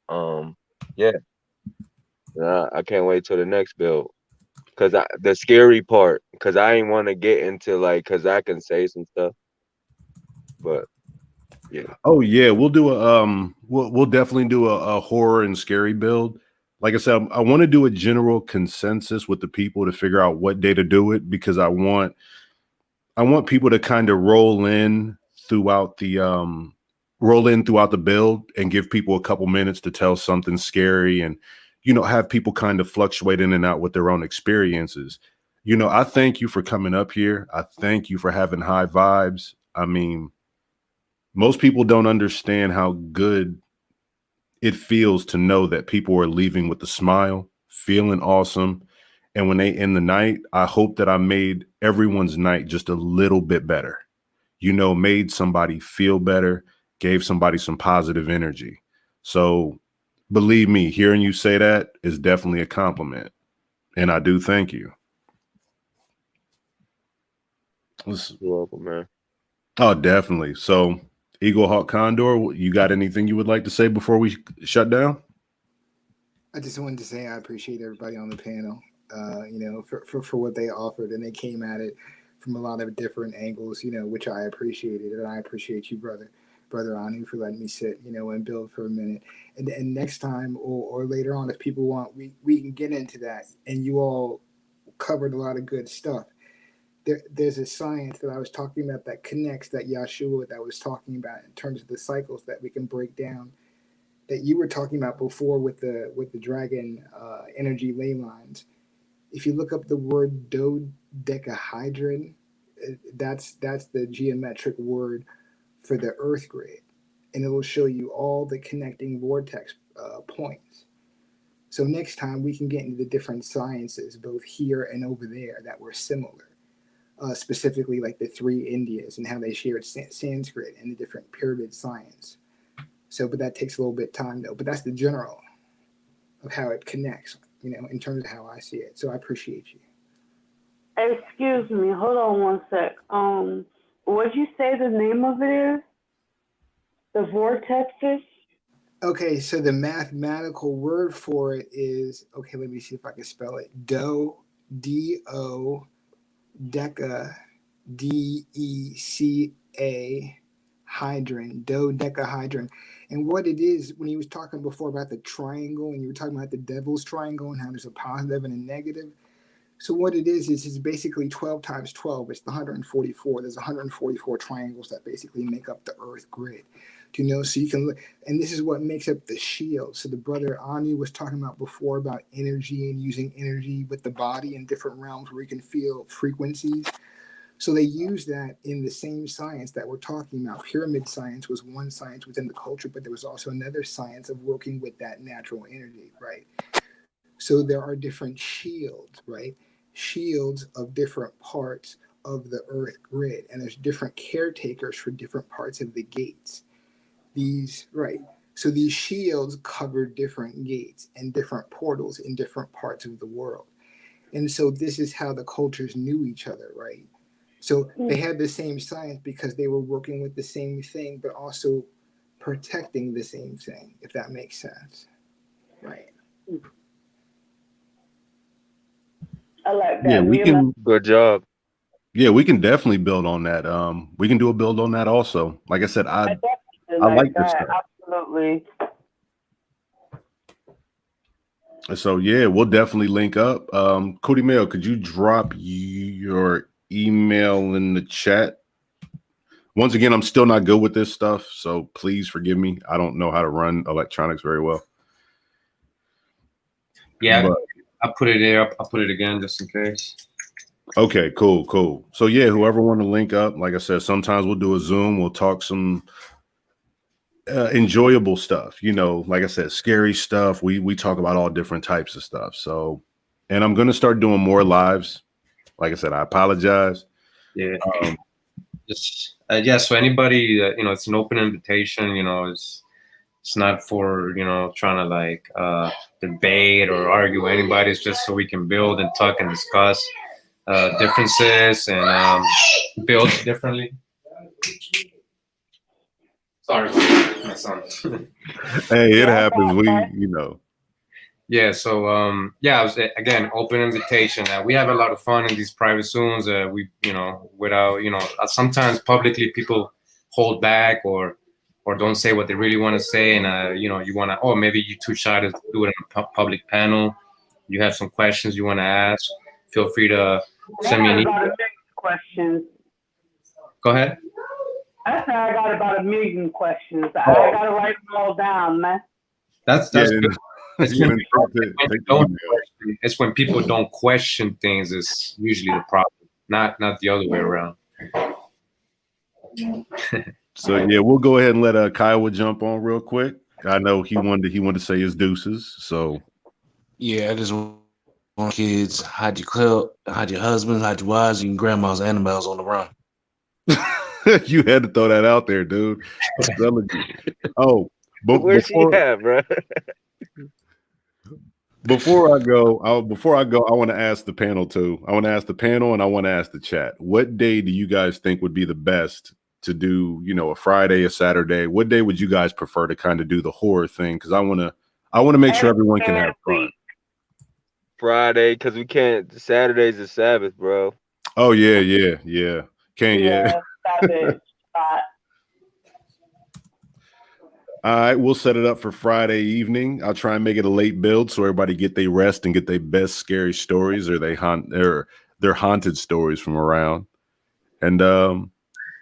Um, yeah, I can't wait till the next build. Cause the scary part, cause I ain't want to get into cause I can say some stuff, but yeah. Oh yeah, we'll do we'll definitely do a horror and scary build. Like I said, I want to do a general consensus with the people to figure out what day to do it, because I want people to kind of roll in throughout the build and give people a couple minutes to tell something scary, and have people kind of fluctuate in and out with their own experiences. I thank you for coming up here. I thank you for having high vibes. I mean, most people don't understand how good it feels to know that people are leaving with a smile, feeling awesome. And when they end the night, I hope that I made everyone's night just a little bit better. Made somebody feel better, gave somebody some positive energy. So believe me, hearing you say that is definitely a compliment. And I do thank you. You're welcome, man. Oh, definitely. So Eagle Hawk Condor, you got anything you would like to say before we shut down? I just wanted to say I appreciate everybody on the panel, for what they offered, and they came at it from a lot of different angles, which I appreciated, and I appreciate you, brother Anu, for letting me sit, and build for a minute. And next time or later on, if people want, we can get into that. And you all covered a lot of good stuff. There's a science that I was talking about that connects that Yahshua that was talking about in terms of the cycles that we can break down, that you were talking about before with the dragon energy ley lines. If you look up the word dodecahedron, that's the geometric word for the Earth grid, and it will show you all the connecting vortex points. So next time we can get into the different sciences, both here and over there, that were similar. Specifically, like the three Indias and how they shared Sanskrit and the different pyramid science. So, but that takes a little bit of time though. But that's the general of how it connects, in terms of how I see it. So I appreciate you. Excuse me, hold on one sec. What'd you say the name of it is? The vortexes? Okay, so the mathematical word for it is, okay, let me see if I can spell it. D-O, deca, D-E-C-A, hydron, dodecahedron. And what it is, when he was talking before about the triangle, and you were talking about the devil's triangle and how there's a positive and a negative. So what it is it's basically 12 times 12. It's the 144. There's 144 triangles that basically make up the Earth grid. So you can look, and this is what makes up the shield. So the brother Ani was talking about before about energy and using energy with the body in different realms where you can feel frequencies. So they use that in the same science that we're talking about. Pyramid science was one science within the culture, but there was also another science of working with that natural energy, right? So there are different shields, right? Shields of different parts of the earth grid, and there's different caretakers for different parts of the gates. These, right? So these shields cover different gates and different portals in different parts of the world. And so this is how the cultures knew each other, right? So they had the same science because they were working with the same thing, but also protecting the same thing, if that makes sense. Right. I like that. Yeah, we can. Good job. Yeah, we can definitely build on that. We can do a build on that also. Like I said, I definitely like this that. stuff. Absolutely. So yeah, we'll definitely link up. Cody Mail, could you drop your email in the chat? Once again, I'm still not good with this stuff, so please forgive me. I don't know how to run electronics very well. Yeah, But, I'll put it there. I'll put it again just in case. okay, cool. So yeah, whoever want to link up, like I said, sometimes we'll do a Zoom. We'll talk some enjoyable stuff. You know, like I said, scary stuff. We talk about all different types of stuff. So, and I'm gonna start doing more lives. Like I said, I apologize. Yeah. Yeah. So anybody that, it's an open invitation. It's not for trying to like debate or argue with anybody. It's just so we can build and talk and discuss differences and build differently. Sorry, my son. Hey, it happens. Yeah. So I was again open invitation. We have a lot of fun in these private Zooms. Without sometimes publicly people hold back or don't say what they really want to say, and you want to. Oh, maybe you're too shy to do it in a public panel. You have some questions you want to ask. Feel free to send me an email. Questions. Go ahead. I said I got about 1 million questions. I gotta write them all down, man. That's good. It's when people don't question things is usually the problem, not the other way around. So yeah, we'll go ahead and let Kyle jump on real quick. I know he wanted to say his deuces. So yeah, I just want kids, hide your husbands, hide your wives, and grandma's animals on the run. You had to throw that out there, dude. Oh, but where's she at, bro? Before I go, I want to ask the panel too. I want to ask the panel and I want to ask the chat. What day do you guys think would be the best to do? A Friday, a Saturday. What day would you guys prefer to kind of do the horror thing? Because I want to make sure everyone can have fun. Friday, because we can't. Saturday's the Sabbath, bro. Oh yeah. Can't Sabbath. All right, we'll set it up for Friday evening. I'll try and make it a late build so everybody get their rest and get their best scary stories or their haunted stories from around. And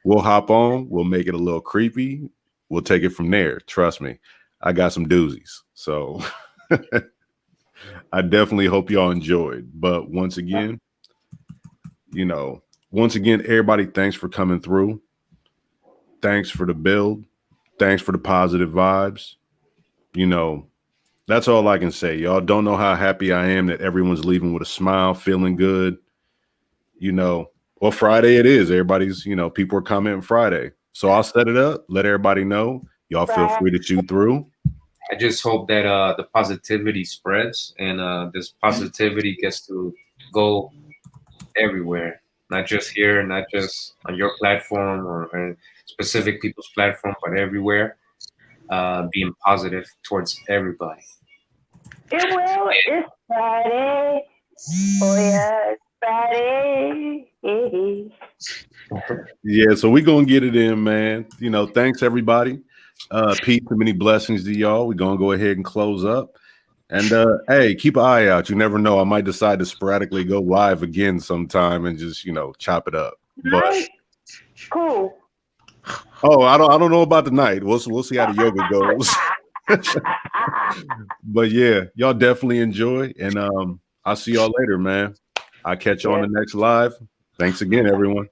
we'll hop on. We'll make it a little creepy. We'll take it from there. Trust me, I got some doozies. So I definitely hope y'all enjoyed. But once again, everybody, thanks for coming through. Thanks for the build. Thanks for the positive vibes. That's all I can say. Y'all don't know how happy I am that everyone's leaving with a smile, feeling good. Well, Friday it is. Everybody's, people are commenting Friday. So I'll set it up, let everybody know. Y'all feel free to shoot through. I just hope that the positivity spreads and this positivity gets to go everywhere. Not just here, not just on your platform or specific people's platform, but everywhere, being positive towards everybody. It will. It's Friday. Oh yeah, it's Friday. Yeah, so we're gonna get it in, man. Thanks everybody. Peace and many blessings to y'all. We're gonna go ahead and close up. And hey, keep an eye out. You never know. I might decide to sporadically go live again sometime and just, chop it up. But cool. Oh, I don't know about tonight. We'll see how the yoga goes. But yeah, y'all definitely enjoy. And I'll see y'all later, man. I'll catch you on the next live. Thanks again, everyone.